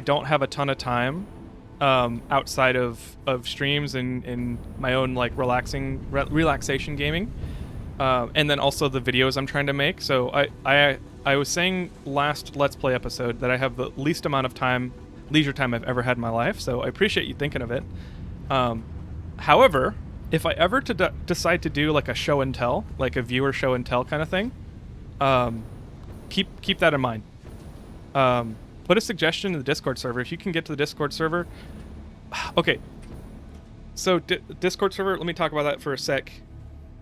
don't have a ton of time outside of streams and my own like relaxation gaming. And then also the videos I'm trying to make. So I was saying last Let's Play episode that I have the least amount of leisure time I've ever had in my life. So I appreciate you thinking of it. However, if I ever decide to do like a show and tell, like a viewer show and tell kind of thing, keep that in mind. Put a suggestion in the Discord server. If you can get to the Discord server. Okay. So Discord server, let me talk about that for a sec.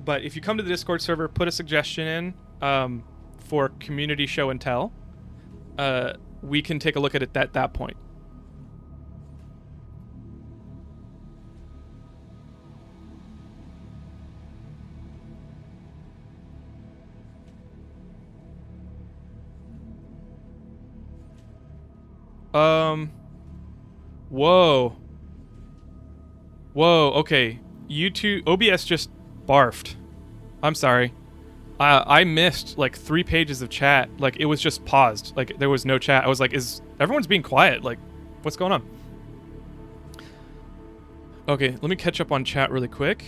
But if you come to the Discord server, put a suggestion in for community show and tell. We can take a look at it at that point. Whoa, okay. YouTube, OBS just barfed. I'm sorry. I missed like 3 pages of chat. Like it was just paused. Like there was no chat. I was like, everyone's being quiet? Like, what's going on? Okay, let me catch up on chat really quick.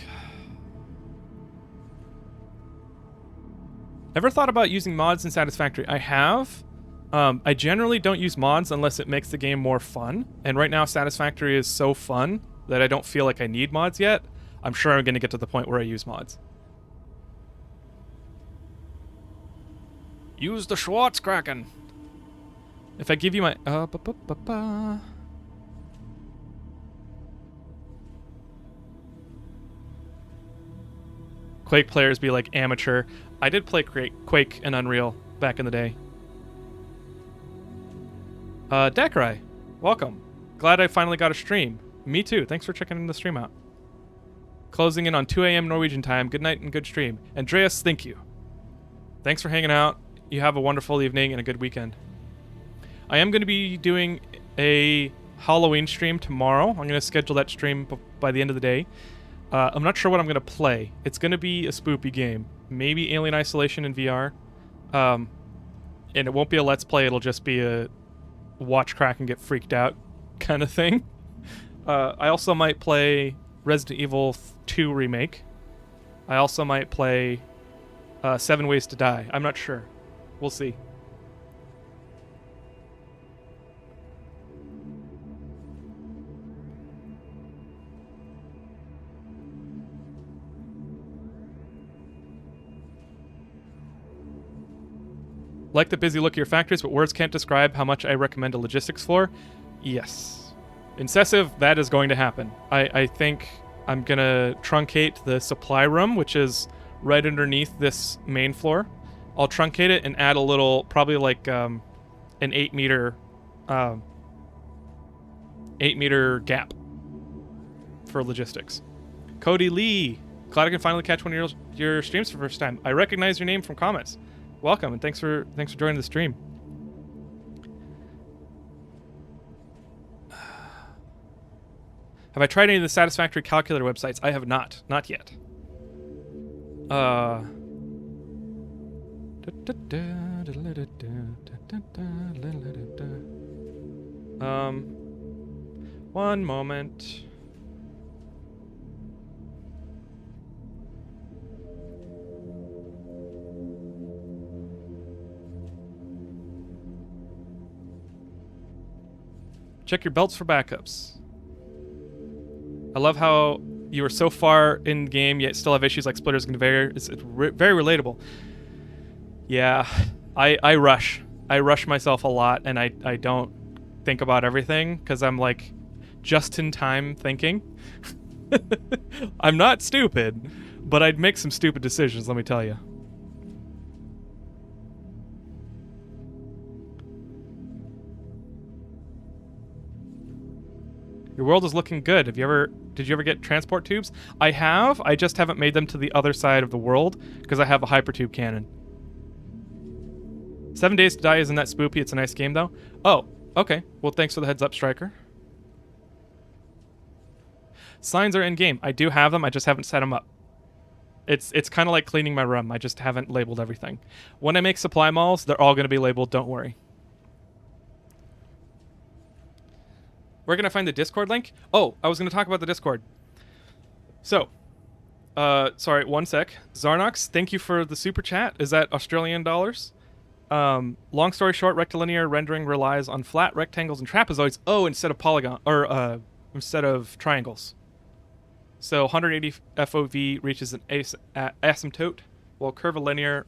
Ever thought about using mods in Satisfactory? I have. I generally don't use mods unless it makes the game more fun. And right now, Satisfactory is so fun that I don't feel like I need mods yet. I'm sure I'm going to get to the point where I use mods. Use the Schwartz Kraken. If I give you my... Quake players be like amateur. I did play Quake and Unreal back in the day. Dakrai, welcome. Glad I finally got a stream. Me too. Thanks for checking the stream out. Closing in on 2 a.m. Norwegian time. Good night and good stream. Andreas, thank you. Thanks for hanging out. You have a wonderful evening and a good weekend. I am going to be doing a Halloween stream tomorrow. I'm going to schedule that stream by the end of the day. I'm not sure what I'm going to play. It's going to be a spoopy game. Maybe Alien Isolation in VR. And it won't be a Let's Play. It'll just be a watch Kraken get freaked out kind of thing. I also might play Resident Evil 2 Remake. I also might play 7 Ways to Die. I'm not sure. We'll see. Like the busy look of your factories, but words can't describe how much I recommend a logistics floor. Yes. Incessive, that is going to happen. I think I'm going to truncate the supply room, which is right underneath this main floor. I'll truncate it and add a little, probably like an 8 meter gap for logistics. Cody Lee, glad I can finally catch one of your streams for the first time. I recognize your name from comments. Welcome and thanks for joining the stream. Have I tried any of the Satisfactory calculator websites? I have not yet. One moment. Check your belts for backups. I love how you are so far in game yet still have issues like splitters and conveyor. It's very relatable. Yeah, I rush. I rush myself a lot, and I don't think about everything because I'm like just in time thinking. I'm not stupid, but I'd make some stupid decisions, let me tell you. Your world is looking good. Did you ever get transport tubes? I have. I just haven't made them to the other side of the world because I have a hypertube cannon. 7 Days to Die isn't that spoopy. It's a nice game though. Oh, okay. Well, thanks for the heads up, Striker. Signs are in game. I do have them. I just haven't set them up. It's kind of like cleaning my room. I just haven't labeled everything. When I make supply malls, they're all going to be labeled. Don't worry. Where can I find the Discord link? Oh, I was going to talk about the Discord. So, sorry, one sec. Zarnox, thank you for the super chat. Is that Australian dollars? Long story short, rectilinear rendering relies on flat rectangles and trapezoids. Oh, instead of polygon, or instead of triangles. So 180 FOV reaches an asymptote, while curvilinear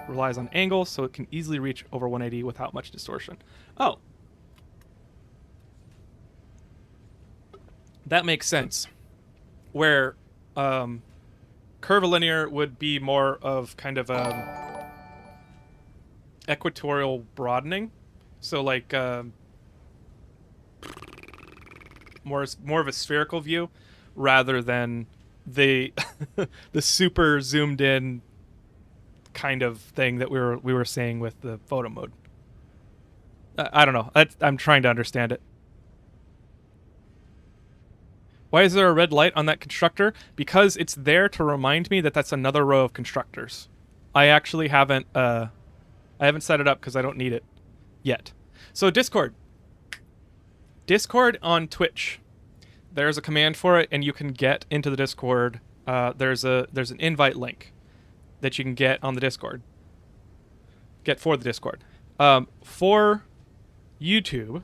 relies on angles, so it can easily reach over 180 without much distortion. Oh. That makes sense. Where curvilinear would be more of kind of equatorial broadening. So like more of a spherical view rather than the the super zoomed in kind of thing that we were saying with the photo mode. I don't know. I'm trying to understand it. Why is there a red light on that constructor? Because it's there to remind me that that's another row of constructors. I actually haven't set it up because I don't need it yet. So Discord on Twitch. There's a command for it, and you can get into the Discord. There's an invite link that you can get on the Discord. Get for the Discord. For YouTube.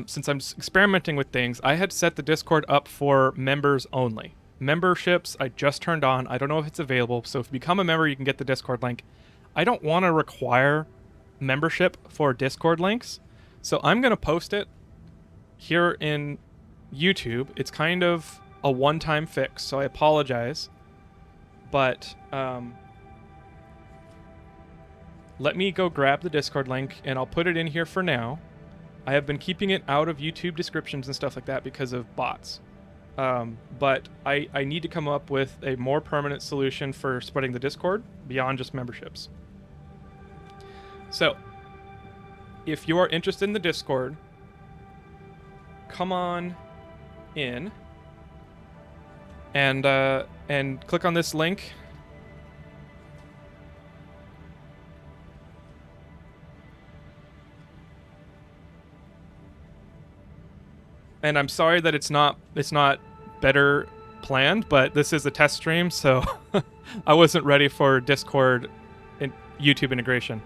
Since I'm experimenting with things, I had set the Discord up for members only. Memberships I just turned on. I don't know if it's available, so if you become a member, you can get the Discord link. I don't want to require membership for Discord links, so I'm going to post it here in YouTube. It's kind of a one-time fix, so I apologize. But let me go grab the Discord link, and I'll put it in here for now. I have been keeping it out of YouTube descriptions and stuff like that because of bots. But I need to come up with a more permanent solution for spreading the Discord beyond just memberships. So, if you are interested in the Discord, come on in and click on this link. And I'm sorry that it's not better planned, but this is a test stream, so I wasn't ready for Discord and YouTube integration.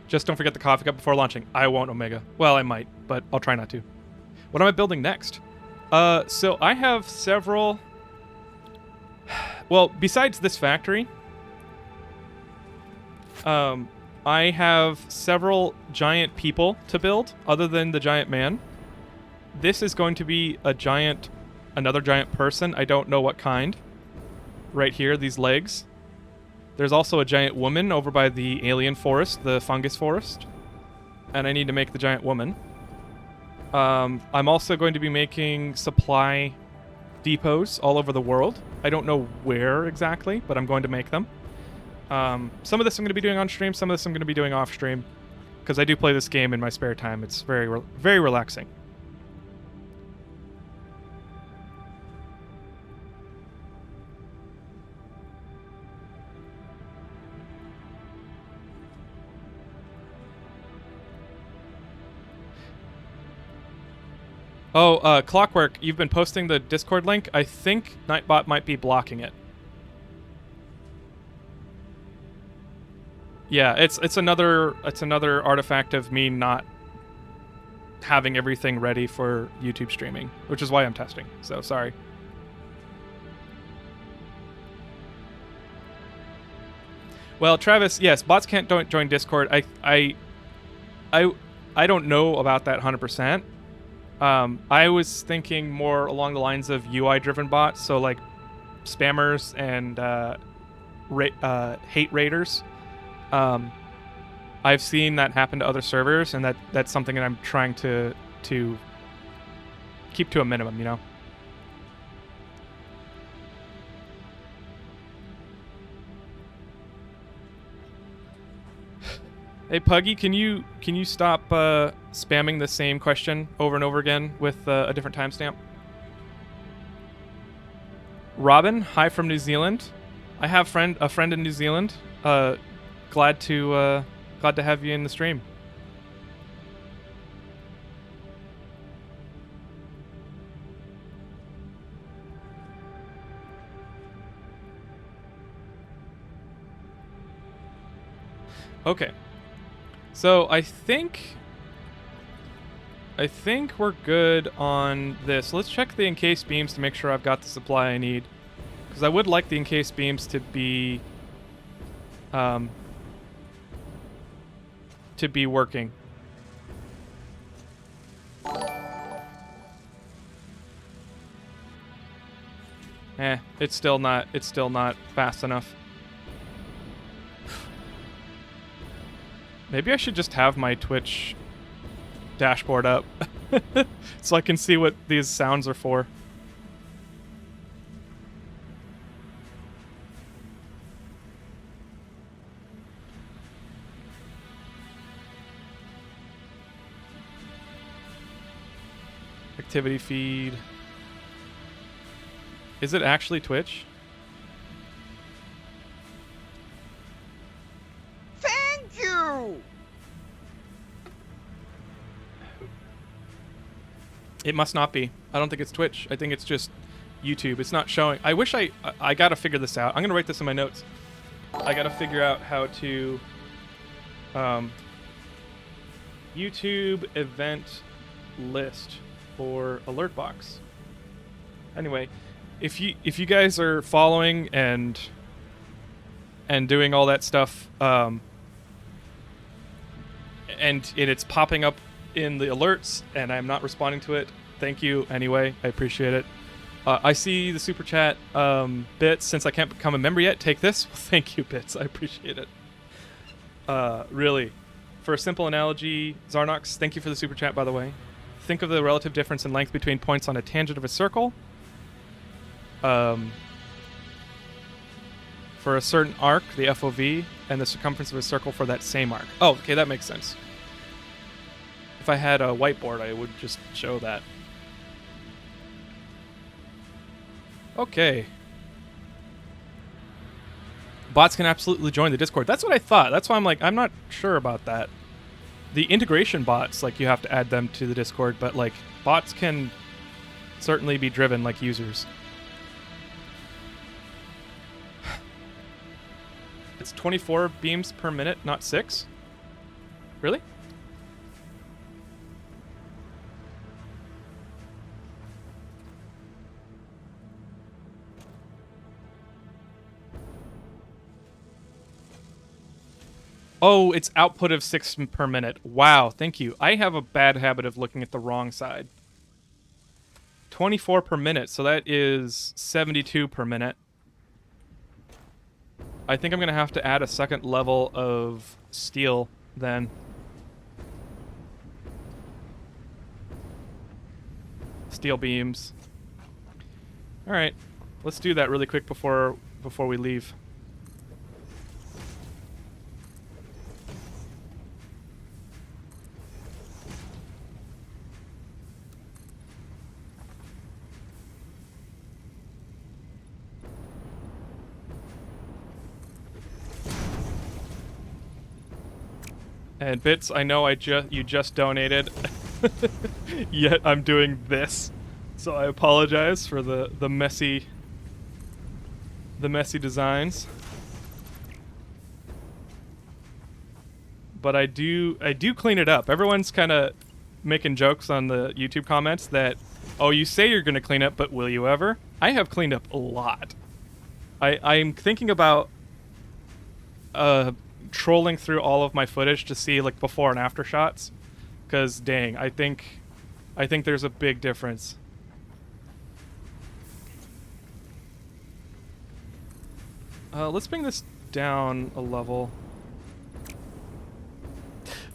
Just don't forget the coffee cup before launching. I won't, Omega. Well, I might, but I'll try not to. What am I building next? So I have several... Well, besides this factory, I have several giant people to build, other than the giant man. This is going to be another giant person. I don't know what kind. Right here, these legs. There's also a giant woman over by the alien forest, the fungus forest. And I need to make the giant woman. I'm also going to be making supply depots all over the world. I don't know where exactly, but I'm going to make them. Some of this I'm going to be doing on stream, some of this I'm going to be doing off stream, because I do play this game in my spare time. It's very, very relaxing. Oh, Clockwork, you've been posting the Discord link. I think Nightbot might be blocking it. Yeah, it's another artifact of me not having everything ready for YouTube streaming, which is why I'm testing. So sorry. Well, Travis, yes, bots can't join Discord. I don't know about that 100%. I was thinking more along the lines of UI-driven bots, so like spammers and hate raiders. I've seen that happen to other servers, and that's something that I'm trying to keep to a minimum, you know? Hey Puggy, can you stop spamming the same question over and over again with a different timestamp? Robin, hi from New Zealand. I have a friend in New Zealand. Glad to have you in the stream. Okay. So I think we're good on this. Let's check the encased beams to make sure I've got the supply I need, because I would like the encased beams to be working. It's still not fast enough. Maybe I should just have my Twitch dashboard up so I can see what these sounds are for. Activity feed. Is it actually Twitch? Thank you! It must not be. I don't think it's Twitch. I think it's just YouTube. It's not showing. I wish I gotta figure this out. I'm gonna write this in my notes. I gotta figure out how to YouTube event list for alert box. Anyway, if you guys are following and doing all that stuff, and it's popping up in the alerts and I'm not responding to it, thank you anyway. I appreciate it. I see the super chat. Bits, since I can't become a member yet, take this. Well, thank you, Bits. I appreciate it. Really. For a simple analogy, Zarnox, thank you for the super chat, by the way. Think of the relative difference in length between points on a tangent of a circle. For a certain arc, the FOV, and the circumference of a circle for that same arc. Oh, okay, that makes sense. If I had a whiteboard, I would just show that. Okay. Bots can absolutely join the Discord. That's what I thought. That's why I'm like, I'm not sure about that. The integration bots, like, you have to add them to the Discord, but, like, bots can certainly be driven like users. It's 24 beams per minute, not 6? Really? Oh, it's output of 6 per minute. Wow, thank you. I have a bad habit of looking at the wrong side. 24 per minute, so that is 72 per minute. I think I'm going to have to add a second level of steel then. Steel beams. All right, let's do that really quick before we leave. And Bits, I know you just donated, yet I'm doing this, so I apologize for the messy designs. but I do clean it up. Everyone's kind of making jokes on the YouTube comments that, oh, you say you're going to clean up, but will you ever? I have cleaned up a lot. I'm thinking about trolling through all of my footage to see like before and after shots, because dang, I think there's a big difference. Let's bring this down a level.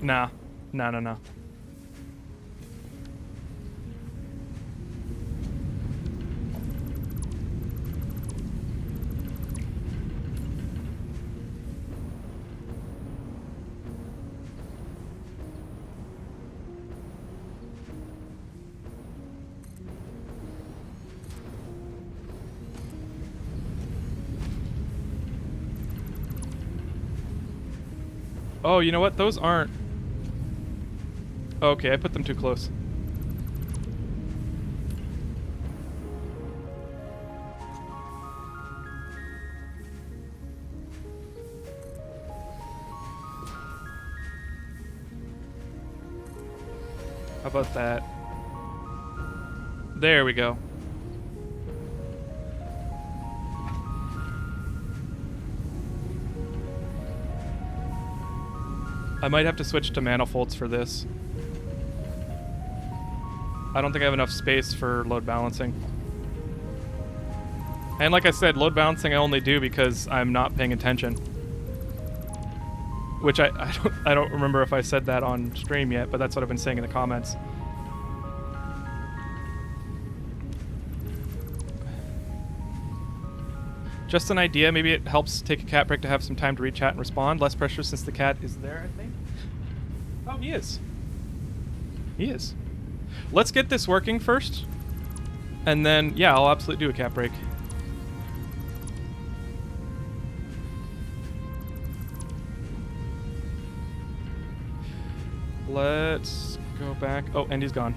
Nah. Oh, you know what? Those aren't... Okay, I put them too close. How about that? There we go. I might have to switch to manifolds for this. I don't think I have enough space for load balancing. And like I said, load balancing I only do because I'm not paying attention. Which I don't remember if I said that on stream yet, but that's what I've been saying in the comments. Just an idea, maybe it helps take a cat break to have some time to read chat and respond. Less pressure since the cat is there, I think. Oh, he is. He is. Let's get this working first. And then, yeah, I'll absolutely do a cat break. Let's go back. Oh, and he's gone.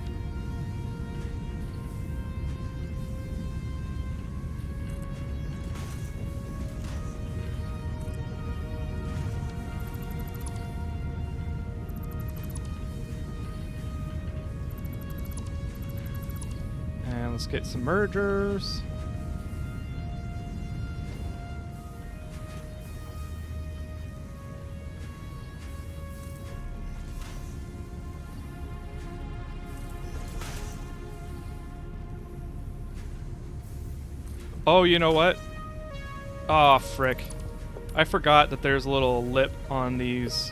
And let's get some mergers. Oh, you know what? Aw, frick. I forgot that there's a little lip on these.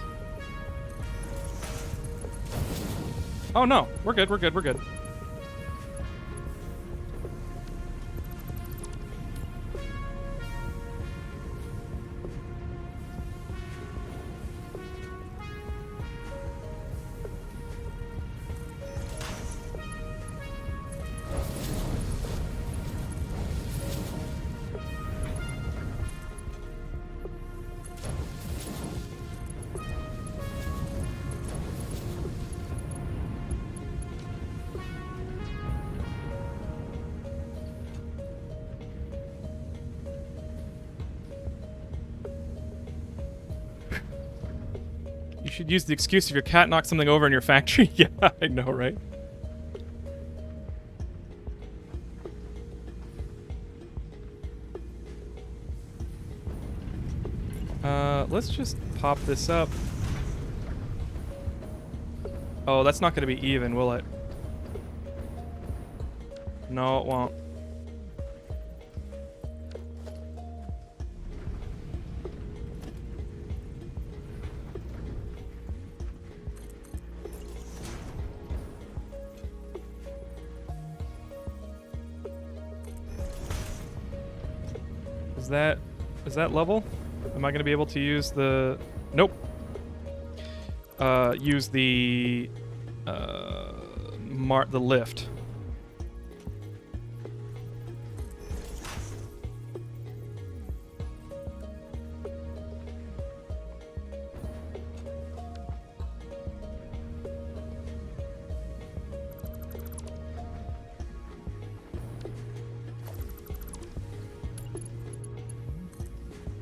Oh no, we're good, we're good, we're good. You should use the excuse if your cat knocks something over in your factory. Yeah, I know, right? Let's just pop this up. Oh, that's not going to be even, will it? No, it won't. Is that level? Am I going to be able to use the... Nope. Use the... the lift.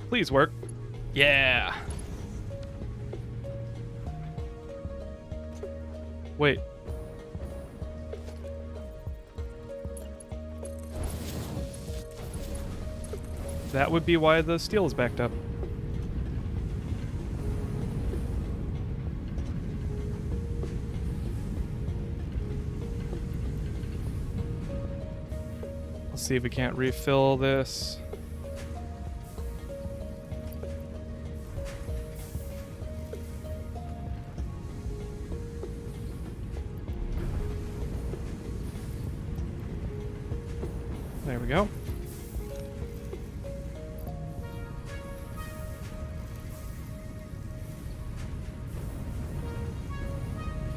Please work. Yeah. Wait. That would be why the steel is backed up. Let's see if we can't refill this. There we go.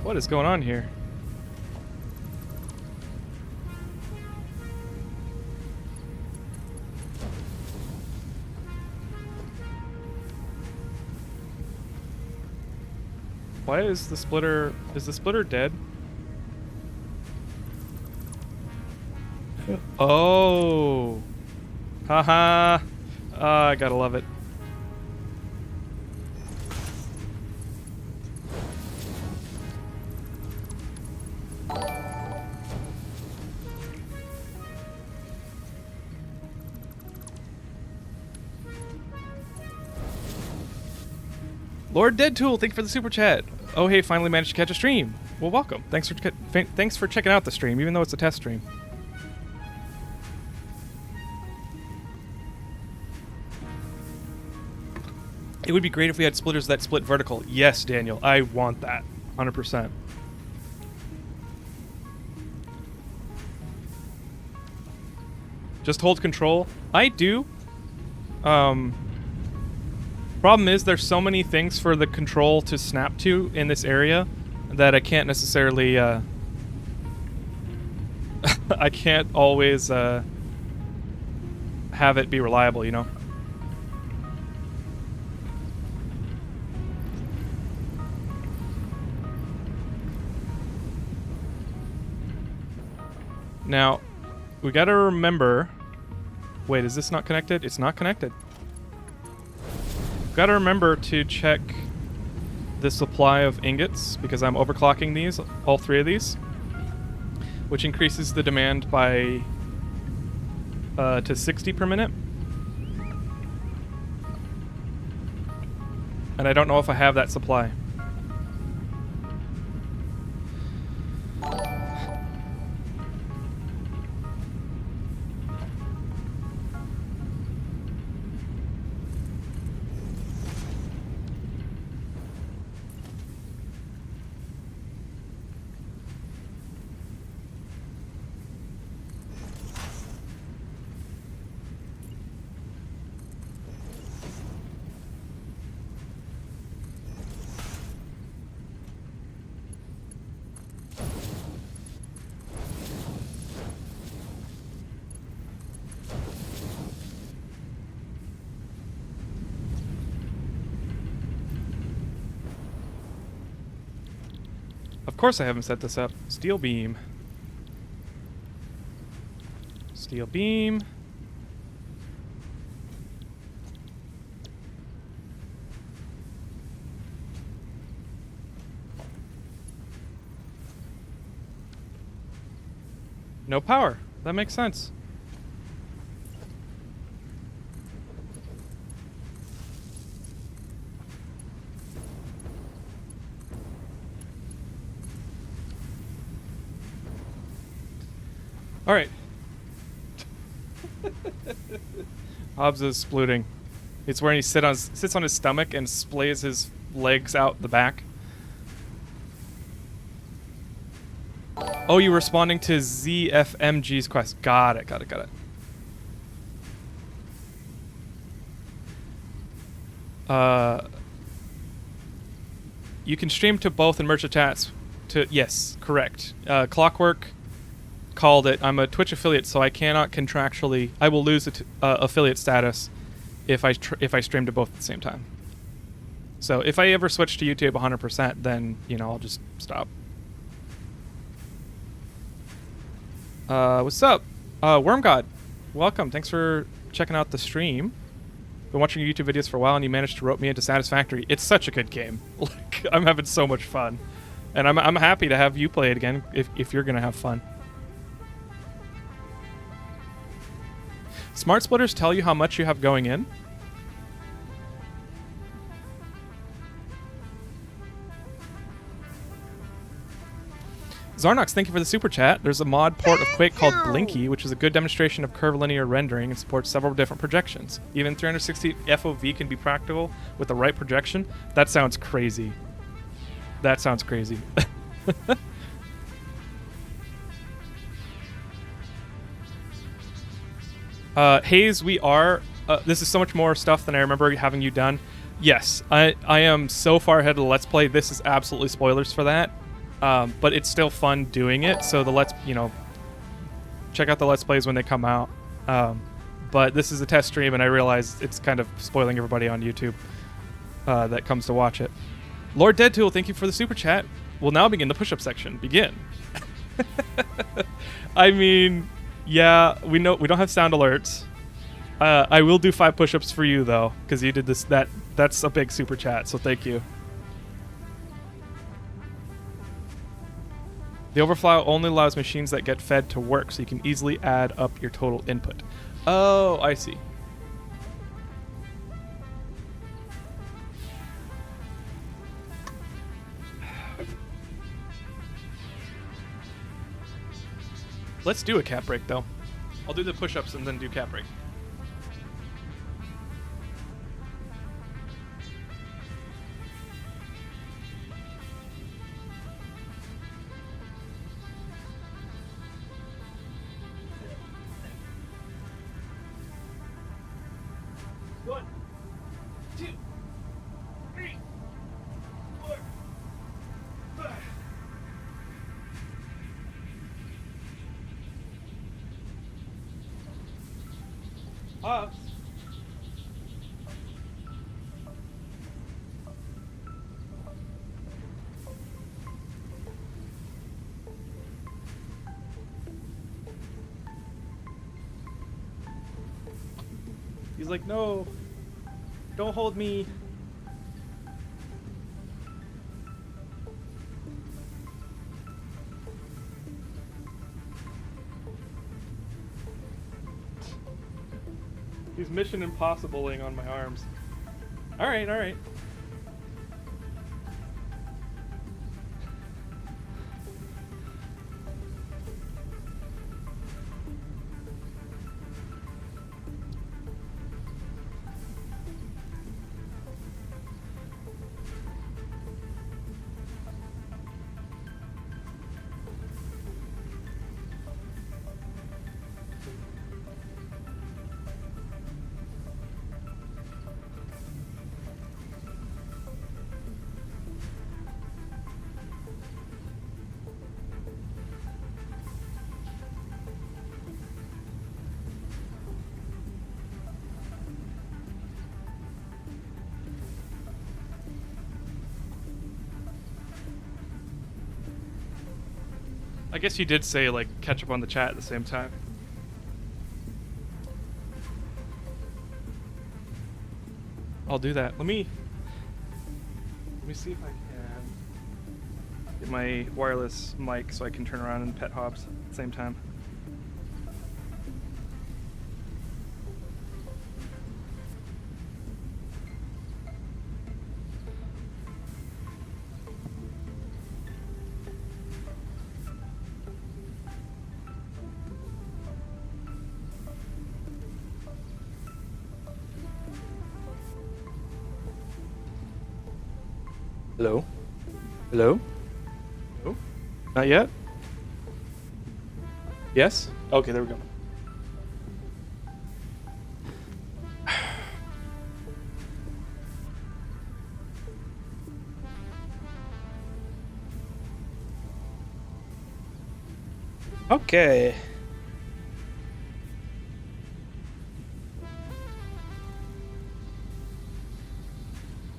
What is going on here? Why is the splitter... Is the splitter dead? Oh! Haha! I gotta love it. Lord Deadtool, thank you for the super chat. Oh hey, finally managed to catch a stream. Well, welcome. Thanks for checking out the stream, even though it's a test stream. It would be great if we had splitters that split vertical. Yes, Daniel, I want that. 100%. Just hold control. I do. Problem is, there's so many things for the control to snap to in this area that I can't necessarily, I can't always, have it be reliable, you know? Now, we gotta remember... Wait, is this not connected? It's not connected. Gotta remember to check the supply of ingots, because I'm overclocking these, all three of these, which increases the demand by to 60 per minute. And I don't know if I have that supply. Of course I haven't set this up. Steel beam. Steel beam. No power. That makes sense. All right. Hobbs is splooting. It's where he sits on his stomach and splays his legs out the back. Oh, you're responding to ZFMG's quest. Got it, got it, got it. You can stream to both and merch attached to... Yes, correct. Clockwork called it. I'm a Twitch affiliate, so I cannot contractually... I will lose affiliate status if I stream to both at the same time. So if I ever switch to YouTube 100%, then, you know, I'll just stop. What's up? Wormgod, welcome. Thanks for checking out the stream. Been watching your YouTube videos for a while, and you managed to rope me into Satisfactory. It's such a good game. Like, I'm having so much fun. And I'm happy to have you play it again if you're gonna have fun. Smart splitters tell you how much you have going in. Zarnox, thank you for the super chat. There's a mod port of Quake called Blinky, which is a good demonstration of curvilinear rendering and supports several different projections. Even 360 FOV can be practical with the right projection. That sounds crazy. That sounds crazy. Hayes, we are... this is so much more stuff than I remember having you done. Yes, I am so far ahead of the Let's Play. This is absolutely spoilers for that. But it's still fun doing it, so check out the Let's Plays when they come out. But this is a test stream, and I realize it's kind of spoiling everybody on YouTube that comes to watch it. Lord Deadtool, thank you for the super chat. We'll now begin the push-up section. Begin. I mean, yeah, we don't have sound alerts. I will do 5 push-ups for you though, because you did this. That's a big super chat, so thank you. The overflow only allows machines that get fed to work, so you can easily add up your total input. Oh, I see. Let's do a cap break, though. I'll do the push-ups and then do cap break. He's like, no, don't hold me. He's Mission Impossible-ing on my arms. All right, all right. I guess you did say, like, catch up on the chat at the same time. I'll do that. Let me see if I can get my wireless mic so I can turn around and pet Hobbs at the same time. Hello? Hello? Hello? Not yet? Yes? Okay, there we go. Okay.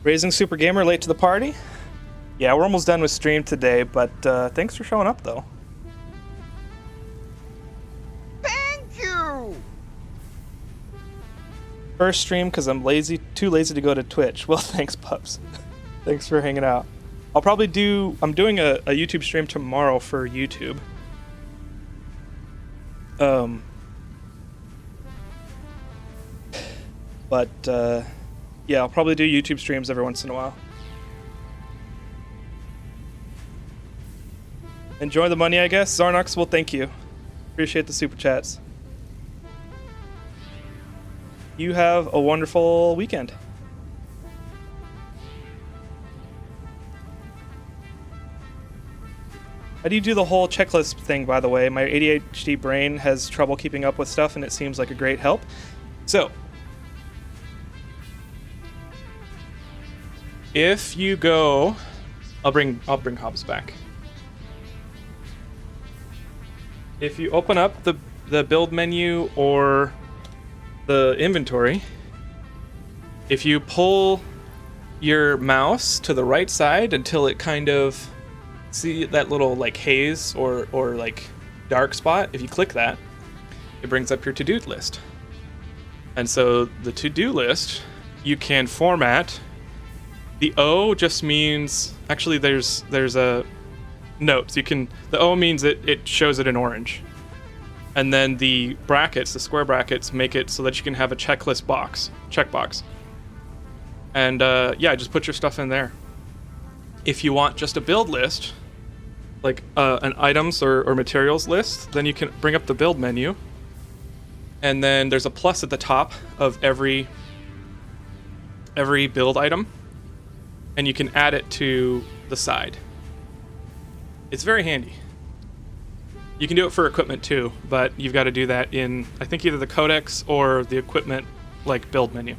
Raising Super Gamer late to the party? Yeah, we're almost done with stream today, but thanks for showing up, though. Thank you! First stream because I'm too lazy to go to Twitch. Well, thanks, pups. Thanks for hanging out. I'll probably do. I'm doing a YouTube stream tomorrow for YouTube. But yeah, I'll probably do YouTube streams every once in a while. Enjoy the money, I guess. Zarnox, well, thank you. Appreciate the super chats. You have a wonderful weekend. How do you do the whole checklist thing, by the way? My ADHD brain has trouble keeping up with stuff, and it seems like a great help. So, if you go, I'll bring Hobbs back. If you open up the build menu or the inventory, if you pull your mouse to the right side until it kind of, see that little like haze or like dark spot, if you click that, it brings up your to-do list. And so the to-do list, you can format. The O just means, actually there's a notes. You can, the O means it shows it in orange. And then the brackets, the square brackets, make it so that you can have a checklist checkbox. And yeah, just put your stuff in there. If you want just a build list, like an items or materials list, then you can bring up the build menu. And then there's a plus at the top of every build item. And you can add it to the side. It's very handy. You can do it for equipment too, but you've got to do that in, I think, either the codex or the equipment like build menu.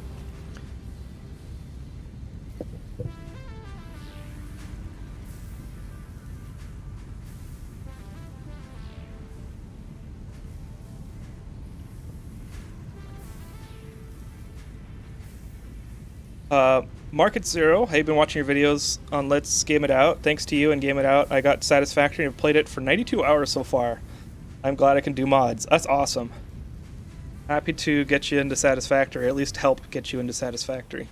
Market Zero, I've been watching your videos on Let's Game It Out. Thanks to you and Game It Out, I got Satisfactory and have played it for 92 hours so far. I'm glad I can do mods. That's awesome. Happy to get you into Satisfactory, at least help get you into Satisfactory.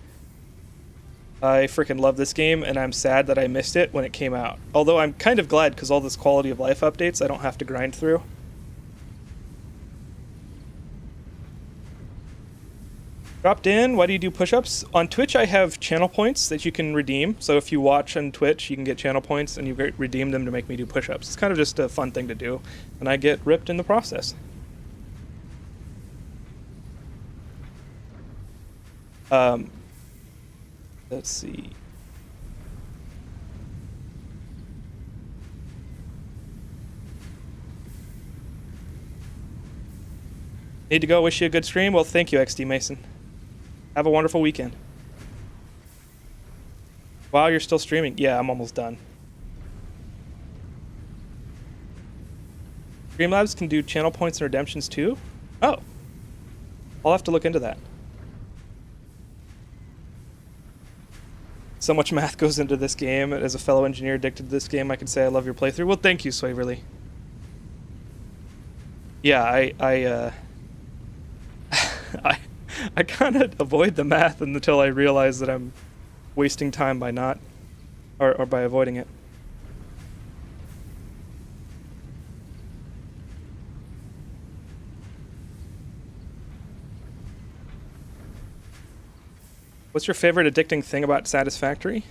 I freaking love this game, and I'm sad that I missed it when it came out. Although I'm kind of glad, because all this quality of life updates I don't have to grind through. Dropped in, why do you do push-ups? On Twitch I have channel points that you can redeem, so if you watch on Twitch you can get channel points and you redeem them to make me do push-ups. It's kind of just a fun thing to do, and I get ripped in the process. Let's see. Need to go, wish you a good stream? Well, thank you, XD Mason. Have a wonderful weekend. Wow, you're still streaming? Yeah, I'm almost done. Streamlabs can do channel points and redemptions too? Oh. I'll have to look into that. So much math goes into this game. As a fellow engineer addicted to this game, I can say I love your playthrough. Well, thank you, Swaverly. Yeah, I kind of avoid the math until I realize that I'm wasting time by not, or by avoiding it. What's your favorite addicting thing about Satisfactory?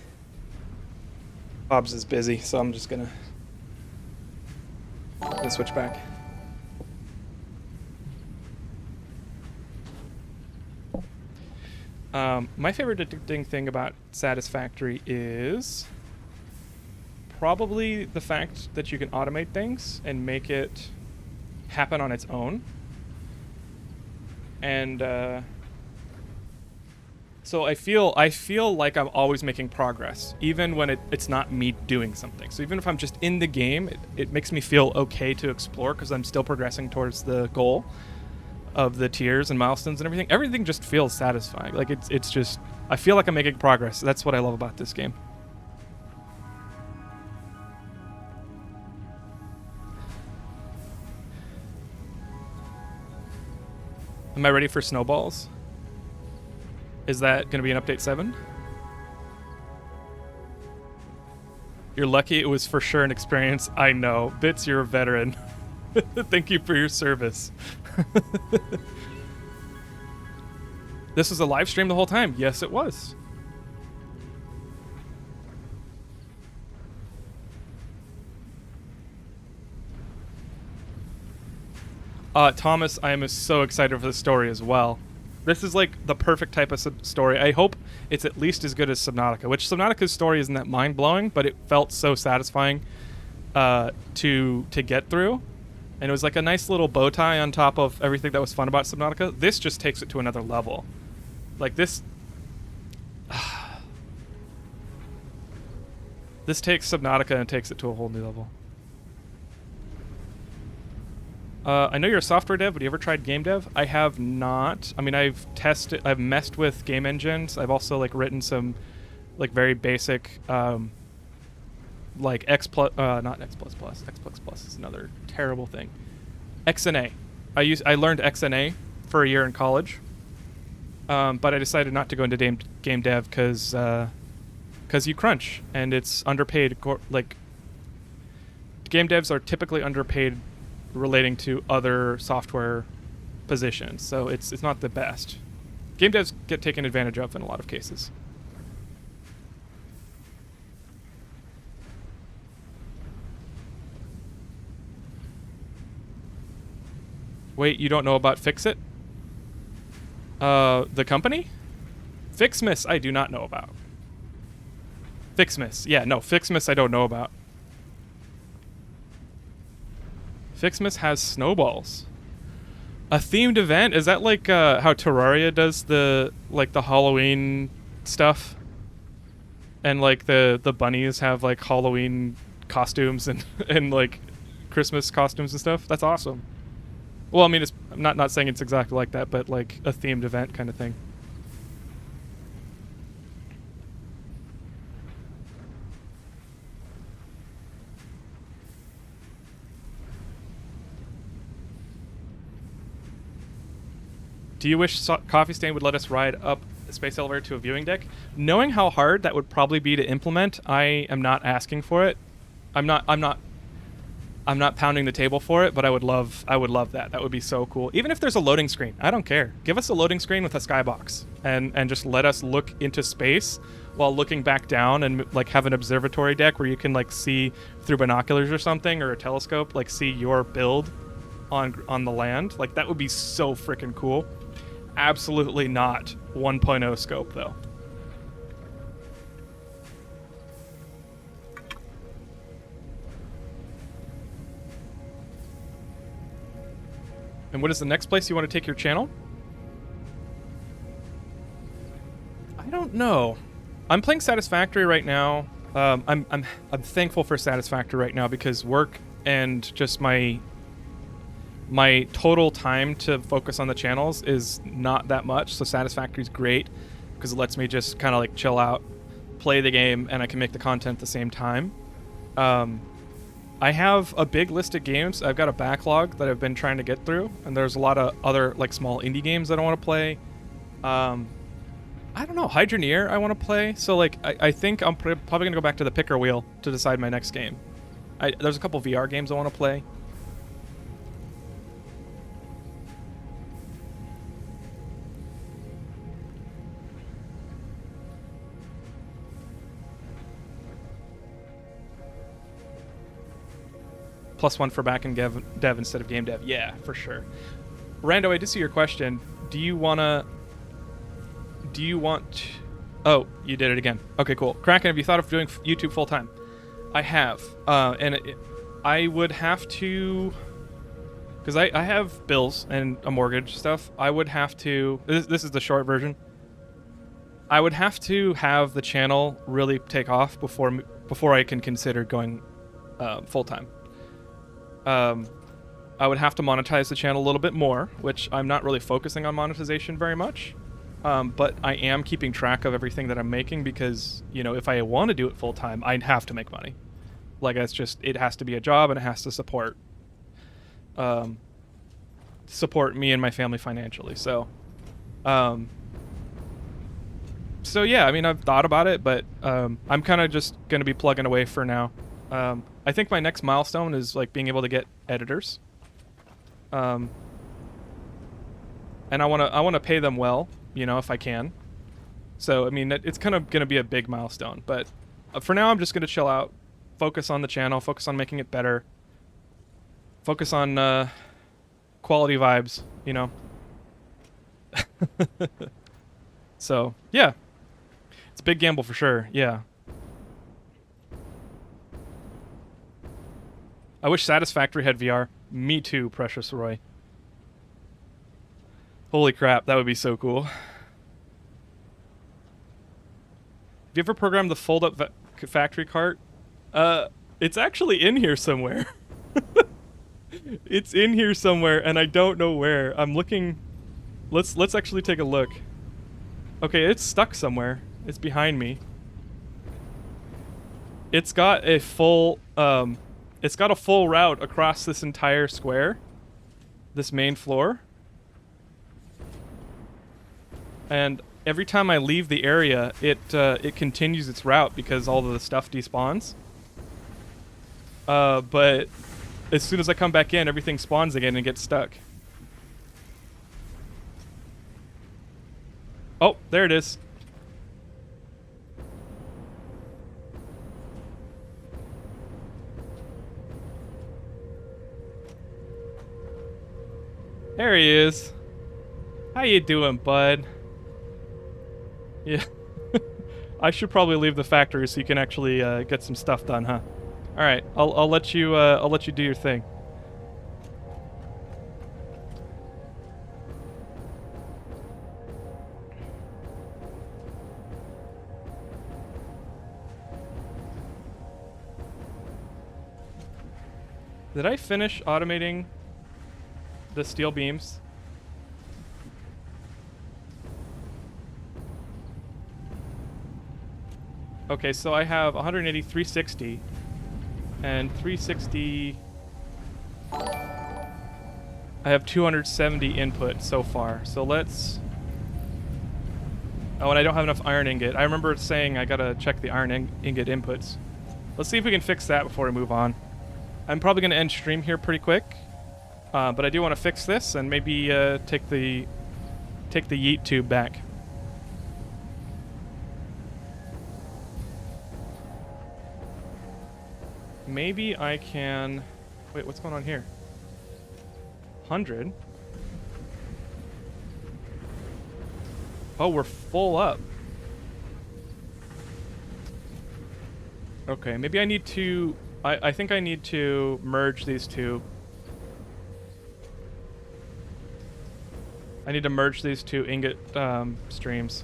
Bob's is busy, so I'm just gonna switch back. My favorite addicting thing about Satisfactory is probably the fact that you can automate things and make it happen on its own. And so I feel like I'm always making progress, even when it's not me doing something. So even if I'm just in the game, it makes me feel okay to explore because I'm still progressing towards the goal of the tiers and milestones and everything. Everything just feels satisfying. Like it's just, I feel like I'm making progress. That's what I love about this game. Am I ready for snowballs? Is that going to be an update 7? You're lucky it was for sure an experience. I know. Bits, you're a veteran. Thank you for your service. This was a live stream the whole time. Yes, it was. Thomas, I am so excited for the story as well. This is like the perfect type of story. I hope it's at least as good as Subnautica, which Subnautica's story isn't that mind-blowing, but it felt so satisfying to get through. And it was like a nice little bow tie on top of everything that was fun about Subnautica. This just takes it to another level. Like this... this takes Subnautica and takes it to a whole new level. I know you're a software dev, but you ever tried game dev? I have not. I mean, I've messed with game engines. I've also like written some like very basic like not X++. X++ is another terrible thing. XNA. I learned XNA for a year in college. But I decided not to go into game dev because you crunch and it's underpaid. Like game devs are typically underpaid relating to other software positions, so it's not the best. Game devs get taken advantage of in a lot of cases. Wait, you don't know about Fixit? The company? Fixmas I do not know about. Fixmas. Yeah, no, Fixmas I don't know about. Fixmas has snowballs. A themed event? Is that like how Terraria does the Halloween stuff? And like the bunnies have like Halloween costumes and like Christmas costumes and stuff? That's awesome. Well, I mean, I'm not saying it's exactly like that, but like a themed event kind of thing. Do you wish Coffee Stain would let us ride up the space elevator to a viewing deck? Knowing how hard that would probably be to implement, I am not asking for it. I'm not pounding the table for it, but I would love that. That would be so cool. Even if there's a loading screen, I don't care. Give us a loading screen with a skybox and just let us look into space while looking back down and like have an observatory deck where you can like see through binoculars or something or a telescope, like see your build on the land. Like that would be so freaking cool. Absolutely not 1.0 scope though. And what is the next place you want to take your channel? I don't know. I'm playing Satisfactory right now. I'm thankful for Satisfactory right now because work and just my total time to focus on the channels is not that much. So Satisfactory is great because it lets me just kind of like chill out, play the game, and I can make the content at the same time. I have a big list of games. I've got a backlog that I've been trying to get through, and there's a lot of other like small indie games that I want to play. I don't know, Hydroneer I want to play. So like I think I'm probably gonna go back to the picker wheel to decide my next game. There's a couple VR games I want to play. +1 for back and dev instead of game dev. Yeah, for sure. Rando, I did see your question. Do you want... Oh, you did it again. Okay, cool. Kraken, have you thought of doing YouTube full-time? I have. I would have to... Because I have bills and a mortgage stuff. I would have to... This is the short version. I would have to have the channel really take off before I can consider going full-time. I would have to monetize the channel a little bit more, which I'm not really focusing on monetization very much. But I am keeping track of everything that I'm making because, you know, if I want to do it full time, I'd have to make money. Like, it's just, it has to be a job and it has to support me and my family financially. So So yeah, I mean, I've thought about it, but I'm kind of just gonna be plugging away for now. I think my next milestone is like being able to get editors. And I wanna pay them well, you know, if I can. So I mean, it's kind of gonna be a big milestone. But for now, I'm just gonna chill out, focus on the channel, focus on making it better, focus on quality vibes, you know. So yeah, it's a big gamble for sure. Yeah. I wish Satisfactory had VR. Me too, Precious Roy. Holy crap, that would be so cool. Have you ever programmed the fold-up factory cart? It's actually in here somewhere. It's in here somewhere, and I don't know where. I'm looking. Let's actually take a look. Okay, it's stuck somewhere. It's behind me. It's got a full route across this entire square. This main floor. And every time I leave the area, it continues its route because all of the stuff despawns. But as soon as I come back in, everything spawns again and gets stuck. Oh, there it is. There he is. How you doing, bud? Yeah. I should probably leave the factory so you can actually get some stuff done, huh? All right, I'll let you do your thing. Did I finish automating the steel beams? Okay, so I have 180, 360, and 360... I have 270 input so far, so let's... Oh, and I don't have enough iron ingot. I remember saying I gotta check the iron ingot inputs. Let's see if we can fix that before we move on. I'm probably gonna end stream here pretty quick, but I do want to fix this and maybe take the yeet tube back. Maybe I can... Wait, what's going on here? 100? Oh, we're full up. Okay, maybe I need to... I think I need to merge these two. I need to merge these two ingot streams.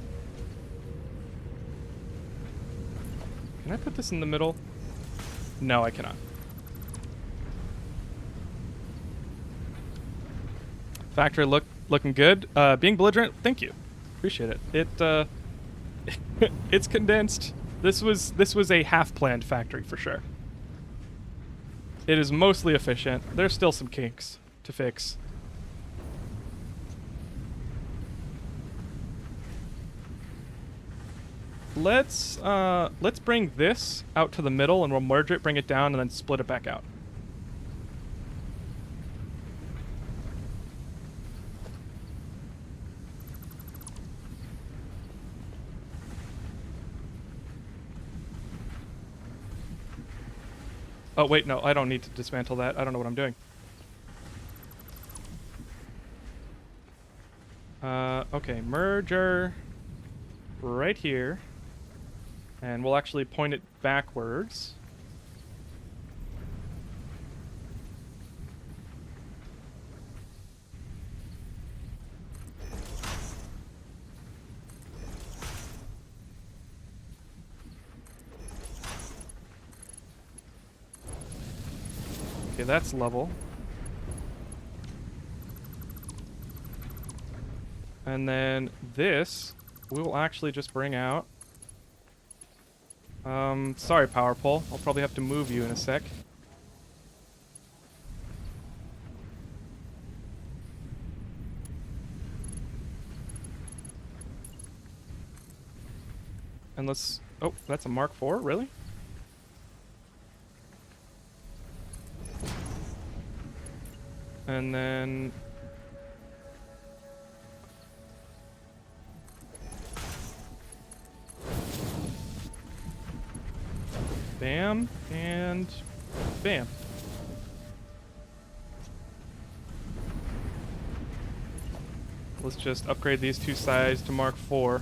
Can I put this in the middle? No, I cannot. Factory looking good. Being belligerent, thank you. Appreciate it. It's condensed. This was a half-planned factory for sure. It is mostly efficient. There's still some kinks to fix. Let's bring this out to the middle and we'll merge it, bring it down, and then split it back out. Oh, wait, no, I don't need to dismantle that. I don't know what I'm doing. Okay, merger right here. And we'll actually point it backwards. Okay, that's level. And then this, we will actually just bring out... sorry, power pole. I'll probably have to move you in a sec. And let's... Oh, that's a Mark IV? Really? And then... Bam, and bam. Let's just upgrade these two sides to Mark IV.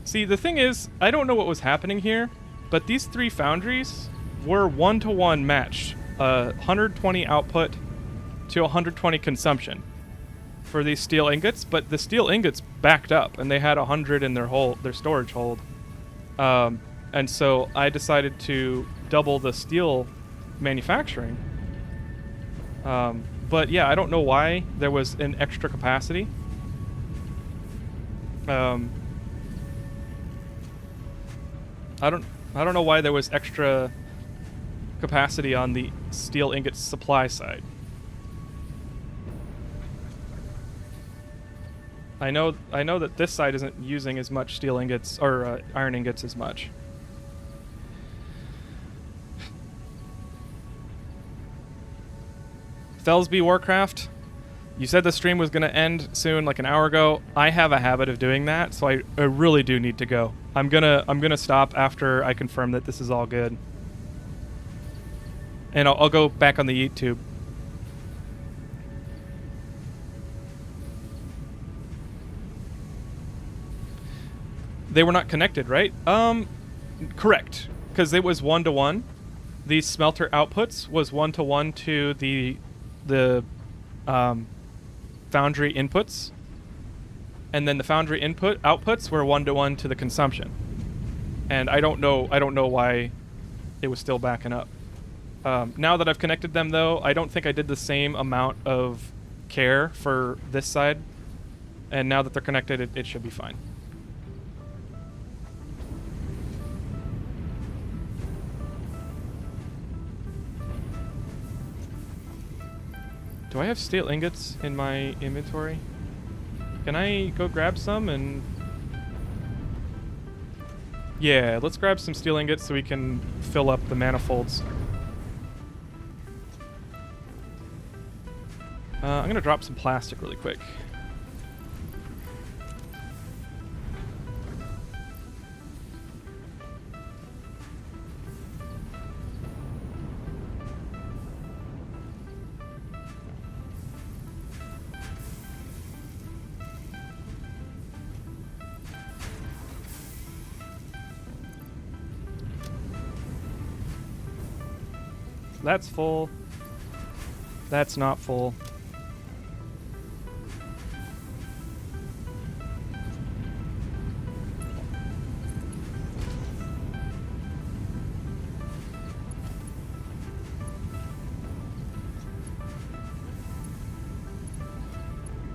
See, the thing is, I don't know what was happening here, but these three foundries were one-to-one matched. 120 output to 120 consumption for these steel ingots, but the steel ingots backed up, and they had 100 in their storage hold. And so I decided to double the steel manufacturing. But yeah, I don't know why there was an extra capacity. I don't know why there was extra capacity on the steel ingot supply side. I know that this side isn't using as much steel ingots or iron ingots as much. Felsby Warcraft, you said the stream was going to end soon, like an hour ago. I have a habit of doing that, so I really do need to go. I'm gonna stop after I confirm that this is all good, and I'll go back on the YouTube. They were not connected, right? Correct, because it was 1-to-1. The smelter outputs was 1-to-1 to the foundry inputs, and then the foundry outputs were 1-to-1 to the consumption. And I don't know why it was still backing up. Now that I've connected them, though, I don't think I did the same amount of care for this side, and now that they're connected, it should be fine. Do I have steel ingots in my inventory? Can I go grab some and... Yeah, let's grab some steel ingots so we can fill up the manifolds. I'm gonna drop some plastic really quick. That's full. That's not full.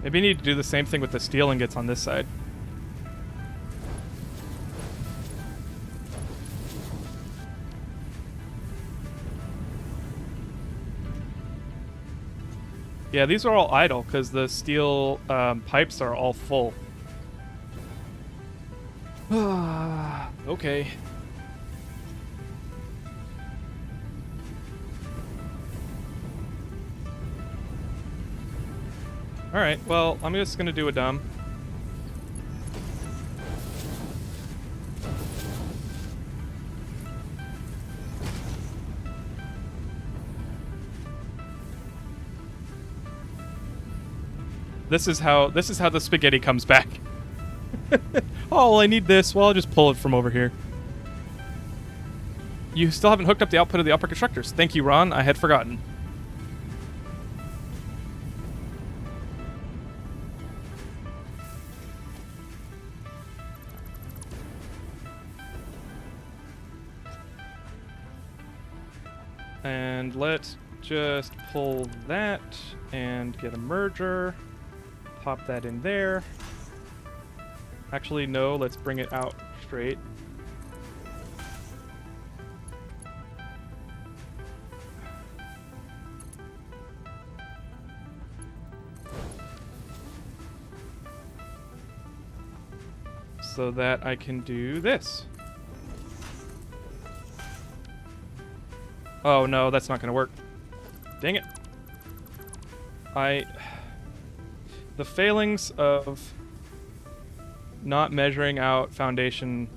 Maybe I need to do the same thing with the steel ingots on this side. Yeah, these are all idle because the steel pipes are all full. Okay. Alright, well, I'm just gonna do a dumb. This is how the spaghetti comes back. Oh, well, I need this. Well, I'll just pull it from over here. You still haven't hooked up the output of the upper constructors. Thank you, Ron. I had forgotten. And let's just pull that and get a merger. Pop that in there. Actually, no, let's bring it out straight. so that I can do this. Oh no, that's not gonna work. Dang it. The failings of not measuring out foundations.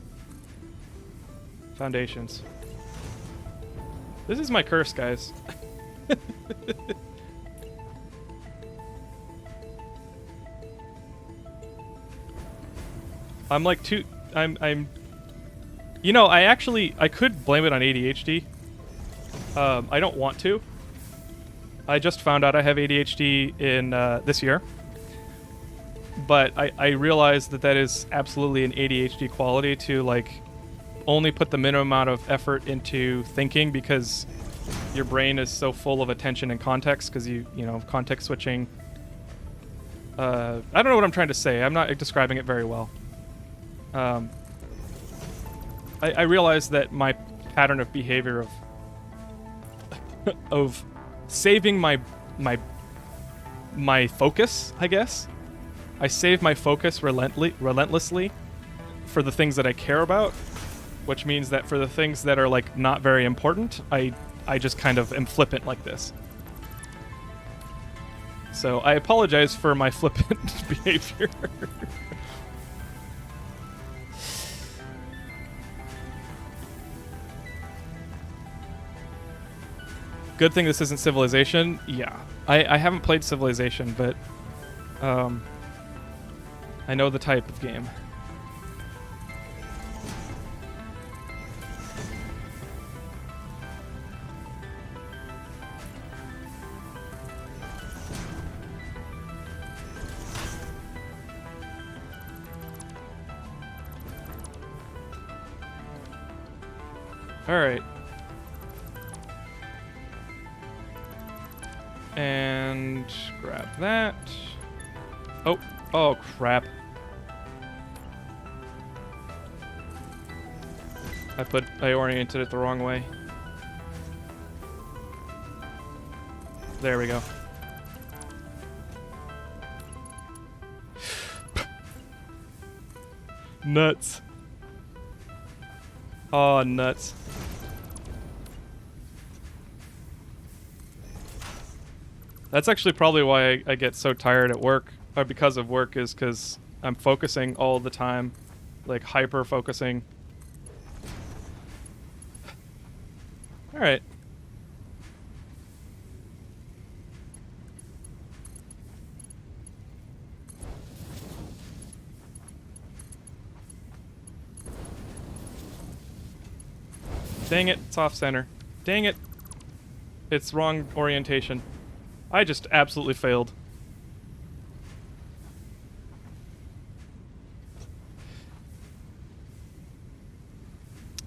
This is my curse, guys. I'm like you know, I could blame it on ADHD. I don't want to. I just found out I have ADHD in this year. But I realize that is absolutely an ADHD quality to like only put the minimum amount of effort into thinking because your brain is so full of attention and context because you know, context switching. I don't know what I'm trying to say. I'm not describing it very well. I realize that my pattern of behavior of saving my focus, I guess. I save my focus relentlessly for the things that I care about, which means that for the things that are like not very important, I just kind of am flippant like this. So I apologize for my flippant behavior. Good thing this isn't Civilization. Yeah, I haven't played Civilization, but I know the type of game. All right. And grab that. Oh crap. I oriented it the wrong way. There we go. Nuts. Oh, nuts. That's actually probably why I get so tired at work, or because of work, is because I'm focusing all the time, like hyper focusing. All right. Dang it, it's off center. Dang it. It's wrong orientation. I just absolutely failed.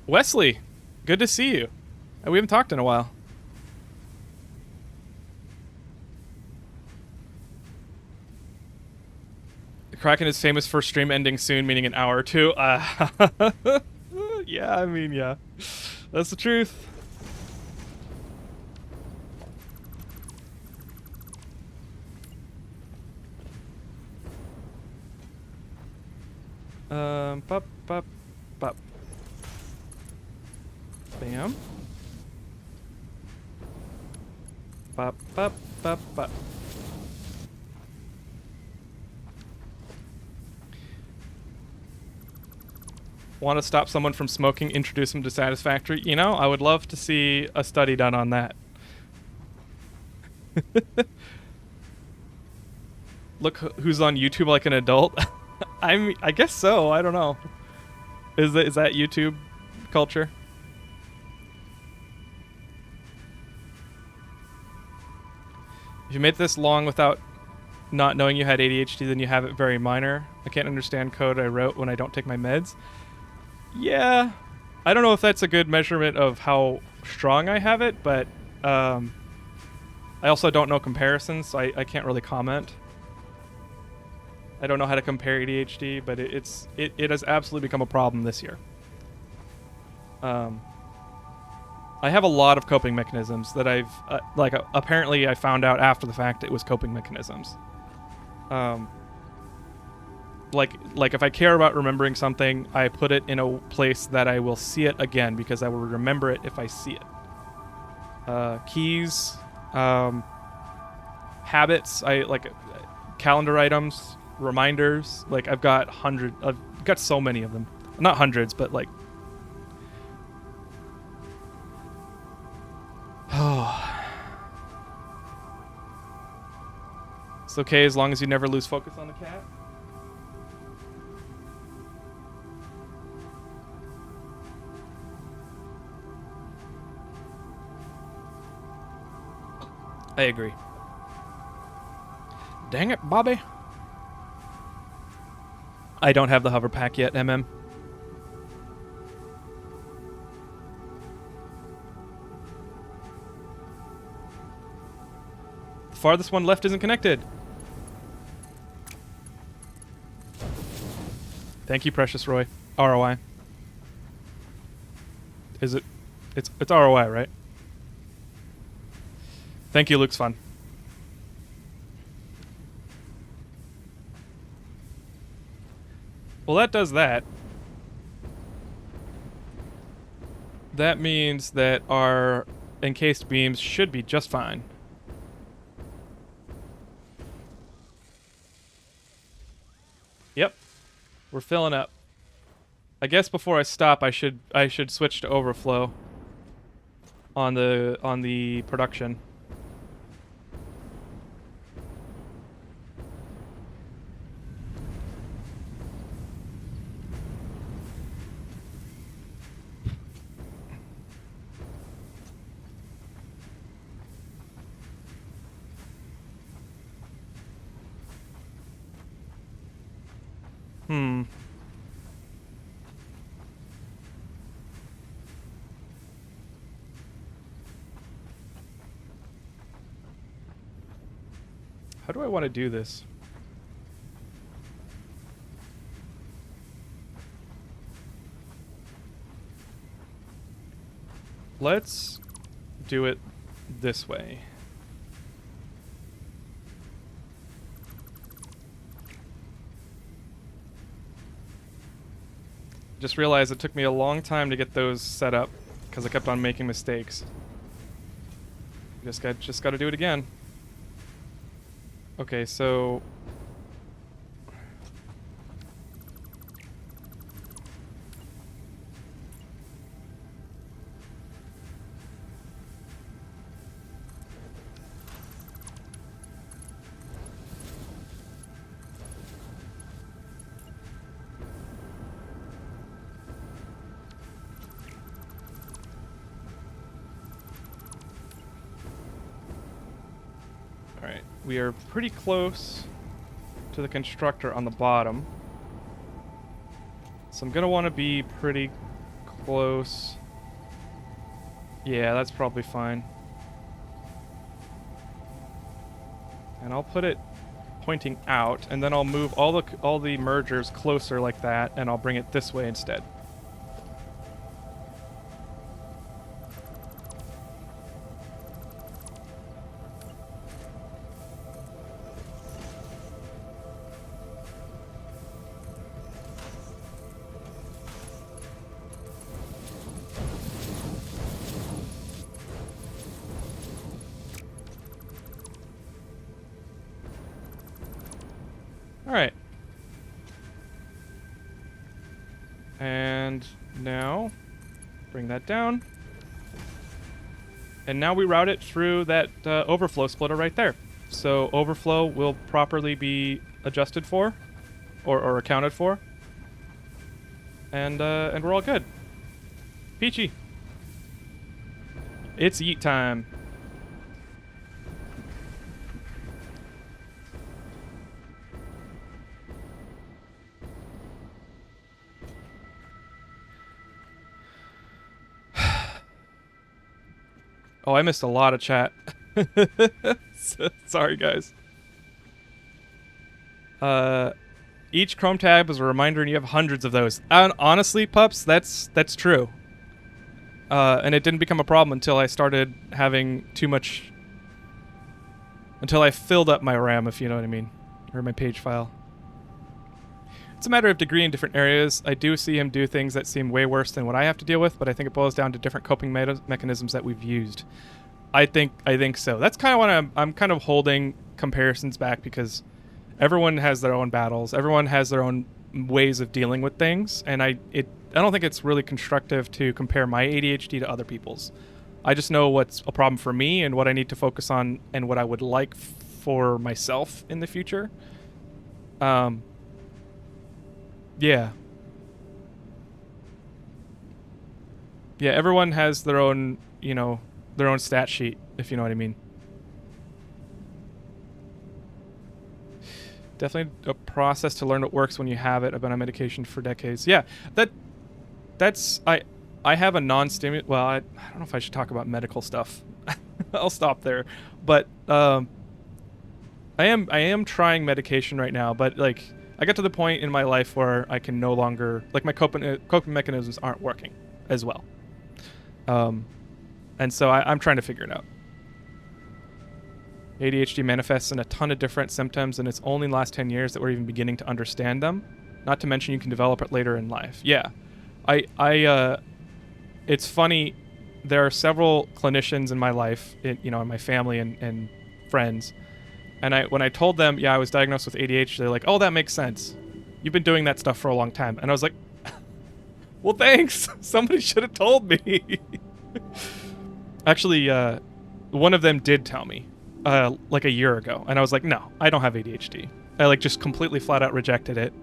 Wesley, good to see you. We haven't talked in a while. Kraken is famous for stream ending soon, meaning an hour or two. Yeah, I mean, yeah. That's the truth. Pop, pop, pop. Bam. Pop, pop, pop, pop. Want to stop someone from smoking, introduce them to Satisfactory? You know, I would love to see a study done on that. Look who's on YouTube like an adult. I guess so. I don't know. Is that YouTube culture? If you made this long without not knowing you had ADHD, then you have it very minor. I can't understand code I wrote when I don't take my meds. Yeah. I don't know if that's a good measurement of how strong I have it, but I also don't know comparisons, so I can't really comment. I don't know how to compare ADHD, but it has absolutely become a problem this year. I have a lot of coping mechanisms that I've apparently I found out after the fact it was coping mechanisms. like if I care about remembering something, I put it in a place that I will see it again because I will remember it if I see it. Keys, habits, I like calendar items, reminders. Like I've got so many of them. Not hundreds, but like. Oh. It's okay as long as you never lose focus on the cat. I agree. Dang it, Bobby. I don't have the hover pack yet, MM. The farthest one left isn't connected. Thank you, Precious Roy. ROI. Is it? It's ROI, right? Thank you, Luke's fun. Well, that does that. That means that our encased beams should be just fine. Yep. We're filling up. I guess before I stop, I should switch to overflow on the production. How do I want to do this? Let's do it this way. Just realized it took me a long time to get those set up because I kept on making mistakes. Just got to do it again. Okay, so alright, we are pretty close to the constructor on the bottom. So I'm gonna want to be pretty close. Yeah, that's probably fine. And I'll put it pointing out, and then I'll move all the mergers closer like that, and I'll bring it this way instead. Alright. And now, bring that down. And now we route it through that overflow splitter right there. So overflow will properly be adjusted for, or accounted for. And we're all good. Peachy. It's yeet time. Oh, I missed a lot of chat. Sorry, guys. Each Chrome tab is a reminder, and you have hundreds of those. And honestly, pups, that's true. And it didn't become a problem until I started having too much. Until I filled up my RAM, if you know what I mean, or my page file. It's a matter of degree in different areas. I do see him do things that seem way worse than what I have to deal with, but I think it boils down to different coping mechanisms that we've used. I think so. That's kind of what I'm kind of holding comparisons back, because everyone has their own battles. Everyone has their own ways of dealing with things, and I don't think it's really constructive to compare my ADHD to other people's. I just know what's a problem for me and what I need to focus on and what I would like for myself in the future. Yeah. Yeah, everyone has their own, their own stat sheet, if you know what I mean. Definitely a process to learn what works when you have it. I've been on medication for decades. Yeah, that's I have a non-stimulant. Well, I don't know if I should talk about medical stuff. I'll stop there. But I am trying medication right now. But like, I got to the point in my life where I can no longer, like, my coping mechanisms aren't working as well. And so I'm trying to figure it out. ADHD manifests in a ton of different symptoms, and it's only in the last 10 years that we're even beginning to understand them. Not to mention you can develop it later in life. Yeah. It's funny, there are several clinicians in my life, in my family and friends, and when I told them, yeah, I was diagnosed with ADHD, they're like, oh, that makes sense. You've been doing that stuff for a long time. And I was like, well, thanks. Somebody should have told me. Actually, one of them did tell me, like a year ago, and I was like, no, I don't have ADHD. I like just completely flat out rejected it.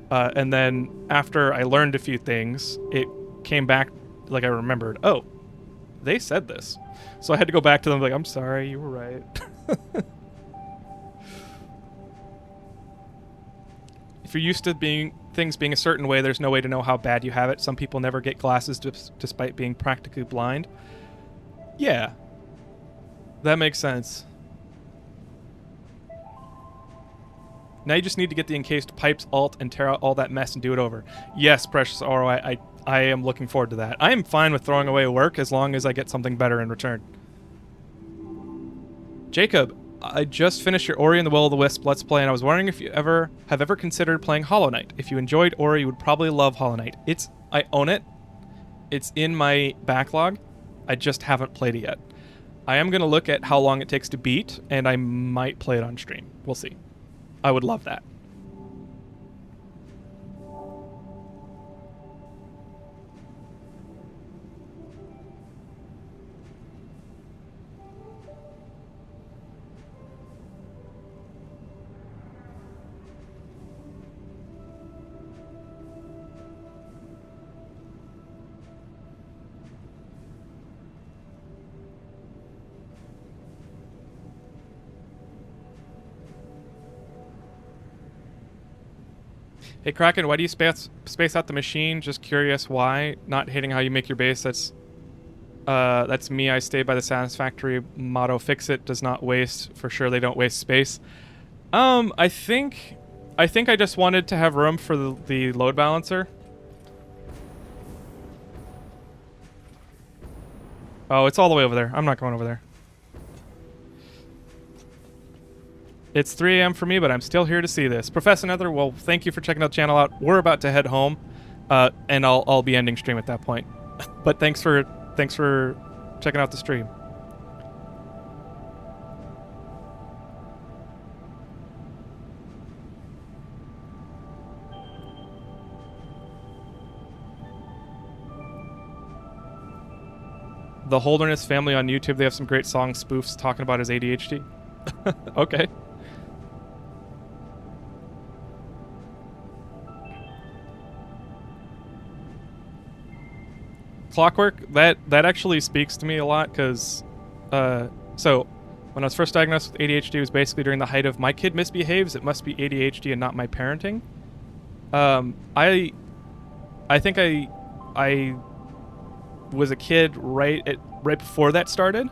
And then after I learned a few things, it came back, like I remembered, oh, they said this. So I had to go back to them like, I'm sorry, you were right. If you're used to things being a certain way, there's no way to know how bad you have it. Some people never get glasses despite being practically blind. Yeah, that makes sense. Now you just need to get the encased pipes alt and tear out all that mess and do it over. Yes, Precious Oro, I am looking forward to that. I am fine with throwing away work as long as I get something better in return. Jacob, I just finished your Ori and the Will of the Wisp Let's Play, and I was wondering if you have ever considered playing Hollow Knight. If you enjoyed Ori, you would probably love Hollow Knight. I own it. It's in my backlog. I just haven't played it yet. I am going to look at how long it takes to beat, and I might play it on stream. We'll see. I would love that. Hey Kraken, why do you space out the machine? Just curious why. Not hating how you make your base. That's me. I stay by the Satisfactory motto. Fix it, does not waste. For sure they don't waste space. I think I just wanted to have room for the load balancer. Oh, it's all the way over there. I'm not going over there. It's 3 a.m. for me, but I'm still here to see this. Professor Nether, well, thank you for checking the channel out. We're about to head home, and I'll be ending stream at that point. But thanks for checking out the stream. The Holderness family on YouTube, they have some great song spoofs talking about his ADHD. Okay. Clockwork, that actually speaks to me a lot, because so when I was first diagnosed with ADHD, it was basically during the height of my kid misbehaves, it must be ADHD and not my parenting. I think I was a kid right before that started,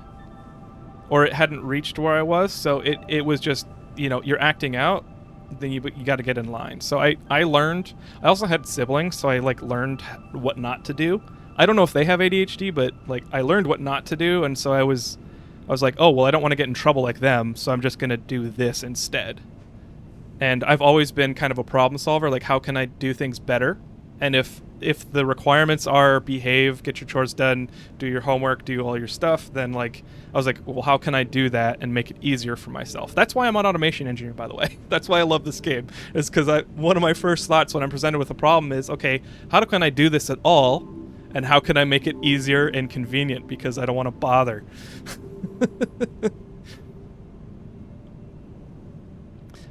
or it hadn't reached where I was, so it was just, you're acting out, then you got to get in line. So I learned. I also had siblings, so I learned what not to do. I don't know if they have ADHD, but I learned what not to do, and so I was like, oh well, I don't want to get in trouble like them, so I'm just gonna do this instead. And I've always been kind of a problem solver, like how can I do things better? And if the requirements are behave, get your chores done, do your homework, do all your stuff, then like I was like, well, how can I do that and make it easier for myself? That's why I'm on automation engineering, by the way. That's why I love this game. Is because one of my first thoughts when I'm presented with a problem is, okay, how can I do this at all? And how can I make it easier and convenient, because I don't want to bother.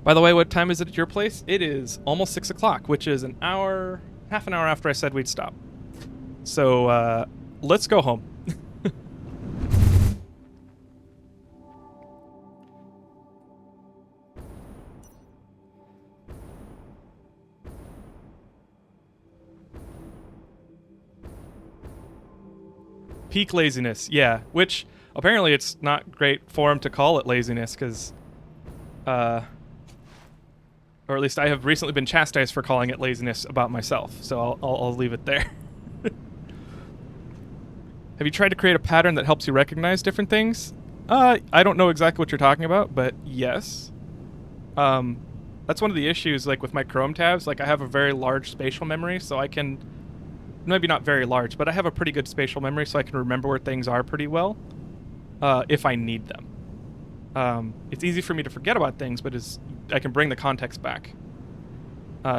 By the way, what time is it at your place? It is almost 6 o'clock, which is half an hour after I said we'd stop. So, let's go home. Peak laziness, yeah. Which, apparently it's not great for him to call it laziness, because, or at least I have recently been chastised for calling it laziness about myself, so I'll leave it there. Have you tried to create a pattern that helps you recognize different things? I don't know exactly what you're talking about, but yes. That's one of the issues, like, with my Chrome tabs. Like, I have a very large spatial memory, so I can... Maybe not very large, but I have a pretty good spatial memory, so I can remember where things are pretty well, if I need them. It's easy for me to forget about things, but I can bring the context back.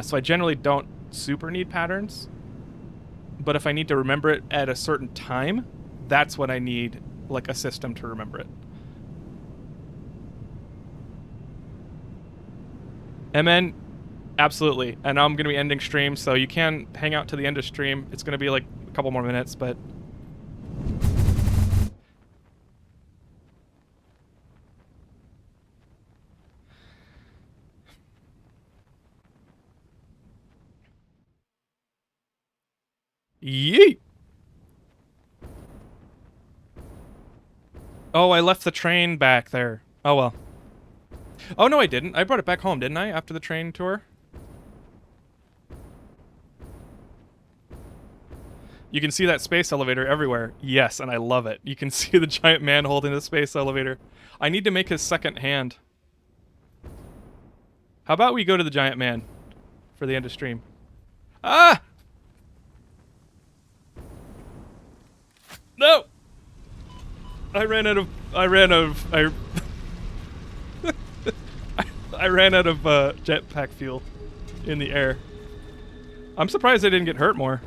So I generally don't super need patterns, but if I need to remember it at a certain time, that's when I need, like, a system to remember it. MN, absolutely. And I'm going to be ending stream, so you can hang out to the end of stream. It's going to be like a couple more minutes, but... Yeet! Oh, I left the train back there. Oh, well. Oh, no, I didn't. I brought it back home, didn't I, after the train tour? You can see that space elevator everywhere. Yes, and I love it. You can see the giant man holding the space elevator. I need to make his second hand. How about we go to the giant man for the end of stream? Ah! No! I ran out of jetpack fuel in the air. I'm surprised I didn't get hurt more.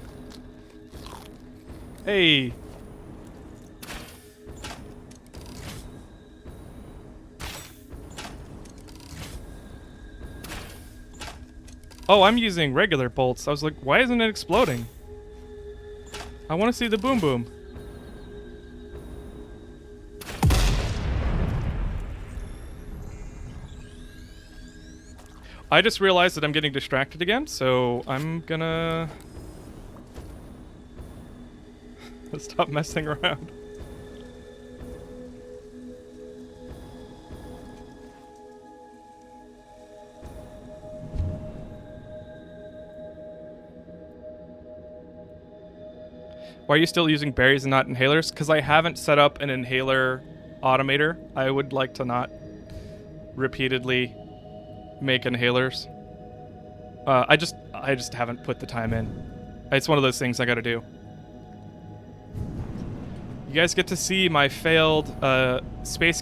Hey. Oh, I'm using regular bolts. I was like, why isn't it exploding? I want to see the boom boom. I just realized that I'm getting distracted again, so I'm gonna... stop messing around. Why are you still using berries and not inhalers? Because I haven't set up an inhaler automator. I would like to not repeatedly make inhalers. I just haven't put the time in. It's one of those things I gotta do. You guys get to see my failed space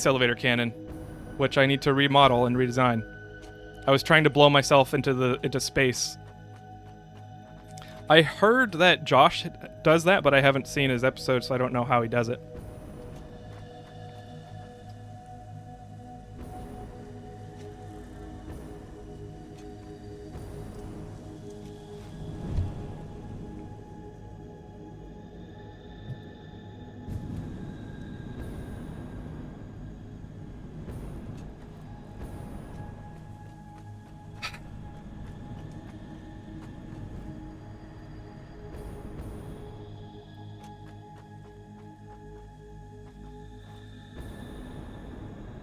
elevator cannon, which I need to remodel and redesign. I was trying to blow myself into space. I heard that Josh does that, but I haven't seen his episode, so I don't know how he does it.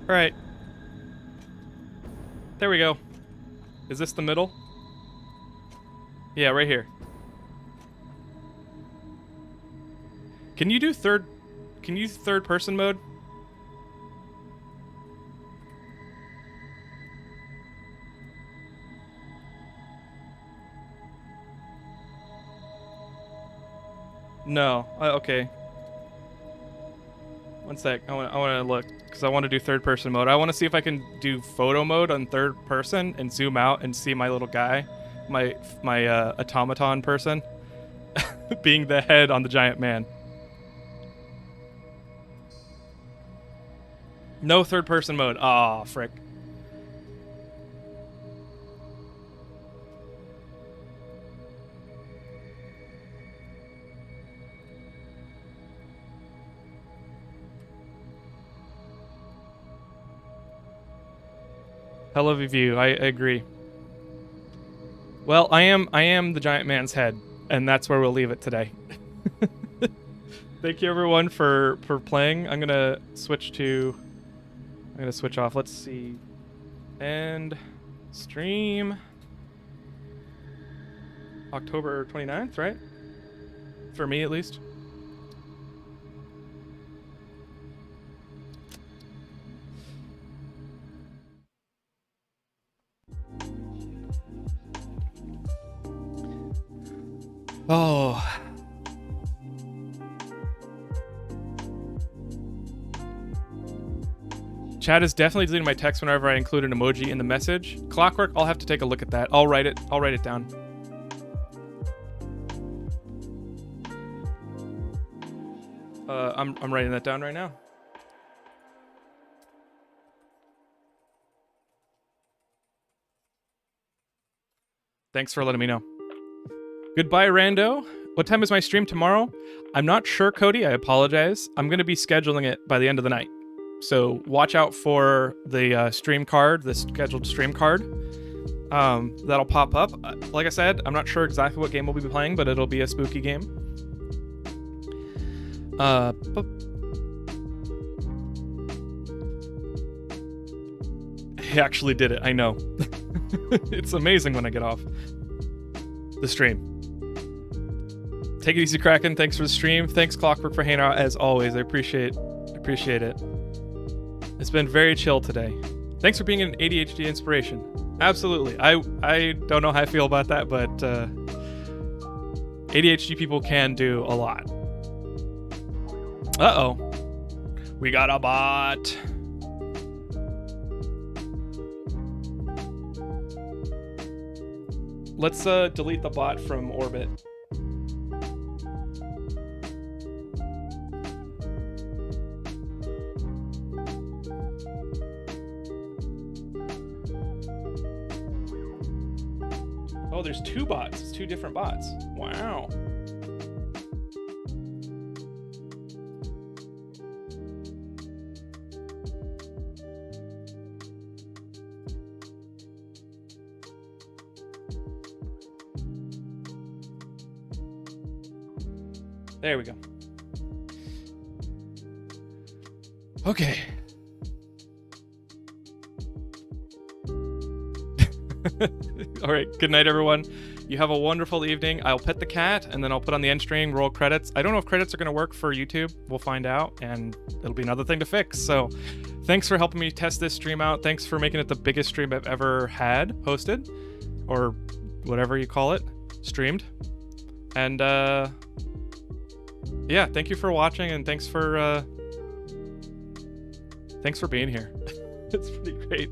Alright. There we go. Is this the middle? Yeah, right here. Can you do third person mode? No. Okay. One sec. I want to look because I want to do third person mode. I want to see if I can do photo mode on third person and zoom out and see my little guy, my automaton person, being the head on the giant man. No third person mode. Aw, frick. Hell of a view. I agree. Well, I am the giant man's head, and that's where we'll leave it today. Thank you everyone for playing. I'm gonna switch off. Let's see. End stream. October 29th, right? For me at least. Oh. Chat is definitely deleting my text whenever I include an emoji in the message. Clockwork, I'll have to take a look at that. I'll write it down. I'm writing that down right now. Thanks for letting me know. Goodbye, Rando. What time is my stream tomorrow? I'm not sure, Cody. I apologize. I'm going to be scheduling it by the end of the night. So watch out for the stream card, the scheduled stream card. That'll pop up. Like I said, I'm not sure exactly what game we'll be playing, but it'll be a spooky game. I actually did it. I know. It's amazing when I get off the stream. Take it easy, Kraken. Thanks for the stream. Thanks, Clockwork, for hanging out as always. I appreciate it. It's been very chill today. Thanks for being an ADHD inspiration. Absolutely. I don't know how I feel about that, but ADHD people can do a lot. Uh-oh. We got a bot. Let's delete the bot from orbit. Oh, there's two bots. It's two different bots. Wow. There we go. Okay. All right. Good night, everyone. You have a wonderful evening. I'll pet the cat, and then I'll put on the end stream, roll credits. I don't know if credits are going to work for YouTube. We'll find out, and it'll be another thing to fix. So thanks for helping me test this stream out. Thanks for making it the biggest stream I've ever had hosted, or whatever you call it, streamed. And yeah, thank you for watching, and thanks for being here. It's pretty great.